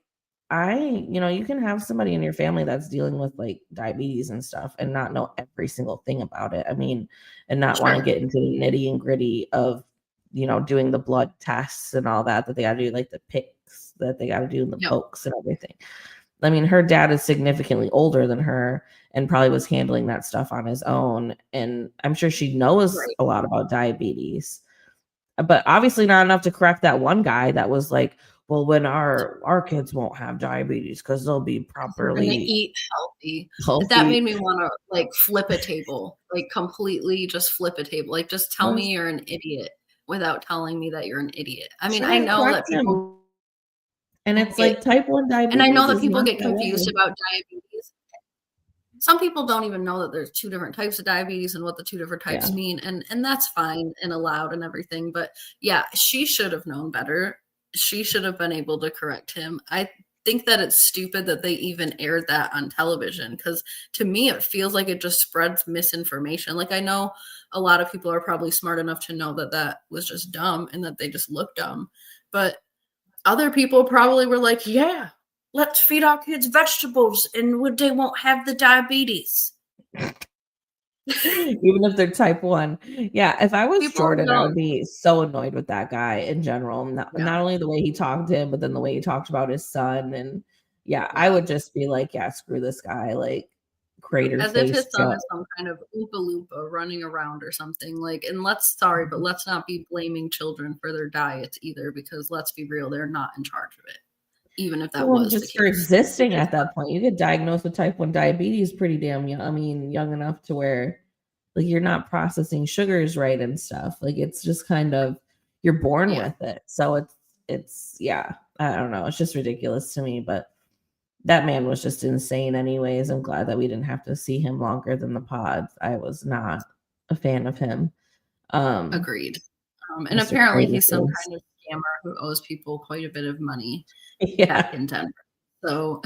you can have somebody in your family that's dealing with like diabetes and stuff and not know every single thing about it. I mean, and not want to sure. get into the nitty and gritty of doing the blood tests and all that they gotta do, like the picks that they gotta do and the Yep. pokes and everything. I mean, her dad is significantly older than her and probably was handling that stuff on his own, and I'm sure she knows Right. a lot about diabetes, but obviously not enough to correct that one guy that was like, "Well, when our kids won't have diabetes because 'cause they'll be We're gonna properly eat healthy. That healthy." made me wanna, like, flip a table, like, completely just flip a table, like, just tell me Was you're an idiot without telling me that you're an idiot. I mean, I She didn't know correct that him. people And it's get, like type 1 and I know diabetes that is people not get that confused way. about diabetes. Some people don't even know that there's two different types of diabetes and what the two different types Yeah. mean, and that's fine and allowed and everything. But yeah, she should have known better. She should have been able to correct him. I think that it's stupid that they even aired that on television, because to me it feels like it just spreads misinformation. Like, I know a lot of people are probably smart enough to know that that was just dumb and that they just look dumb, but other people probably were like, yeah, let's feed our kids vegetables and they won't have the diabetes. Even if they're type 1. Yeah, if I was People Jordan, I would don't. be so annoyed with that guy in general. Yeah, Not only the way he talked to him, but then the way he talked about his son. And yeah, I yeah. would just be like, yeah, screw this guy, like crater As if face his son Joe. is some kind of Oompa Loompa running around or something. Like, and sorry, but let's not be blaming children for their diets either, because let's be real, they're not in charge of it, even if that Well, was the just for case. They're existing just at that point, you get diagnosed with type 1 diabetes pretty damn young. I mean, young enough to where like you're not processing sugars right and stuff. Like it's just kind of you're born yeah, with it. So it's yeah, I don't know. It's just ridiculous to me, but that man was just insane anyways. I'm glad that we didn't have to see him longer than the pods. I was not a fan of him. Um, agreed. And Mr. apparently Crazy he's some Face. kind of scammer who owes people quite a bit of money back Yeah, in Denver. So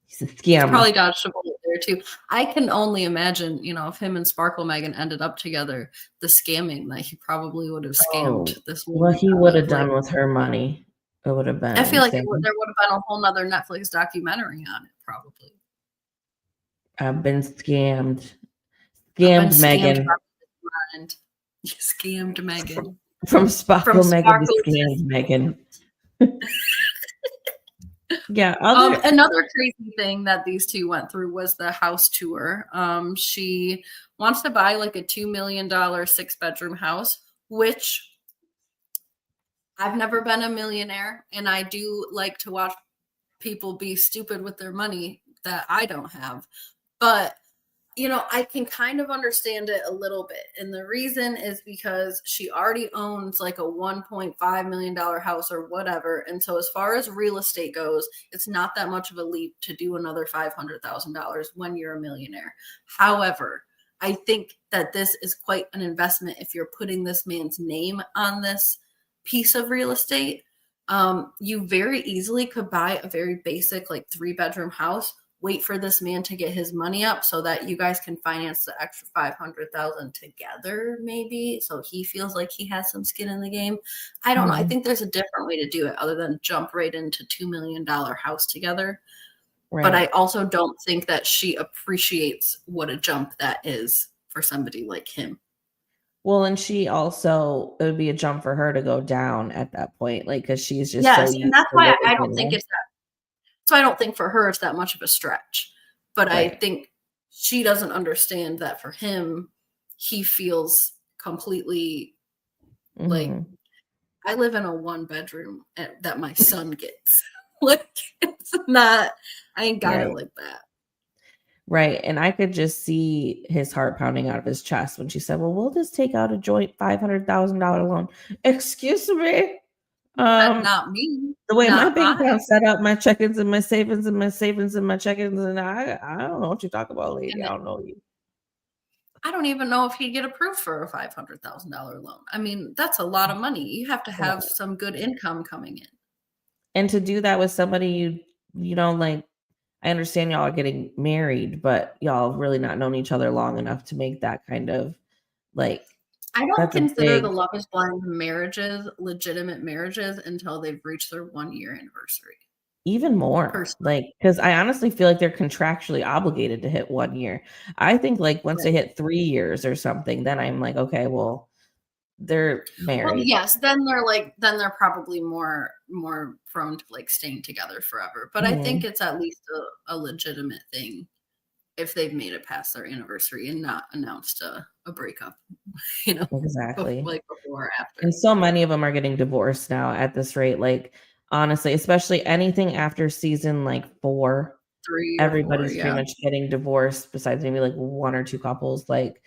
he's a he's scammer. probably dodged a bullet there too. I can only imagine, if him and Sparkle Megan ended up together, the scamming that he probably would have scammed Oh, this what woman he out would of. have Like, done with her money, it would have been I feel like insane. there would have been a whole nother Netflix documentary on it, probably. I've been scammed. I've been Scammed scammed Megan. by this mind. You scammed Megan From from Sparkle Megan to Sparkle scammed Megan. Yeah, Another crazy thing that these two went through was the house tour. She wants to buy like a $2 million 6-bedroom house, which I've never been a millionaire, and I do like to watch people be stupid with their money that I don't have. But I can kind of understand it a little bit. And the reason is because she already owns like a $1.5 million house or whatever. And so, as far as real estate goes, it's not that much of a leap to do another $500,000 when you're a millionaire. However, I think that this is quite an investment if you're putting this man's name on this piece of real estate. You very easily could buy a very basic, like 3-bedroom house, wait for this man to get his money up so that you guys can finance the extra 500,000 together, maybe, so he feels like he has some skin in the game. I don't know. I think there's a different way to do it other than jump right into $2 million house together. But I right. also don't think that she appreciates what a jump that is for somebody like him. Well, and she also it would be a jump for her to go down at that point, like because she's just so Yes, and used that's to why living I don't think there. it's that. So I don't think for her it's that much of a stretch. But I Right. think she doesn't understand that for him, he feels completely like, Hmm. I live in a 1-bedroom that my son gets. Like, it's not, I ain't got it Right. like that. Right. And I could just see his heart pounding out of his chest when she said, well, we'll just take out a joint $500,000 loan. Excuse me. Um, Not me, the way my not bank I. account set up, my check-ins and my savings and my savings and my check-ins, and I don't know what you talk about, lady. And I don't know you. I don't even know if he'd get approved for a $500,000 loan. I mean, that's a lot of money. You have to have some good income coming in. And to do that with somebody like I understand y'all are getting married, but y'all really not known each other long enough to make that kind of like I don't that's a consider the big Love is Blind marriages legitimate marriages until they've reached their 1-year anniversary. even more Personally, like because I honestly feel like they're contractually obligated to hit 1 year. I think like once right. they hit 3 years or something, then I'm like, okay, well, they're Well, married. yes, then they're probably more prone to like staying together forever. But I think Mhm. it's at least a legitimate thing if they've made it past their anniversary and not announced a breakup, you know, Exactly. like before or And after. so many of them are getting divorced now at this rate. Like, honestly, especially anything after season like 4, 3 or 4, everybody's pretty yeah. much getting divorced besides maybe like 1 or 2 couples. Like,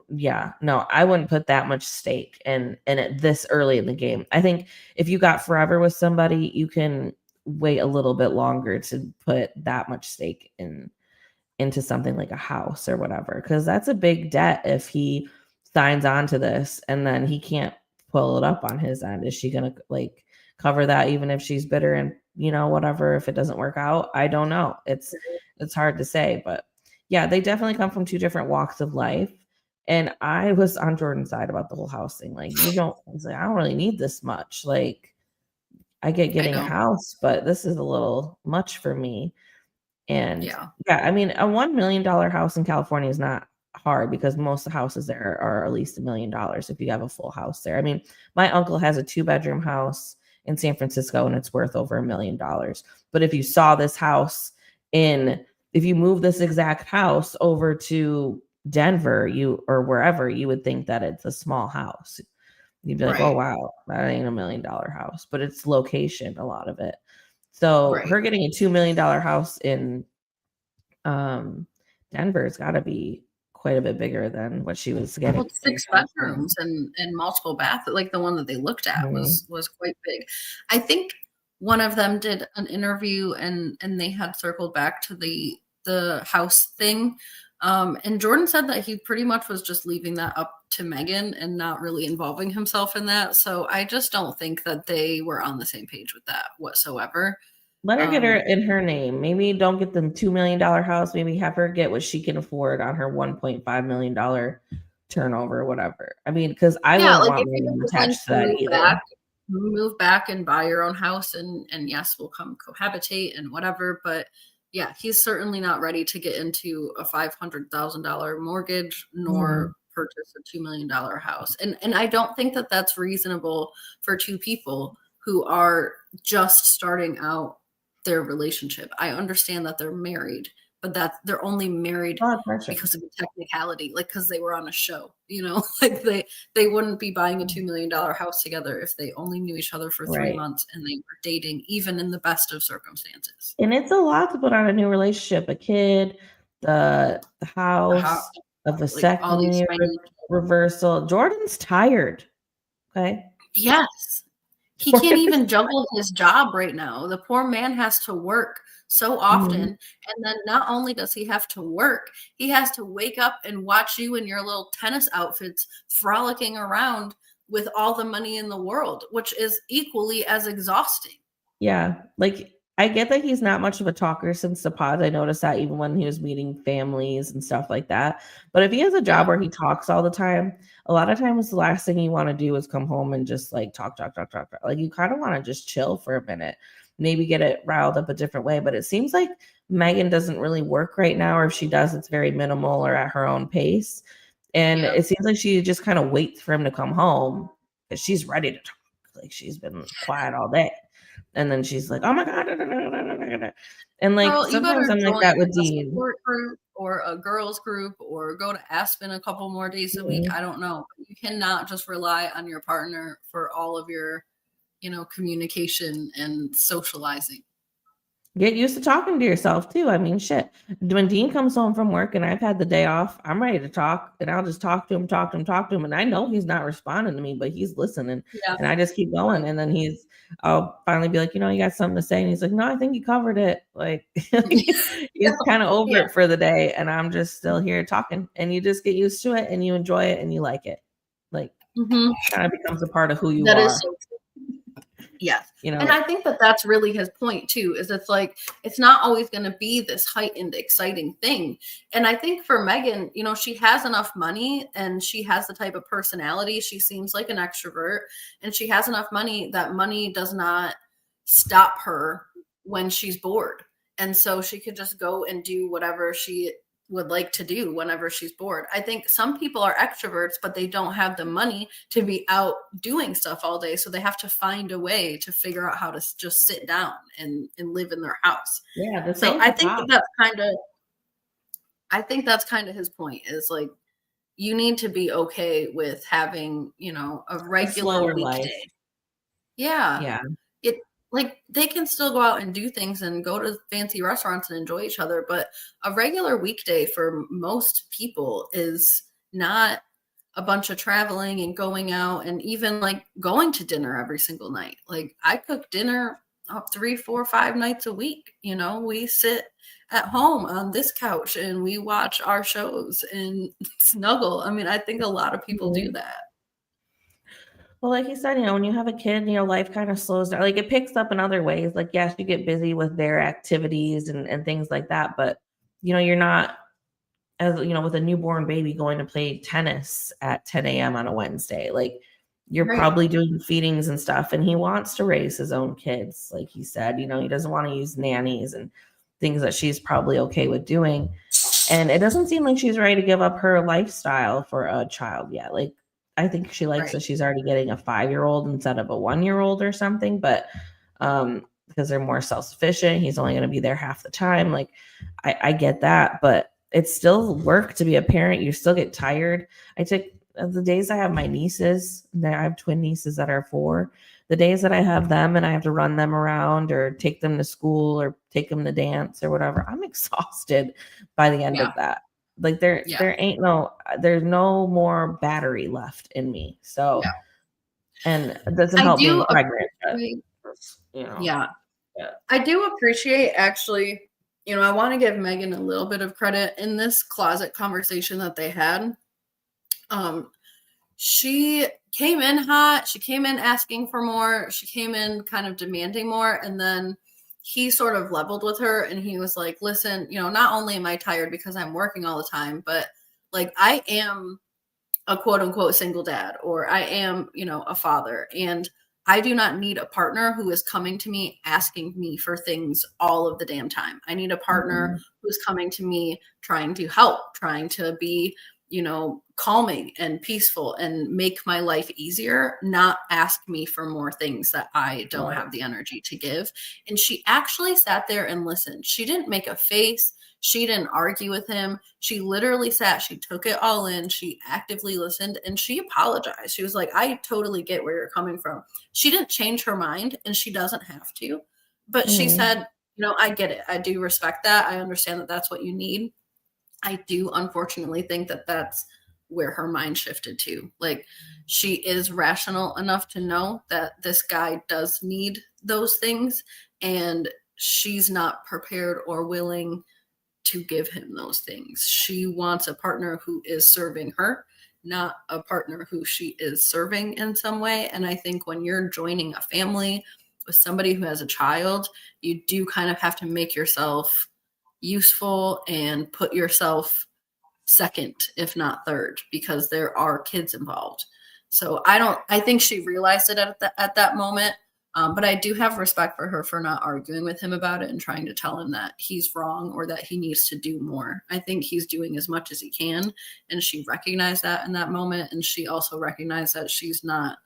Yeah, no, I wouldn't put that much stake in it this early in the game. I think if you got forever with somebody, you can wait a little bit longer to put that much stake into something like a house or whatever, because that's a big debt if he signs on to this and then he can't pull it up on his end. Is she gonna like cover that even if she's bitter and whatever, if it doesn't work out? I don't know. It's hard to say, but yeah, they definitely come from two different walks of life. And I was on Jordan's side about the whole house thing. Like, I was like, I don't really need this much. Like, I get I getting a don't. house, but this is a little much for me. And Yeah. yeah, I mean, a $1 million house in California is not hard because most of the houses there are at least $1 million if you have a full house there. I mean, my uncle has a 2-bedroom house in San Francisco and it's worth over $1 million. But if you saw this house if you move this exact house over to Denver, or wherever, you would think that it's a small house. You'd be like, oh Right. wow, that ain't $1 million house, but it's location, a lot of it. So Right. her getting a $2 million house in Denver's got to be quite a bit bigger than what she was Well, getting it's in 6 California. bedrooms and multiple bath, like, the one that they looked at Mhm. was quite big. I think one of them did an interview and they had circled back to the house thing, and Jordan said that he pretty much was just leaving that up to Megan and not really involving himself in that, so I just don't think that they were on the same page with that whatsoever. Let her get her Um, in her name. Maybe don't get the $2 million house. Maybe have her get what she can afford on her $1.5 million turnover, whatever. I mean, because I yeah, wouldn't like, want if you Megan were willing attached to to that either. move back and buy your own house and yes, we'll come cohabitate and whatever, but yeah, he's certainly not ready to get into a $500,000 mortgage nor Mhm. purchase a $2 million house. And I don't think that that's reasonable for two people who are just starting out their relationship. I understand that they're married, but that they're only married A lot of pressure. because of a technicality, like because they were on a show, like they wouldn't be buying a $2 million house together if they only knew each other for three Right. months and they were dating, even in the best of circumstances. And it's a lot to put on a new relationship. A kid, the How, house, a like all these vasectomy financial. reversal. Jordan's tired. Okay. Yes, he can't Jordan's even juggle his job right now. The poor man has to work so often. Mhm. And then not only does he have to work, he has to wake up and watch you in your little tennis outfits frolicking around with all the money in the world, which is equally as exhausting. Yeah, like, I get that he's not much of a talker since the pod. I noticed that even when he was meeting families and stuff like that. But if he has a job Yeah. where he talks all the time, a lot of times the last thing you want to do is come home and just like talk, talk, talk, talk, talk. Like, you kind of want to just chill for a minute, maybe get it riled up a different way. But it seems like Megan doesn't really work right now, or if she does, it's very minimal or at her own pace. And Yeah. it seems like she just kind of waits for him to come home because she's ready to talk. Like, she's been quiet all day. And then she's like, "Oh my god." And like Girl, you sometimes better I'm like join that with a Dean. support group or a girls group or go to Aspen a couple more days a week. Mhm. I don't know. You cannot just rely on your partner for all of your, communication and socializing. Get used to talking to yourself too. I mean, shit. When Dean comes home from work and I've had the day off, I'm ready to talk and I'll just talk to him, talk to him, talk to him. And I know he's not responding to me, but he's listening. Yeah. And I just keep going. And then I'll finally be like, you got something to say. And he's like, no, I think you covered it. Like, he's kind of over Yeah. it for the day. And I'm just still here talking. And you just get used to it and you enjoy it and you like it. Like, Mhm. kind of becomes a part of who you That is are, so. Yes. you And know. I think that that's really his point too, is it's like, it's not always going to be this heightened, exciting thing. And I think for Megan, she has enough money and she has the type of personality. She seems like an extrovert and she has enough money that money does not stop her when she's bored. And so she could just go and do whatever she would like to do whenever she's bored. I think some people are extroverts, but they don't have the money to be out doing stuff all day. So they have to find a way to figure out how to just sit down and live in their house. Yeah, the So same for Pop. I think that's kind of his point, is like, you need to be okay with having, a A regular slower life. weekday. Yeah. Yeah. It like they can still go out and do things and go to fancy restaurants and enjoy each other, but a regular weekday for most people is not a bunch of traveling and going out and even like going to dinner every single night. Like I cook dinner up 3, 4, 5 nights a week. You know, we sit at home on this couch and we watch our shows and snuggle. I mean, I think a lot of people do that. Well, like you said, when you have a kid, life kind of slows down. Like it picks up in other ways. Like, yes, you get busy with their activities and things like that. But, you're not, as with a newborn baby going to play tennis at 10 a.m. on a Wednesday. Like you're Right. probably doing feedings and stuff. And he wants to raise his own kids. Like he said, he doesn't want to use nannies and things that she's probably okay with doing. And it doesn't seem like she's ready to give up her lifestyle for a child yet. Like I think she likes that she's already getting a 5-year-old instead of a 1-year-old or something, but because they're more self-sufficient, he's only going to be there half the time. Like I get that, but it's still work to be a parent. You still get tired. I take the days I have my nieces, I have twin nieces that are 4. The days that I have them and I have to run them around or take them to school or take them to dance or whatever, I'm exhausted by the end of that. Like there's no more battery left in me. So, and it doesn't help being pregnant. Yeah. I do appreciate actually, I want to give Megan a little bit of credit in this closet conversation that they had. She came in hot. She came in asking for more. She came in kind of demanding more. And then he sort of leveled with her and he was like, listen, not only am I tired because I'm working all the time, but like I am a quote unquote single dad, or I am, a father. And I do not need a partner who is coming to me asking me for things all of the damn time. I need a partner who's coming to me trying to help, trying to be, calming and peaceful and make my life easier, not ask me for more things that I don't have the energy to give. And she actually sat there and listened. She didn't make a face. She didn't argue with him. She literally sat, she took it all in. She actively listened and she apologized. She was like, I totally get where you're coming from. She didn't change her mind and she doesn't have to. But she said, I get it. I do respect that. I understand that that's what you need. I do unfortunately think that that's where her mind shifted to. Like she is rational enough to know that this guy does need those things and she's not prepared or willing to give him those things. She wants a partner who is serving her, not a partner who she is serving in some way. And I think when you're joining a family with somebody who has a child, you do kind of have to make yourself useful and put yourself second, if not third, because there are kids involved. So I think she realized it at that moment. But I do have respect for her for not arguing with him about it and trying to tell him that he's wrong or that he needs to do more. I think he's doing as much as he can. And she recognized that in that moment. And she also recognized that she's not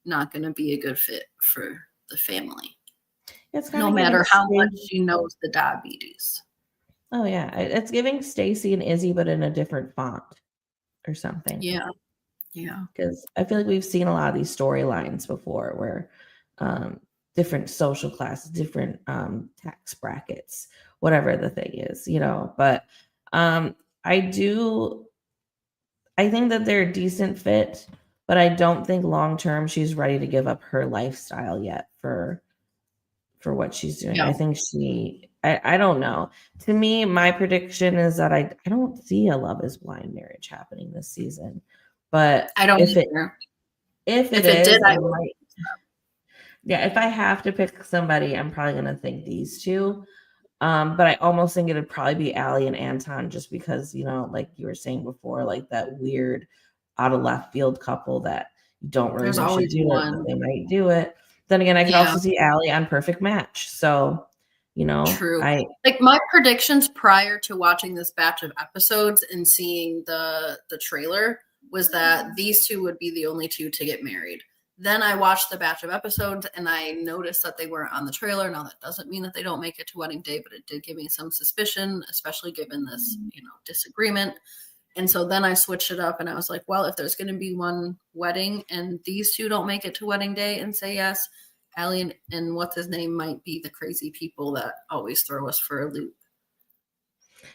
going to be a good fit for the family. No matter how much she knows the diabetes. Oh yeah, it's giving Stacy and Izzy, but in a different font or something. Yeah. Because I feel like we've seen a lot of these storylines before, where different social classes, different tax brackets, whatever the thing is, But I think that they're a decent fit, but I don't think long term she's ready to give up her lifestyle yet for what she's doing. I think I don't know. To me, my prediction is that I don't see a Love is Blind marriage happening this season. But I don't either. If it did, I might. Yeah, if I have to pick somebody, I'm probably gonna think these two. But I almost think it'd probably be Allie and Anton, just because, like you were saying before, like that weird out of left field couple that you don't really know should do it, but they might do it. Then again, I could also see Allie on Perfect Match. So, True. Like my predictions prior to watching this batch of episodes and seeing the trailer was that these two would be the only two to get married. Then I watched the batch of episodes and I noticed that they weren't on the trailer. Now that doesn't mean that they don't make it to wedding day, but it did give me some suspicion, especially given this, disagreement. And so then I switched it up and I was like, well, if there's going to be one wedding and these two don't make it to wedding day and say yes, Allie and what's his name might be the crazy people that always throw us for a loop.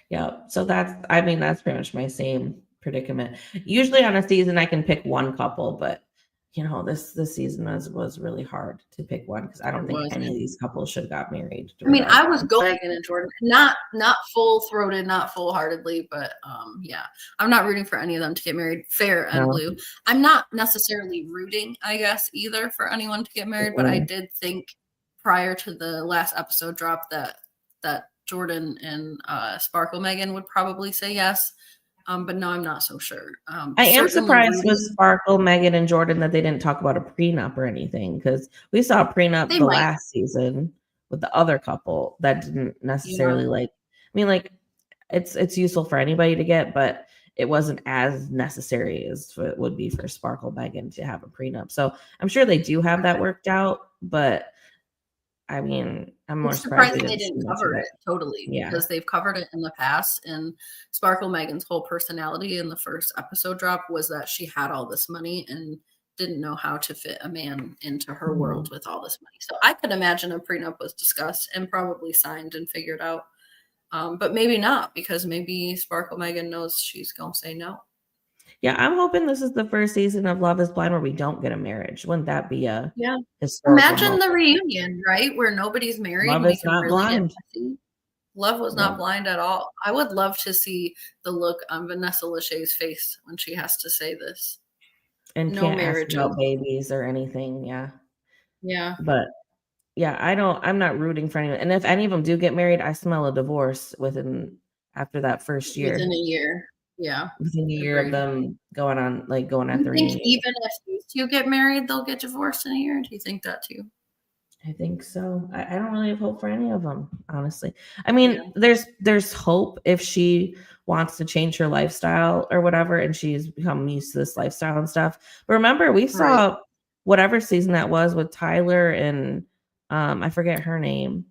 Yeah. So that's pretty much my same predicament. Usually on a season I can pick one couple, but this season was really hard to pick one because I don't It think was. any of these couples should have got married. I mean, I was going Megan and Jordan, not full throated, not full heartedly, but yeah, I'm not rooting for any of them to get married, fair and blue. I'm not necessarily rooting, I guess, either for anyone to get married, but I did think prior to the last episode drop that Jordan and Sparkle Megan would probably say yes. But no, I'm not so sure. I am surprised with Sparkle, Megan, and Jordan that they didn't talk about a prenup or anything, because we saw a prenup last season with the other couple that didn't necessarily it's useful for anybody to get, but it wasn't as necessary as it would be for Sparkle, Megan to have a prenup. So I'm sure they do have that worked out, but I mean, I'm more surprised they didn't cover it totally because they've covered it in the past. And Sparkle Megan's whole personality in the first episode drop was that she had all this money and didn't know how to fit a man into her world with all this money. So I could imagine a prenup was discussed and probably signed and figured out. But maybe not, because maybe Sparkle Megan knows she's going to say no. Yeah, I'm hoping this is the first season of Love is Blind where we don't get a marriage. Wouldn't that be a Imagine the reunion, right? Where nobody's married. Love is not blind. Love was not blind at all. I would love to see the look on Vanessa Lachey's face when she has to say this. And no can't marriage ask about babies or anything. Yeah. Yeah. But yeah, I'm not rooting for anyone. And if any of them do get married, I smell a divorce after that first year. Within a year. Yeah. Within a year of them going at the reunion. Even if these two get married, they'll get divorced in a year? Do you think that too? I think so. I don't really have hope for any of them, honestly. I mean, there's hope if she wants to change her lifestyle or whatever, and she's become used to this lifestyle and stuff. But remember, we saw whatever season that was with Tyler and I forget her name.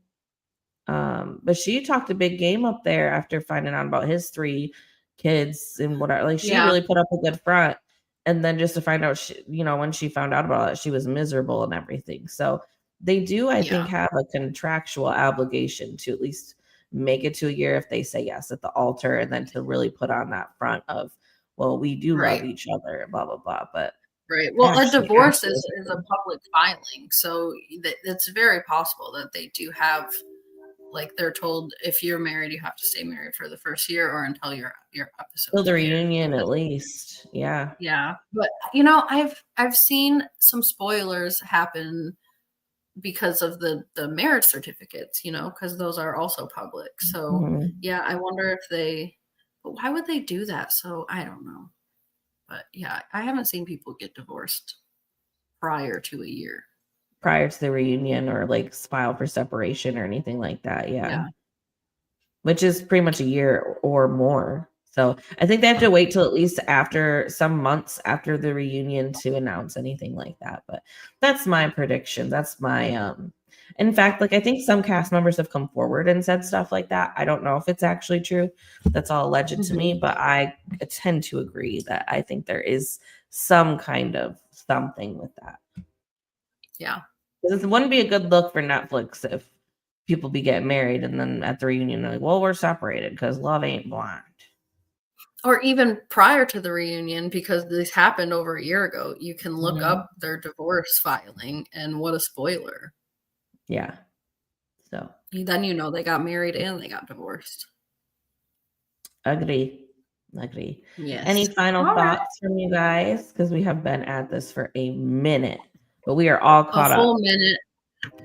But she talked a big game up there after finding out about his 3 kids and whatever. Like she really put up a good front. And then just to find out, when she found out about it, she was miserable and everything. So they do, I think, have a contractual obligation to at least make it to a year if they say yes at the altar, and then to really put on that front of, well, we do love each other, blah, blah, blah. But well, a divorce is a public filing. So it's very possible that they do have, like, they're told if you're married, you have to stay married for the first year or until your episode. Till the reunion, at least. Yeah. Yeah. But I've seen some spoilers happen because of the marriage certificates, because those are also public. So yeah, I wonder but why would they do that? So I don't know. But yeah, I haven't seen people get divorced prior to a year. Prior to the reunion or like file for separation or anything like that. Yeah. Which is pretty much a year or more. So I think they have to wait till at least after some months after the reunion to announce anything like that. But that's my prediction. That's my in fact, like I think some cast members have come forward and said stuff like that. I don't know if it's actually true. That's all alleged to me, but I tend to agree that I think there is some kind of something with that. Yeah. Because it wouldn't be a good look for Netflix if people be getting married and then at the reunion they're like, well, we're separated because love ain't blind. Or even prior to the reunion, because this happened over a year ago, you can look up their divorce filing, and what a spoiler. Yeah. So then they got married and they got divorced. Agree. Yes. Any final thoughts from you guys? Because we have been at this for a minute, but we are all caught up. A full minute.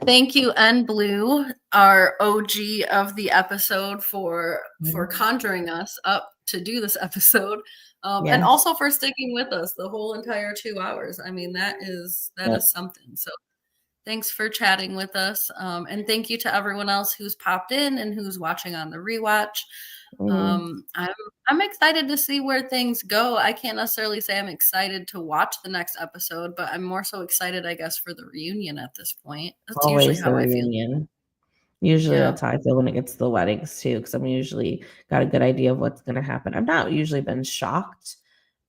Thank you, N Blue, our OG of the episode, for conjuring us up to do this episode, and also for sticking with us the whole entire 2 hours. I mean, that is something. So thanks for chatting with us, and thank you to everyone else who's popped in and who's watching on the rewatch. I'm excited to see where things go. I can't necessarily say I'm excited to watch the next episode, but I'm more so excited, I guess, for the reunion at this point. That's always usually how the I reunion. Feel. Usually that's how I feel when it gets to the weddings too, because I'm usually got a good idea of what's going to happen. I've not usually been shocked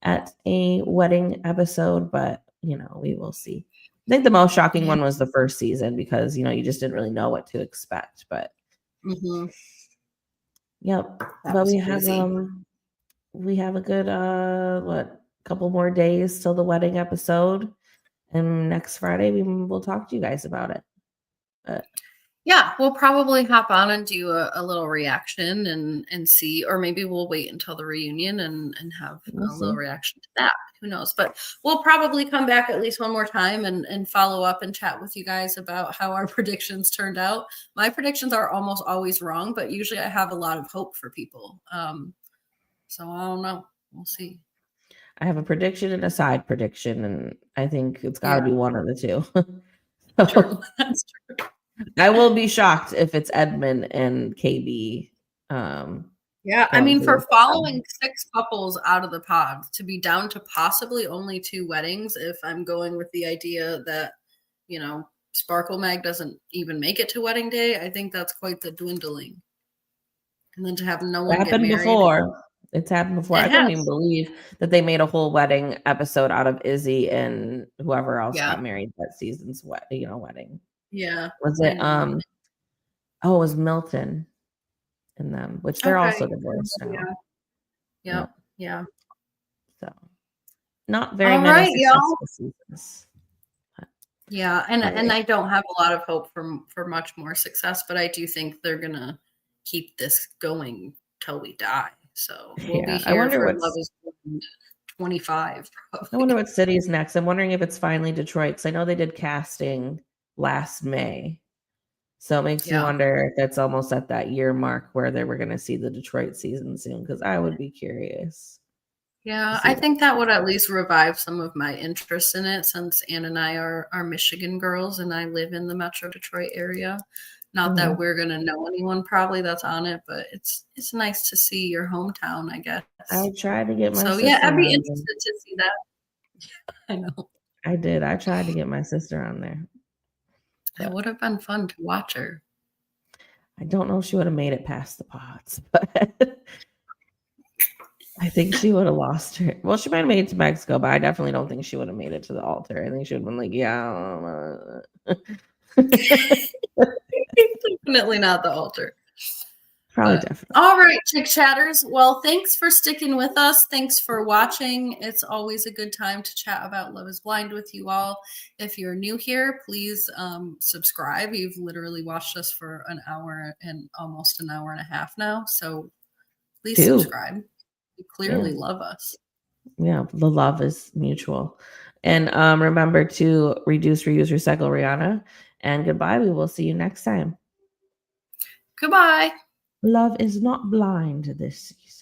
at a wedding episode, but we will see. I think the most shocking one was the first season because you just didn't really know what to expect. But yep, but we have we have a good couple more days till the wedding episode, and next Friday we'll talk to you guys about it. Yeah, we'll probably hop on and do a little reaction and see, or maybe we'll wait until the reunion and have We'll a little see. reaction to that. Who knows? But we'll probably come back at least one more time and follow up and chat with you guys about how our predictions turned out. My predictions are almost always wrong, but usually I have a lot of hope for people. So I don't know. We'll see. I have a prediction and a side prediction, and I think it's got to Yeah, be one of the two. true. That's true. I will be shocked if it's Edmund and KB. Yeah, I Going mean, through for the following 6 couples out of the pod to be down to possibly only 2 weddings, if I'm going with the idea that, Sparkle Mag doesn't even make it to wedding day, I think that's quite the dwindling. And then to have no one get happened married. before. It's happened before. It I couldn't has. even believe that they made a whole wedding episode out of Izzy and whoever else Yeah. got married that season's wedding. Yeah. Was I it know. oh, it was Milton and them, which they're also divorced now. Yeah. Yeah. So not very All many right, y'all. successful seasons. Yeah, and Right. I don't have a lot of hope for much more success, but I do think they're gonna keep this going till we die. So we'll be Yeah, I here wonder for what's Love Is Blind 25. I wonder Probably. what city's next. I'm wondering if it's finally Detroit, because I know they did casting last May. So it makes me Yeah, wonder if it's almost at that year mark where they were going to see the Detroit season soon, because I would be curious to yeah. see I that. think that would at least revive some of my interest in it, since Ann and I are Michigan girls, and I live in the Metro Detroit area. Not that Mhm. we're gonna know anyone probably that's on it, but it's nice to see your hometown, I guess. I tried to get my So yeah, sister I'd be on there. interested to see that. I know. I did. I tried to get my sister on there, It but would have been fun to watch her. I don't know if she would have made it past the pods, but I think she would have lost her. Well, she might have made it to Mexico, but I definitely don't think she would have made it to the altar. I think she would have been like, yeah. Definitely not the altar. Probably But definitely. all right, Chick Chatters. Well, thanks for sticking with us. Thanks for watching. It's always a good time to chat about Love Is Blind with you all. If you're new here, please subscribe. You've literally watched us for an hour and almost an hour and a half now. So please 2. subscribe. You clearly love us. Yeah, the love is mutual. And remember to reduce, reuse, recycle, Rihanna. And goodbye. We will see you next time. Goodbye. Love is not blind this season.